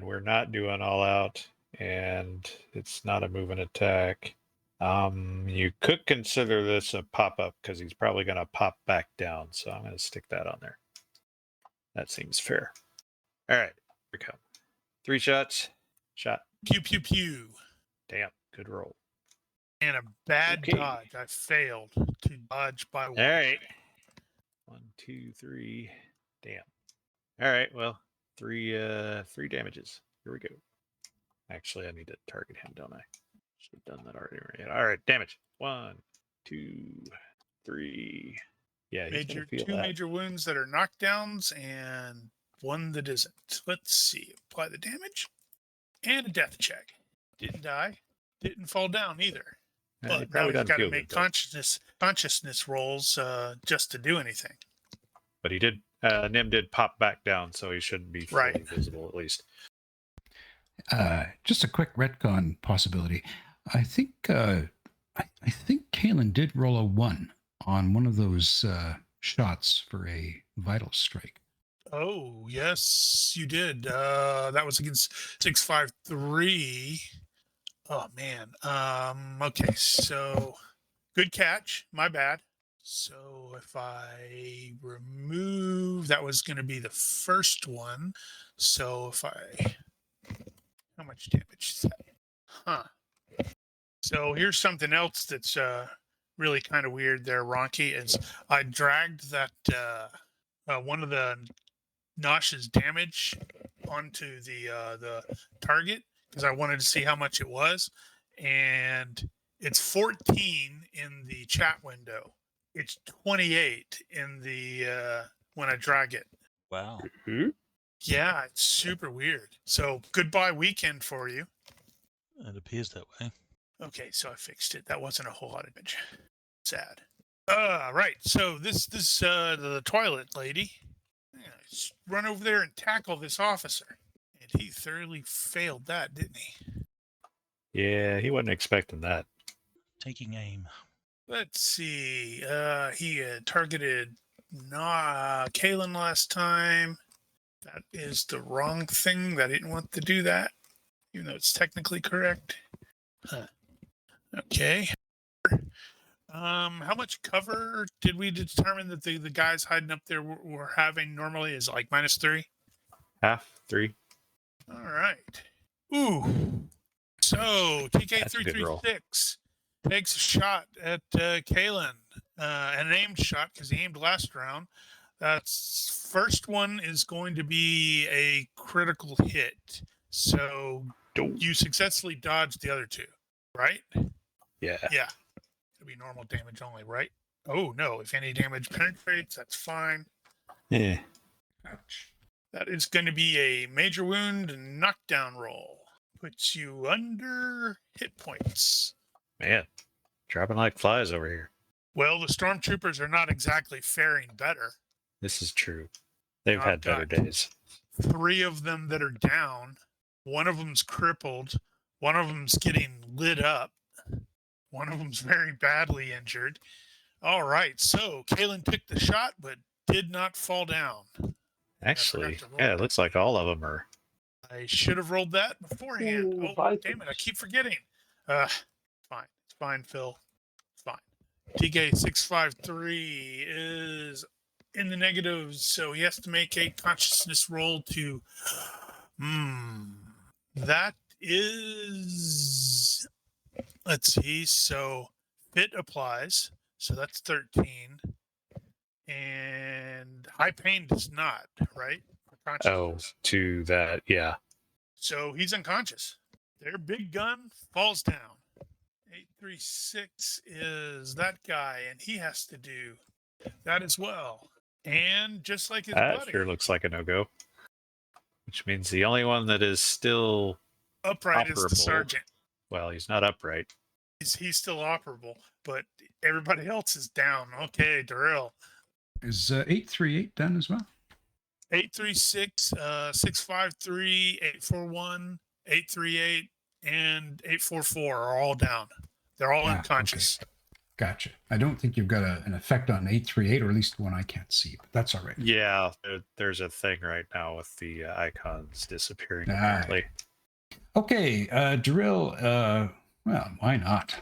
we're not doing all out, and it's not a move and attack. You could consider this a pop-up because he's probably going to pop back down, so I'm going to stick that on there. That seems fair. All right, here we go. 3 shots. Shot.
Pew pew pew.
Damn, good roll.
And a bad
Okay.
dodge. I failed to dodge by 1.
All right. 1, 2, 3. Damn. All right, well, 3 damages. Here we go. Actually, I need to target him, don't I? Should have done that already. All right, damage. 1, 2, 3. Yeah, he's gonna feel
2
that.
major wounds that are knockdowns and 1 that isn't. Let's see. Apply the damage and a death check. Didn't die. Didn't fall down either.
He
But now
probably
you've
doesn't
got to
feel
make
good, though.
consciousness rolls just to do anything.
But he did. Nim did pop back down, so he shouldn't be fully
Right.
visible at least.
Just a quick retcon possibility. I think Kalen did roll a 1 on one of those shots for a vital strike.
Oh, yes, you did. That was against 653. Oh, man. Okay, so good catch. My bad. So if I remove, that was going to be the first one. So if how much damage is that? Huh. So here's something else that's really kind of weird there, Ronky, is I dragged that one of the Nosh's damage onto the target because I wanted to see how much it was, and it's 14 in the chat window. It's 28 in the when I drag it.
Wow.
Yeah, it's super weird. So goodbye weekend for you.
It appears that way.
Okay, so I fixed it. That wasn't a whole lot of damage. Sad. Right. So this the toilet lady. Yeah, just run over there and tackle this officer. And he thoroughly failed that, didn't he?
Yeah, he wasn't expecting that.
Taking aim.
Let's see. He targeted Kalen last time. That is the wrong thing. I didn't want to do that, even though it's technically correct. Huh. Okay. How much cover did we determine that the guys hiding up there were having normally is like -3?
Half, 3.
All right. Ooh. So TK336 takes a shot at Kalen, an aimed shot because he aimed last round. That's first one is going to be a critical hit. So you successfully dodged the other 2, right?
Yeah.
Yeah. It'll be normal damage only, right? Oh, no. If any damage penetrates, that's fine.
Yeah.
Ouch.
That is going to be a major wound and knockdown roll. Puts you under hit points.
Man, dropping like flies over here.
Well, the stormtroopers are not exactly faring better.
This is true. They've
I've
had better
got
days.
3 of them that are down. One of them's crippled. One of them's getting lit up. One of them's very badly injured. All right, so Kalen took the shot, but did not fall down.
Actually, yeah, it looks like all of them are.
I should have rolled that beforehand.
Ooh,
Oh, damn it, I keep forgetting. It's fine, Phil. It's fine. TK653 is in the negatives, so he has to make a consciousness roll to... That is... Let's see, so fit applies, so that's 13. And high pain does not, right?
Oh,
Consciousness.
to that, yeah.
So he's unconscious. Their big gun falls down. 836 is that guy, and he has to do that as well. And just like his
That
buddy,
sure looks like a no-go. Which means the only one that is still
upright is the
operable.
sergeant.
Well, he's not upright.
He's still operable, but everybody else is down. Okay, Darrell.
Is 838 done as well?
836, 653, 841, 838, and 844 are all down. They're all unconscious.
Okay. Gotcha. I don't think you've got an effect on 838, or at least one I can't see, but that's all right.
Yeah, there's a thing right now with the icons disappearing.
Aye.
Apparently.
Okay, Drill, well, why not?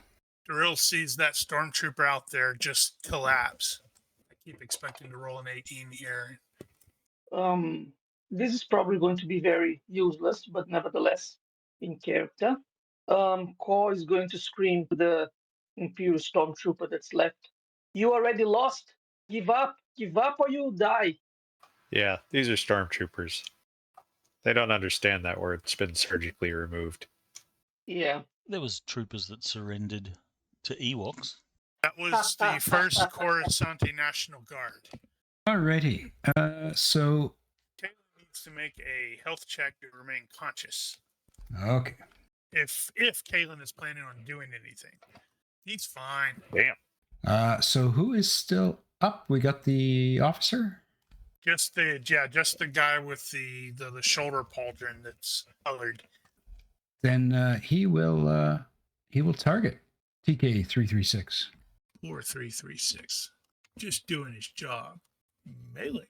Darrell sees that stormtrooper out there just collapse. I keep expecting to roll an 18 here.
This is probably going to be very useless, but nevertheless, in character. Core is going to scream to the Imperial Stormtrooper that's left. You already lost. Give up or you'll die.
Yeah, these are stormtroopers. They don't understand that word's been surgically removed.
Yeah.
There was troopers that surrendered to Ewoks.
That was the 1st Coruscant National Guard.
Alrighty, so,
Taylor needs to make a health check to remain conscious.
okay.
If Kalen is planning on doing anything. He's fine.
Damn.
So who is still up? We got the officer?
Just the guy with the shoulder pauldron that's colored.
Then he will target TK 336.
4336. Just doing his job. Malik.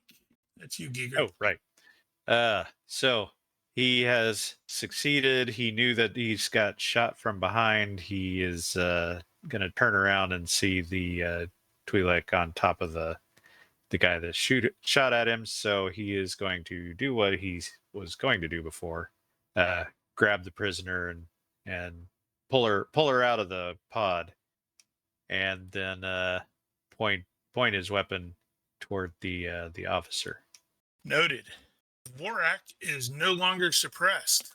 That's you, Giger.
Oh, right. So he has succeeded. He knew that he's got shot from behind. He is going to turn around and see the Twi'lek on top of the guy that shot at him. So he is going to do what he was going to do before, grab the prisoner and pull her out of the pod, and then point his weapon toward the officer.
Noted. Vorak is no longer suppressed.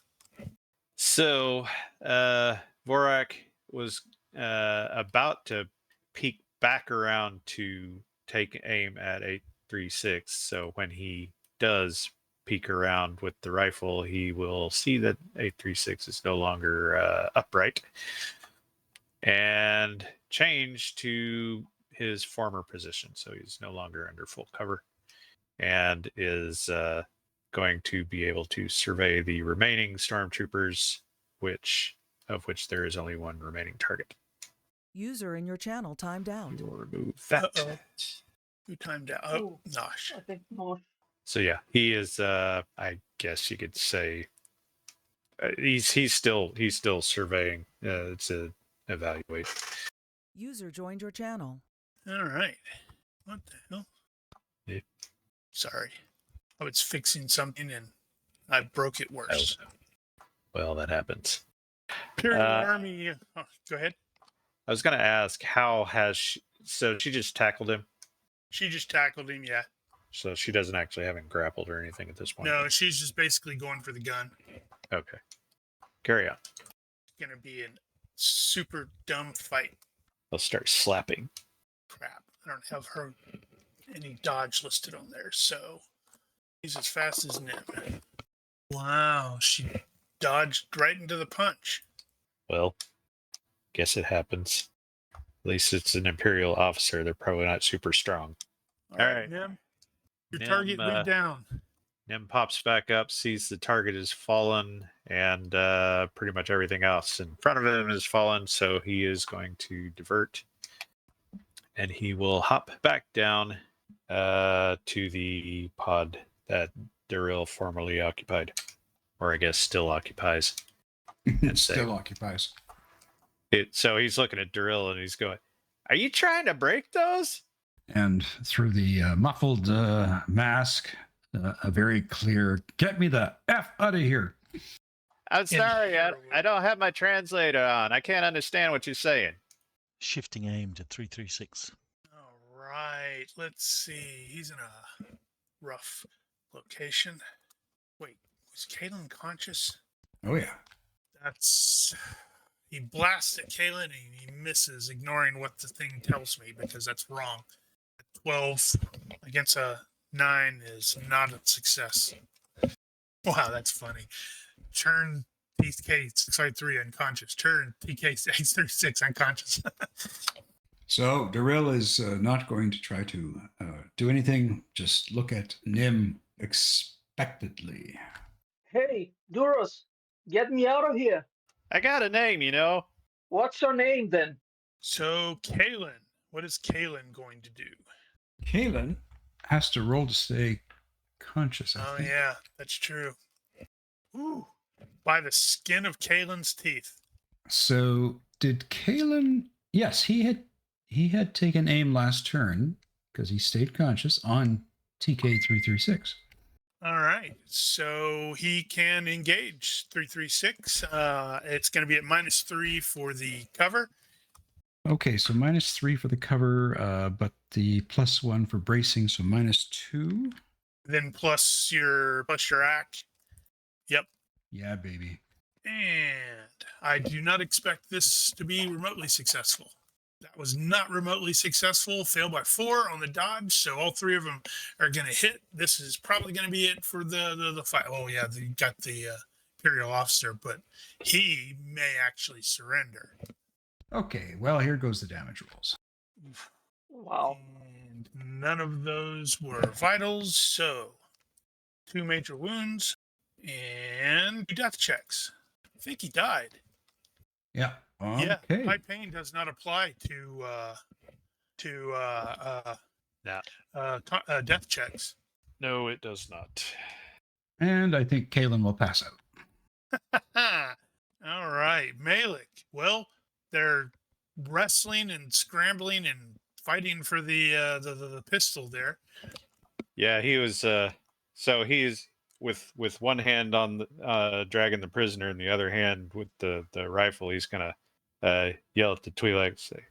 So Vorak was about to peek back around to take aim at 836. So when he does peek around with the rifle, he will see that 836 is no longer upright and change to his former position. So he's no longer under full cover and is going to be able to survey the remaining stormtroopers, of which there is only one remaining target.
User in your channel timed out.
We'll remove that.
Uh-oh. Who timed out? Oh, Nosh.
I think Nosh.
So yeah, he is. I guess you could say he's still surveying. It's a evaluate.
User joined your channel.
All right. What the hell?
Yeah.
Sorry. I was fixing something and I broke it worse.
Oh. Well, that happens.
Imperial Army. Oh, go ahead.
I was going to ask, how has she... So she just tackled him?
She just tackled him, yeah.
So she doesn't actually have him grappled or anything at this point?
No, she's just basically going for the gun.
Okay. Carry on.
It's going to be a super dumb fight.
I'll start slapping.
Crap. I don't have her any dodge listed on there, so he's as fast as Nim. Wow, she dodged right into the punch.
Well, guess it happens. At least it's an Imperial officer. They're probably not super strong.
All right, Nim. Your
Nim,
target went down.
Nim pops back up, sees the target has fallen, and pretty much everything else in front of him is fallen, so he is going to divert. And he will hop back down to the pod that Darrell formerly occupied. Or I guess still occupies.
Still occupies.
So he's looking at Darrell and he's going, "Are you trying to break those?"
And through the muffled mask, a very clear, "Get me the F out of here."
I'm sorry, I don't have my translator on. I can't understand what you're saying.
Shifting aim to 336.
All right. Let's see. He's in a rough location. Wait, was Kalen conscious?
Oh, yeah.
That's. He blasts at Kalen and he misses, ignoring what the thing tells me because that's wrong. 12 against a 9 is not a success. Wow, that's funny. Turn TK653 unconscious. Turn TK636 unconscious.
So Darrell is not going to try to do anything. Just look at Nim expectantly.
Hey, Duros, get me out of here.
I got a name, you know.
What's your name then?
So, Kalen, what is Kalen going to do?
Kalen has to roll to stay conscious, I
Oh,
think.
yeah, that's true. Ooh, by the skin of Kalen's teeth.
So did Kalen? Yes, he had taken aim last turn because he stayed conscious on TK336.
All right, so he can engage 336. It's going to be at -3 for the cover.
Okay, so -3 for the cover, but the +1 for bracing, so -2.
Then plus your act. Yep.
Yeah, baby.
And I do not expect this to be remotely successful. That was not remotely successful. Failed by 4 on the dodge, so all 3 of them are going to hit. This is probably going to be it for the fight. Oh yeah, you got the Imperial officer, but he may actually surrender.
Okay, well, here goes the damage rolls.
Wow.
And none of those were vitals, so 2 major wounds and 2 death checks. I think he died.
Yeah.
Yeah,
Okay.
high pain does not apply to death checks.
No, it does not.
And I think Kalen will pass out.
All right, Malik. Well, they're wrestling and scrambling and fighting for the pistol there.
Yeah, he was. So he's with one hand on the, dragging the prisoner, and the other hand with the rifle. He's gonna yell at the Twi'lek, say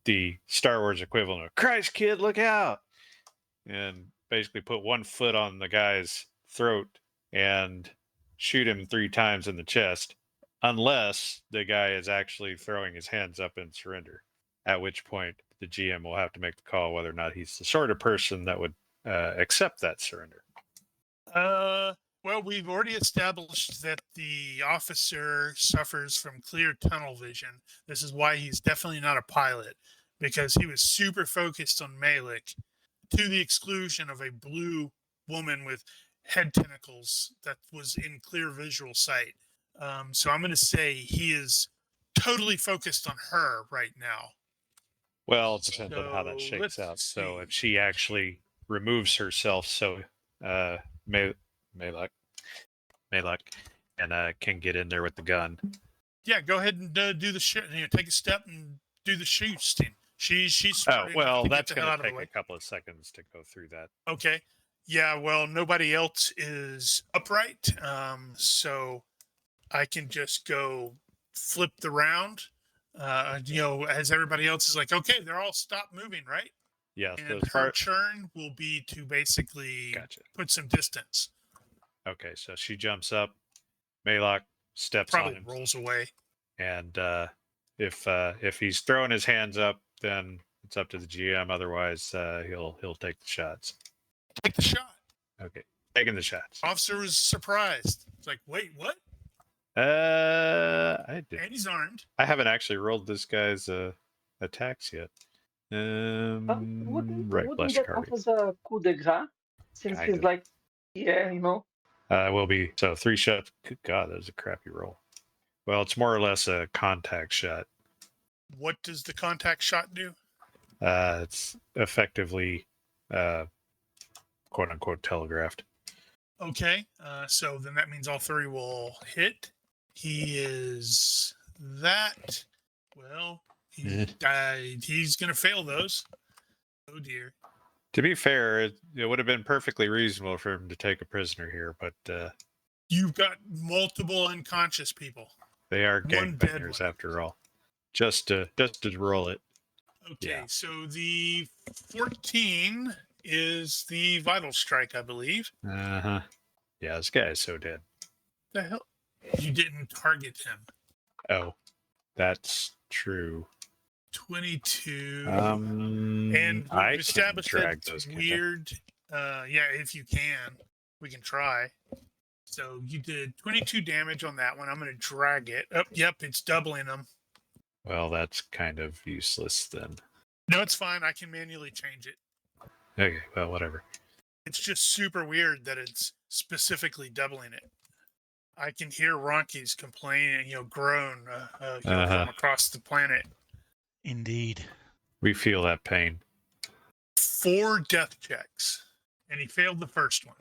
the Star Wars equivalent of "Christ, kid, look out!" and basically put one foot on the guy's throat and shoot him 3 times in the chest, unless the guy is actually throwing his hands up in surrender. At which point, the GM will have to make the call whether or not he's the sort of person that would accept that surrender.
Well, we've already established that the officer suffers from clear tunnel vision. This is why he's definitely not a pilot, because he was super focused on Malik to the exclusion of a blue woman with head tentacles that was in clear visual sight. So I'm going to say he is totally focused on her right now.
Well, it depends on how that
So,
shakes
let's
out. So
see.
if she actually removes herself, so Malak and can get in there with the gun.
Yeah, go ahead and do the shit. Take a step and do the shooting. She's
Oh,
smart enough
well,
to get
that's
the hell
going
out
to
of the
take
way.
a couple of seconds to go through that.
Okay. Yeah, well, nobody else is upright, so I can just go flip the round. As everybody else is like, okay, they're all stopped moving, right?
Yes,
And
those
her
part.
turn will be to basically
Gotcha.
put some distance.
Okay, so she jumps up. Malak steps
Probably
on him,
rolls away.
and if he's throwing his hands up, then it's up to the GM. Otherwise, he'll take the shots.
Take the shot.
Okay, taking the shots.
Officer was surprised. It's like, wait, what?
I did.
And he's armed.
I haven't actually rolled this guy's attacks yet.
Wouldn't
Right, bless your
that
heart.
count as a coup de grace? Since
Kind
he's
of.
like, yeah, you know.
Will be so 3 shots. Good God, that was a crappy roll. Well, it's more or less a contact shot.
What does the contact shot do?
It's effectively, quote unquote, telegraphed.
Okay, so then that means all 3 will hit. He is that. Well, he's going to fail those. Oh dear.
To be fair, it would have been perfectly reasonable for him to take a prisoner here, but
You've got multiple unconscious people.
they are
One dead
gangbangers
one.
after all. Just to roll it.
Okay,
Yeah.
so the 14 is the vital strike, I believe.
Uh-huh. Yeah, this guy is so dead.
The hell? You didn't target him.
Oh, that's true.
22.
I
And we've
can
established that
drag
it's
those, can't I?
weird. Yeah, if you can, we can try. So you did 22 damage on that one. I'm going to drag it. Oh, yep, it's doubling them.
Well, that's kind of useless then.
No, it's fine. I can manually change it.
Okay, well, whatever.
It's just super weird that it's specifically doubling it. I can hear Ronkies complain, groan, from across the planet.
Indeed.
We feel that pain.
4 death checks, and he failed the first one.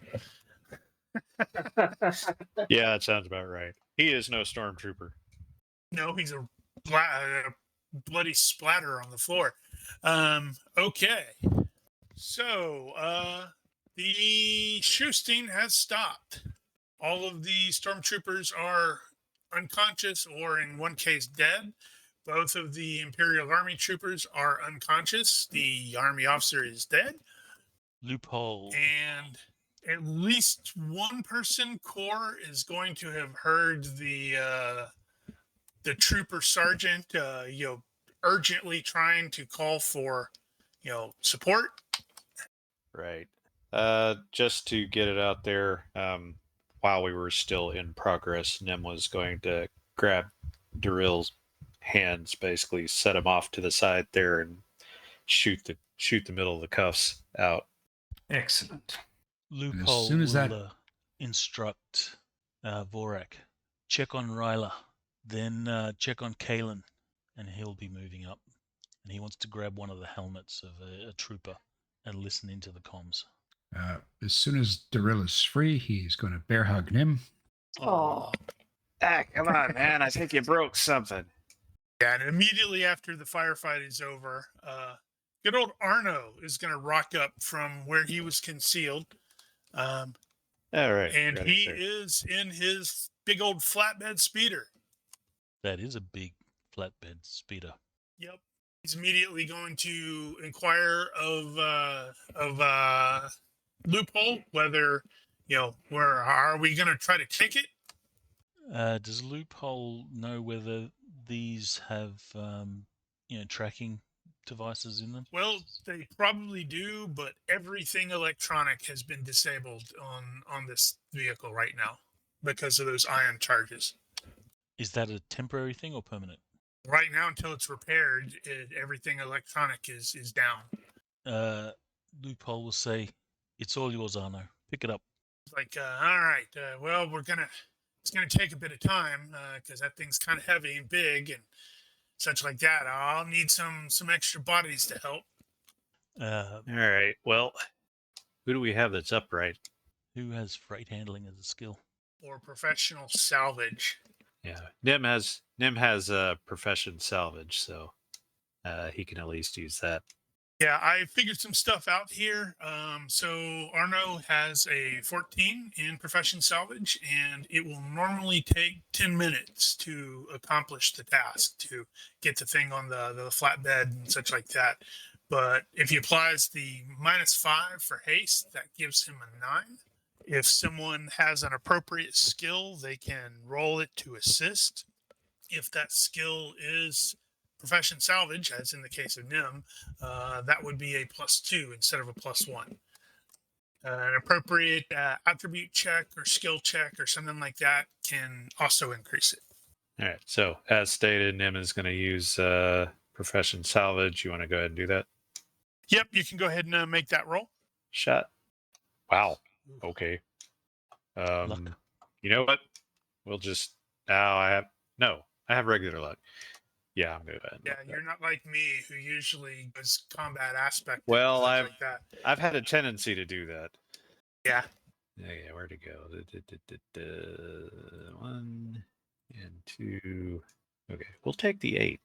Yeah, that sounds about right. He is no stormtrooper.
No, he's a bloody splatter on the floor. Okay. So, the Shoesteen has stopped. All of the stormtroopers are unconscious, or in one case, dead. Both of the Imperial Army troopers are unconscious. The Army officer is dead.
Loophole.
And at least one person core is going to have heard the trooper sergeant, urgently trying to call for, support.
Right. Just to get it out there, while we were still in progress, Nim was going to grab Daryl's hands, basically set him off to the side there, and shoot the middle of the cuffs out.
Excellent.
Loophole
soon as
will
that-
instruct Vorak. Check on Ryla, then check on Kalen, and he'll be moving up. And he wants to grab one of the helmets of a trooper and listen into the comms.
As soon as Daryl is free, he's going to bear hug Nim.
Oh,
Come on, man! I think you broke something.
Yeah, and immediately after the firefight is over, good old Arno is going to rock up from where he was concealed.
All right.
And
ready,
he
sir.
is in his big old flatbed speeder.
That is a big flatbed speeder.
Yep. He's immediately going to inquire of Loophole whether, where are we going to try to take it?
Does Loophole know whether these have, tracking devices in them?
Well, they probably do, but everything electronic has been disabled on this vehicle right now because of those ion charges.
Is that a temporary thing or permanent?
Right now, until it's repaired, everything electronic is down.
Loophole will say, "It's all yours, Arno. Pick it up."
It's like, all right, well, it's gonna take a bit of time because that thing's kind of heavy and big and such like that. I'll need some extra bodies to help.
Uh,
All right. Well, who do we have that's upright?
who has freight handling as a skill?
Or professional salvage.
Yeah, Nim has a profession salvage, so he can at least use that.
Yeah, I figured some stuff out here. So Arno has a 14 in profession salvage, and it will normally take 10 minutes to accomplish the task, to get the thing on the flatbed and such like that. But if he applies the -5 for haste, that gives him a 9. If someone has an appropriate skill, they can roll it to assist. If that skill is profession salvage, as in the case of Nim, that would be a +2 instead of a +1. An appropriate attribute check or skill check or something like that can also increase it.
All right. So as stated, Nim is going to use profession salvage. You want to go ahead and do that?
Yep, you can go ahead and make that roll.
Shot. Wow. Okay.
Luck.
You know what? We'll just I have regular luck. Yeah, I'm good.
Yeah, you're not like me, who usually does combat aspect.
Well,
and stuff like that.
I've had a tendency to do that.
Yeah.
Yeah, where'd it go? 1 and 2. Okay, we'll take the 8.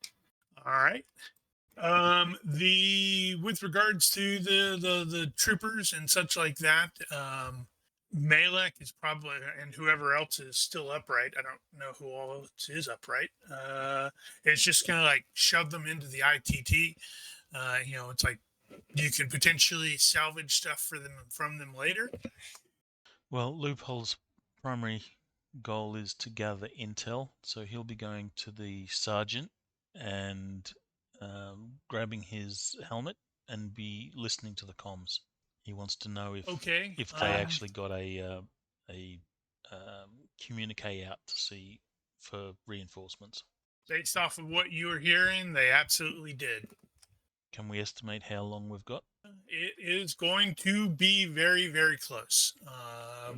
All right. With regards to the troopers and such like that, Malek is probably, and whoever else is still upright. I don't know who all else is upright. It's just gonna like shove them into the ITT. It's like you can potentially salvage stuff from them later.
Well, Loophole's primary goal is to gather intel, so he'll be going to the sergeant and grabbing his helmet and be listening to the comms. He wants to know if
Okay.
they actually got a communique out to see for reinforcements.
Based off of what you were hearing, they absolutely did.
Can we estimate how long we've got?
It is going to be very, very close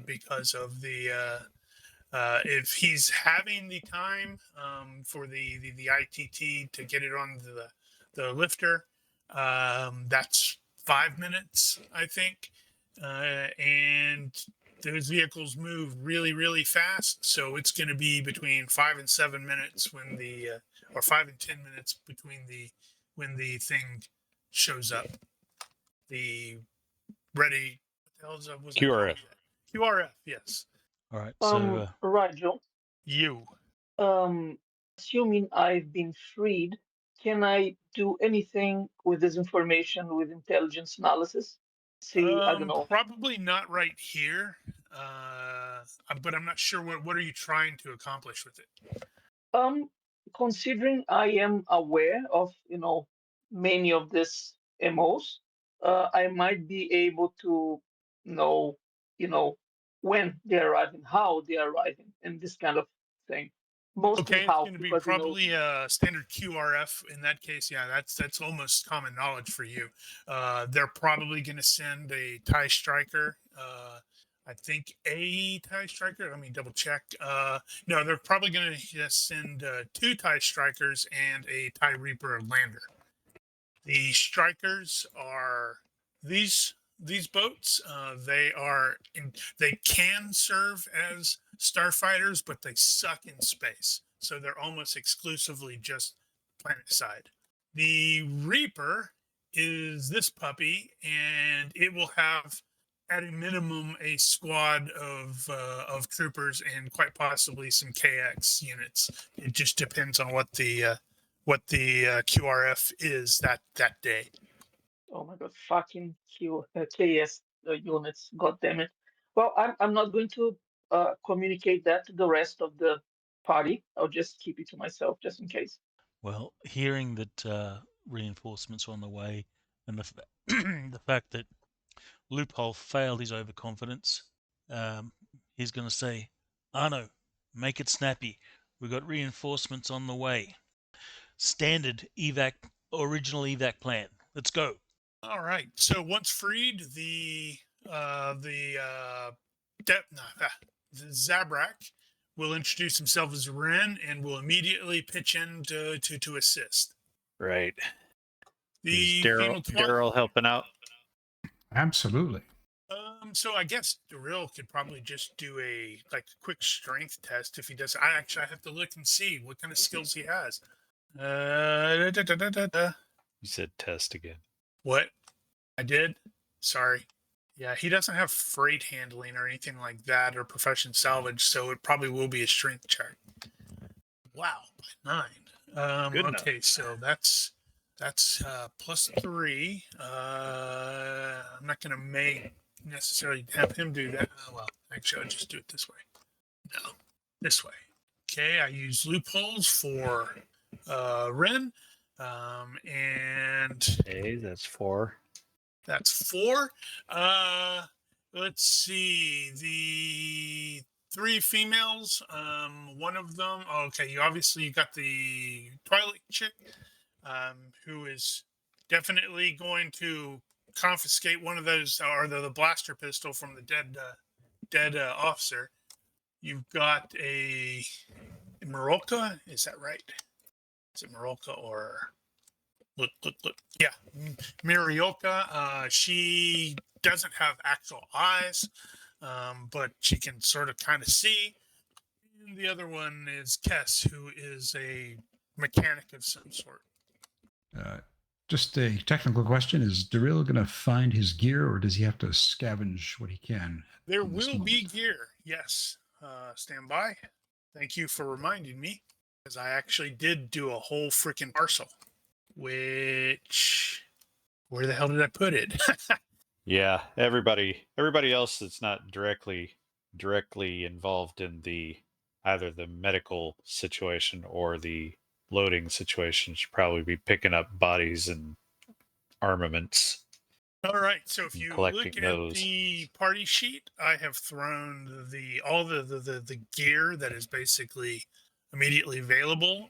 because of the if he's having the time for the ITT to get it on the lifter, that's 5 minutes, I think, and those vehicles move really, really fast, so it's going to be between 5 and 7 minutes when or 5 and 10 minutes between when the thing shows up. The ready, what the hell is was
QRF.
QRF, yes.
All right. So
Right, Joe.
You.
Assuming I've been freed, can I do anything with this information with intelligence analysis? See, I don't know.
Probably not right here. But I'm not sure what are you trying to accomplish with it.
Considering I am aware of, many of these MOs, I might be able to know, when they're arriving, how they're arriving, and this kind of thing. Mostly
Okay, it's
how,
going to be
because
probably a standard QRF in that case. Yeah, that's almost common knowledge for you. They're probably going to send a TIE Striker. I think a TIE Striker. Let me double check. No, they're probably going to send 2 TIE Strikers and a TIE Reaper lander. The Strikers are these boats. They can serve as starfighters, but they suck in space, so they're almost exclusively just planet side. The Reaper is this puppy, and it will have at a minimum a squad of troopers and quite possibly some KX units. It just depends on what the QRF is that day.
Oh my god, fucking KS units, god damn it. Well, I'm not going to communicate that to the rest of the party. I'll just keep it to myself just in case.
well, hearing that reinforcements are on the way, and the fact that Loophole failed his overconfidence, he's going to say, Arno, make it snappy. We've got reinforcements on the way. Standard original evac plan. Let's go.
All right. So once freed, the Zabrak will introduce himself as Ren and will immediately pitch in to assist.
Right.
The
Is Daryl helping out?
Absolutely.
So I guess Daryl could probably just do a quick strength test if he does. I have to look and see what kind of skills he has.
You said test again.
What? I did? Sorry. Yeah, he doesn't have freight handling or anything like that or profession salvage, so it probably will be a strength check. Wow, by 9.
Good
okay,
enough.
so that's +3. I'm not going to necessarily have him do that. Well, actually, I'll just do it this way. No, this way. Okay, I use loopholes for Ren, and
Hey, that's 4.
that's 4. Let's see. The 3 females. One of them. Okay, you got the Twilight chick, who is definitely going to confiscate one of those, or the blaster pistol from the dead officer. You've got a Marolka. Is that right? Is it Marolka or? Look. Yeah, Mirioka. She doesn't have actual eyes, but she can sort of kind of see. And the other one is Kess, who is a mechanic of some sort.
Just a technical question. Is Daryl going to find his gear, or does he have to scavenge what he can?
There will be gear, yes. Stand by. Thank you for reminding me, because I actually did do a whole freaking parcel. which, where the hell did I put it?
Yeah, everybody else that's not directly involved in either the medical situation or the loading situation should probably be picking up bodies and armaments.
All right, so if
And
you
collecting
look at
those.
the party sheet, I have thrown all the gear that is basically immediately available.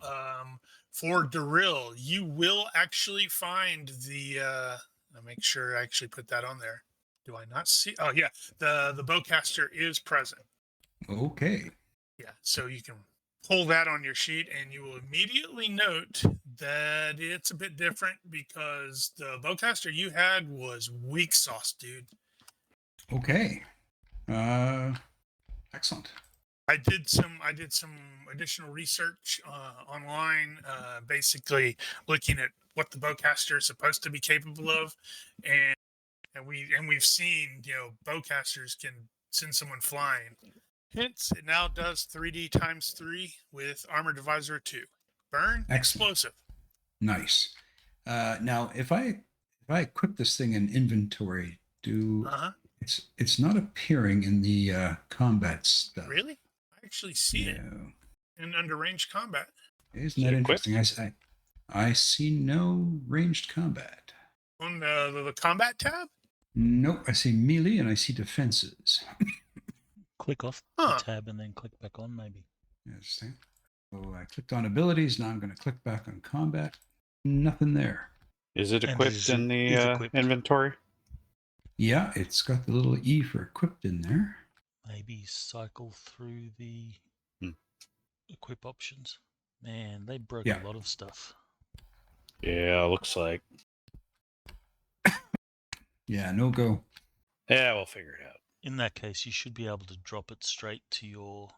For Darryl, you will actually find I'll make sure I actually put that on there. Do I not see? Oh yeah, the bowcaster is present.
Okay.
Yeah, so you can pull that on your sheet, and you will immediately note that it's a bit different because the bowcaster you had was weak sauce, dude.
Okay. Excellent.
I did some additional research online, basically looking at what the bowcaster is supposed to be capable of, and we've seen bowcasters can send someone flying. Hence, it now does 3D times 3 with armor divisor 2. Burn,
Excellent.
explosive.
Nice. Now, if I equip this thing in inventory, it's not appearing in the combat stuff.
Really? I actually see it in under ranged combat.
Isn't that interesting? I see no ranged combat.
On the combat tab?
Nope. I see melee and I see defenses.
Click off the tab and then click back on, maybe.
Interesting. So I clicked on abilities. Now I'm going to click back on combat. Nothing there.
Is it equipped in the
equipped.
inventory?
Yeah, it's got the little E for equipped in there.
Maybe cycle through the equip options. Man, they broke a lot of stuff.
Yeah, looks like.
Yeah, no go.
Yeah, we'll figure it out.
In that case, you should be able to drop it straight to your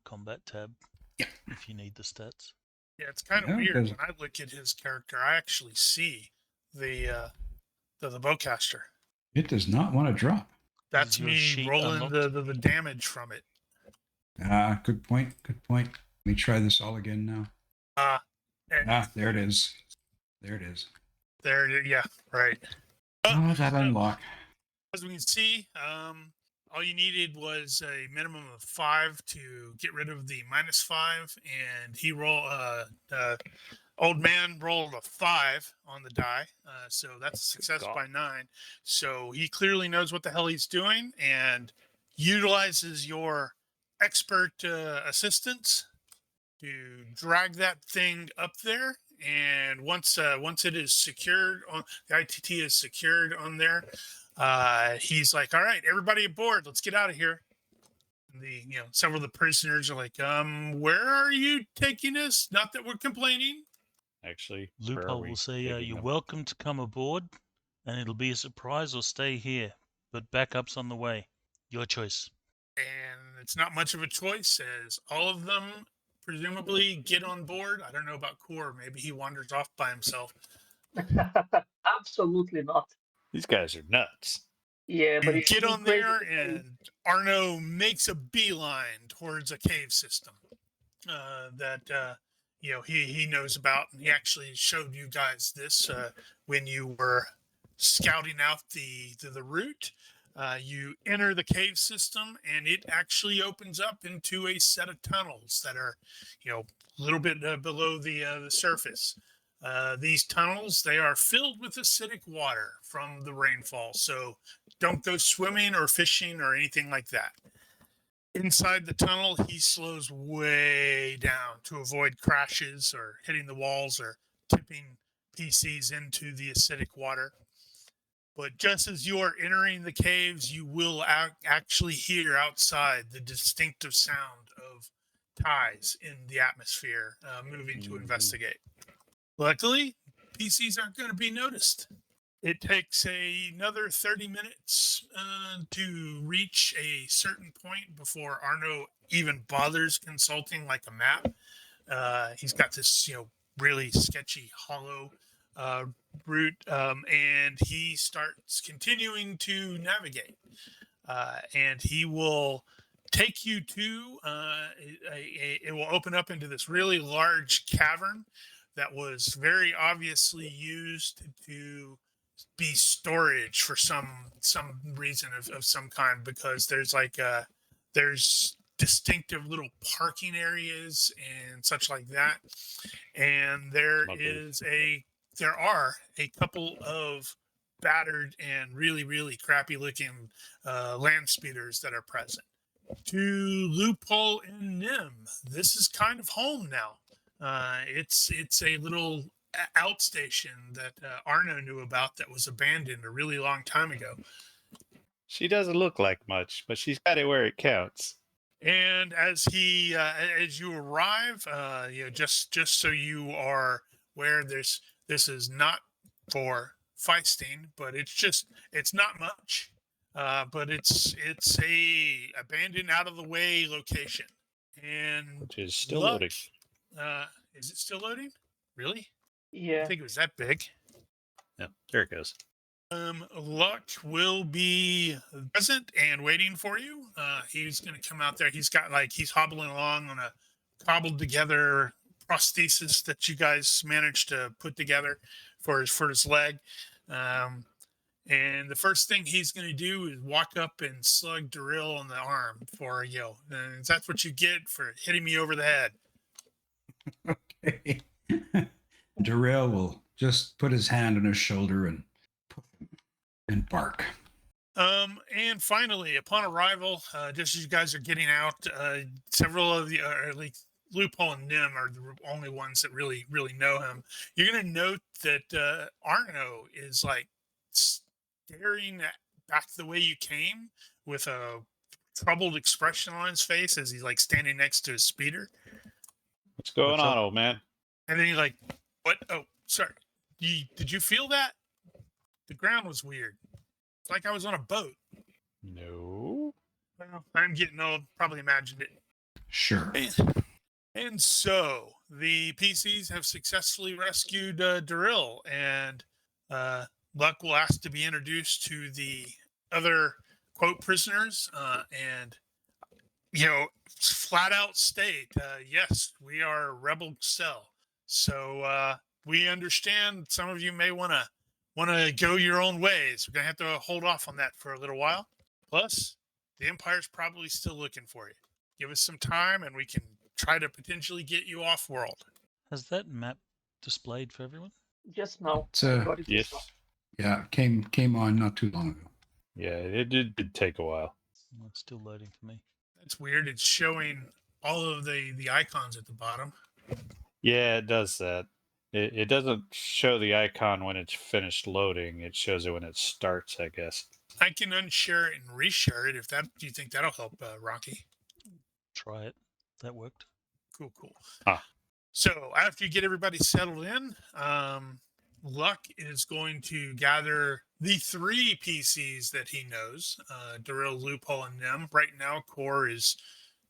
combat tab if you need the stats.
Yeah, it's kind of weird. When I look at his character, I actually see the bowcaster.
It does not want to drop.
That's me rolling the damage from it.
Good point. Good point. Let me try this all again now. There it is. There it is.
Yeah, right.
That unlock.
As we can see, all you needed was a minimum of 5 to get rid of the -5, and he old man rolled a 5 on the die, so that's a success by 9. So he clearly knows what the hell he's doing and utilizes your expert assistance to drag that thing up there. And once it is secured on the ITT is secured on there, he's like, "All right, everybody aboard. Let's get out of here." And several of the prisoners are like, "Where are you taking us? Not that we're complaining."
Actually,
Loophole will say, "You're welcome to come aboard, and it'll be a surprise or stay here. But backup's on the way. Your choice."
And it's not much of a choice, as all of them presumably get on board. I don't know about Core. Maybe he wanders off by himself.
Absolutely not.
These guys are nuts.
Yeah, but
you get on there, and Arno makes a beeline towards a cave system that he knows about, and he actually showed you guys this when you were scouting out the route. You enter the cave system, and it actually opens up into a set of tunnels that are, a little bit below the surface. These tunnels, they are filled with acidic water from the rainfall, so don't go swimming or fishing or anything like that. Inside the tunnel, he slows way down to avoid crashes or hitting the walls or tipping PCs into the acidic water. But just as you are entering the caves, you will actually hear outside the distinctive sound of ties in the atmosphere moving to investigate. Luckily, PCs aren't going to be noticed. It takes another 30 minutes to reach a certain point before Arno even bothers consulting like a map. He's got this, really sketchy, hollow route, and he starts continuing to navigate. And he will take you to it will open up into this really large cavern that was very obviously used to be storage for some reason of some kind, because there's distinctive little parking areas and such like that, and there are a couple of battered and really crappy looking land speeders that are present. To Loophole and Nim, this is kind of home now. It's a little outstation that Arno knew about that was abandoned a really long time ago.
She doesn't look like much, but she's got it where it counts.
And as you arrive, just so you are aware, this is not for feisting, but it's not much, but it's a abandoned, out of the way location. And
Which is still
Luck,
loading.
is it still loading? Really? I
Yeah.
think it was that big.
Yeah, there it goes.
Luck will be present and waiting for you. He's going to come out there. He's hobbling along on a cobbled together prosthesis that you guys managed to put together for his leg. And the first thing he's going to do is walk up and slug Darrell on the arm for you. And that's what you get for hitting me over the head.
Okay. Darrell will just put his hand on his shoulder and bark.
And finally, upon arrival, just as you guys are getting out, several of the, or at least Loophole and Nim are the only ones that really know him. You're going to note that Arno is like staring back the way you came with a troubled expression on his face as he's like standing next to his speeder.
What's going
What's
on,
up?
old man?
And then you're like, what? Oh, sorry. Did you feel that? The ground was weird. It's like I was on a boat.
No.
Well, I'm getting old. Probably imagined it.
Sure.
And so the PCs have successfully rescued Darrell, and Luck will ask to be introduced to the other quote prisoners, and flat out state, yes, we are a rebel cell. So we understand some of you may want to go your own ways. We're gonna have to hold off on that for a little while. Plus, the Empire's probably still looking for you. Give us some time, and we can try to potentially get you off world.
Has that map displayed for everyone?
Just now.
It's
I got it
Yes.
just now.
yeah, came on not too long ago.
Yeah, it did take a while.
Well, it's still loading for me.
That's weird. It's showing all of the icons at the bottom.
Yeah, it does that. It doesn't show the icon when it's finished loading. It shows it when it starts, I guess.
I can unshare it and reshare it if that. Do you think that'll help, Rocky?
Try it. That worked.
Cool.
Ah.
So after you get everybody settled in, Luck is going to gather the 3 PCs that he knows, Darrell, Loophole, and Nim. Right now, Core is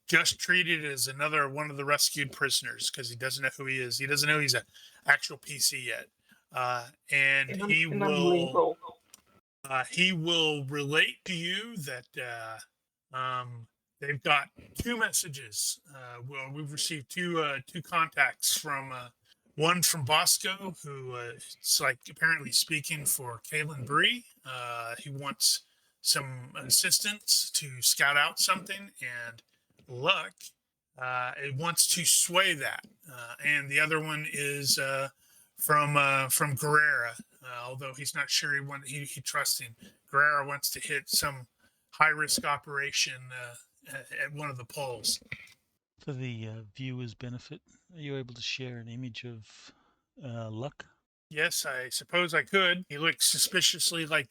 just treated as another one of the rescued prisoners because he doesn't know who he is. He doesn't know he's an actual PC yet. And he
I'm
will
limbo.
he will relate to you that they've got 2 messages. Well, we've received two contacts from one from Bosco, who is like apparently speaking for Kalen Bree. He wants some assistance to scout out something, and Luck it wants to sway that. And the other one is from Guerrera, although he's not sure he trusts him. Guerrera wants to hit some high risk operation at one of the poles.
For the viewers' benefit, are you able to share an image of Luck?
Yes, I suppose I could. He looks suspiciously like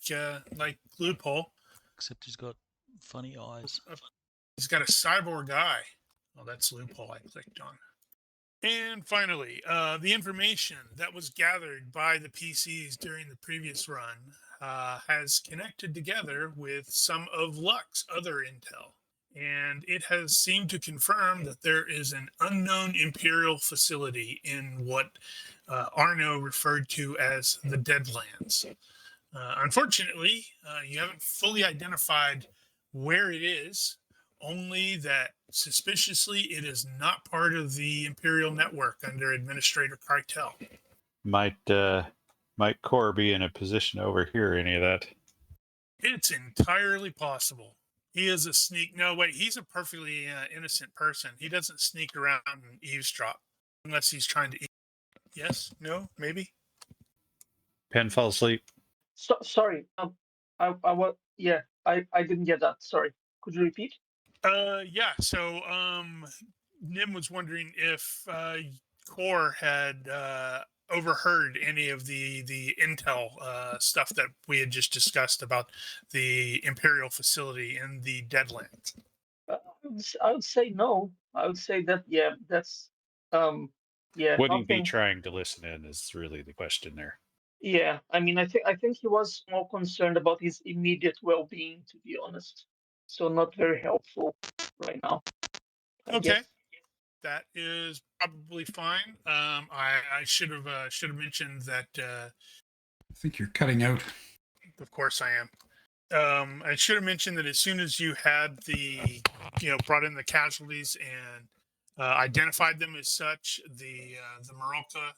Loophole.
Except he's got funny eyes.
He's got a cyborg eye. Oh, that's Loophole I clicked on. And finally, the information that was gathered by the PCs during the previous run has connected together with some of Luck's other intel. And it has seemed to confirm that there is an unknown Imperial facility in what Arno referred to as the Deadlands. Unfortunately, you haven't fully identified where it is, only that Suspiciously, it is not part of the Imperial network under Administrator Cartel.
Might Core be in a position to overhear any of that?
It's entirely possible. He is a sneak. No, wait, he's a perfectly innocent person. He doesn't sneak around and eavesdrop unless he's trying to. Yes? No? Maybe?
Pen fell asleep.
Sorry. I didn't get that. Sorry. Could you repeat?
Yeah. So, Nim was wondering if Core had overheard any of the intel stuff that we had just discussed about the Imperial facility in the Deadlands.
I would say no. I would say that that's
Would he be
nothing.
trying to listen in is really the question there.
Yeah, I mean, I think he was more concerned about his immediate well-being, to be honest. So not very helpful right now, I
Okay.
guess.
That is probably fine. I should have mentioned that.
I think you're cutting out.
Of course, I am. I should have mentioned that as soon as you had brought in the casualties and identified them as such, the Marolka,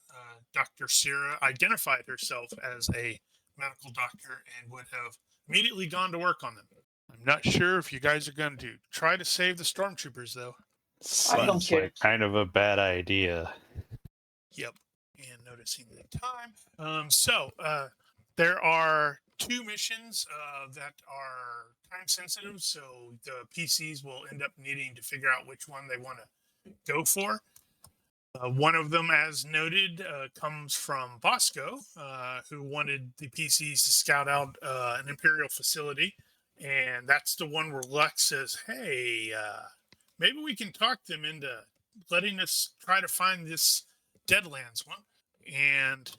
Dr. Sierra, identified herself as a medical doctor and would have immediately gone to work on them. I'm not sure if you guys are going to try to save the stormtroopers, though.
I don't
Seems
care.
like kind of a bad idea.
Yep. And noticing the time. So there are 2 missions that are time sensitive, so the PCs will end up needing to figure out which one they want to go for. One of them, as noted, comes from Bosco, who wanted the PCs to scout out an Imperial facility. And that's the one where Lux says, hey, maybe we can talk them into letting us try to find this Deadlands one. And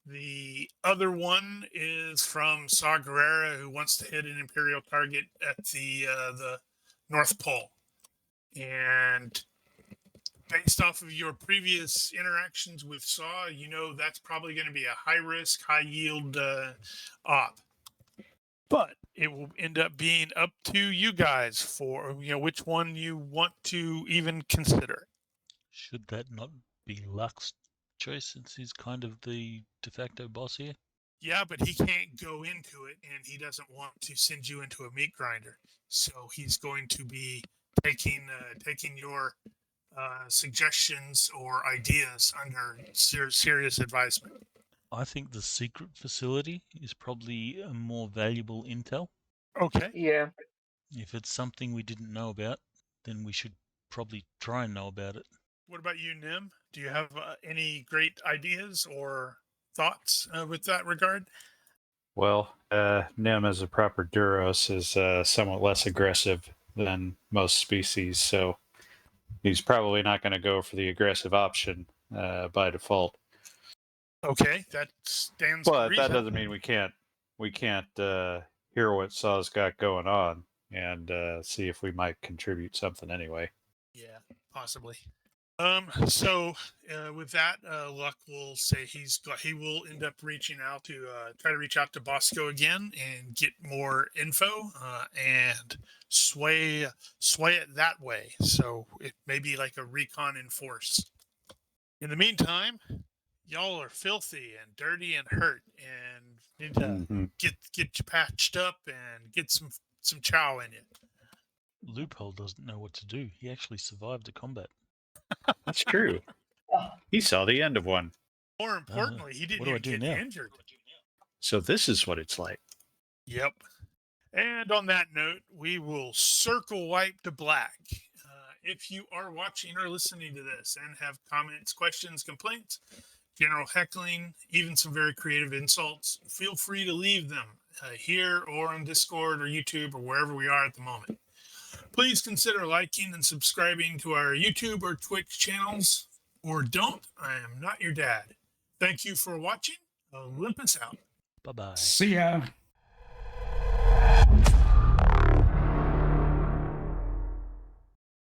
the other one is from Saw Gerrera, who wants to hit an Imperial target at the North Pole. And based off of your previous interactions with Saw, that's probably going to be a high-risk, high-yield op. But it will end up being up to you guys for which one you want to even consider.
Should that not be Luck's choice since he's kind of the de facto boss here?
Yeah, but he can't go into it, and he doesn't want to send you into a meat grinder. So he's going to be taking your suggestions or ideas under serious advisement.
I think the secret facility is probably a more valuable intel.
Okay.
Yeah.
If it's something we didn't know about, then we should probably try and know about it.
What about you, Nim? Do you have any great ideas or thoughts with that regard?
Well, Nim, as a proper Duros, is somewhat less aggressive than most species, so he's probably not going to go for the aggressive option by default.
Okay, that stands to
But
reason.
that doesn't mean we can't hear what Saw's got going on and see if we might contribute something anyway.
Yeah, possibly. So with that, Luck will say he will end up reaching out to try to reach out to Bosco again and get more info and sway it that way. So it may be like a recon in force. In the meantime, y'all are filthy and dirty and hurt and need to get you patched up and get some chow in you.
Loophole doesn't know what to do. He actually survived a combat.
That's true. He saw the end of one.
More importantly, he didn't even get injured.
So this is what it's like.
Yep. And on that note, we will circle wipe to black. If you are watching or listening to this and have comments, questions, complaints, general heckling, even some very creative insults, feel free to leave them here or on Discord or YouTube or wherever we are at the moment. Please consider liking and subscribing to our YouTube or Twitch channels, or don't. I am not your dad. Thank you for watching. Olympus out.
Bye-bye.
See ya.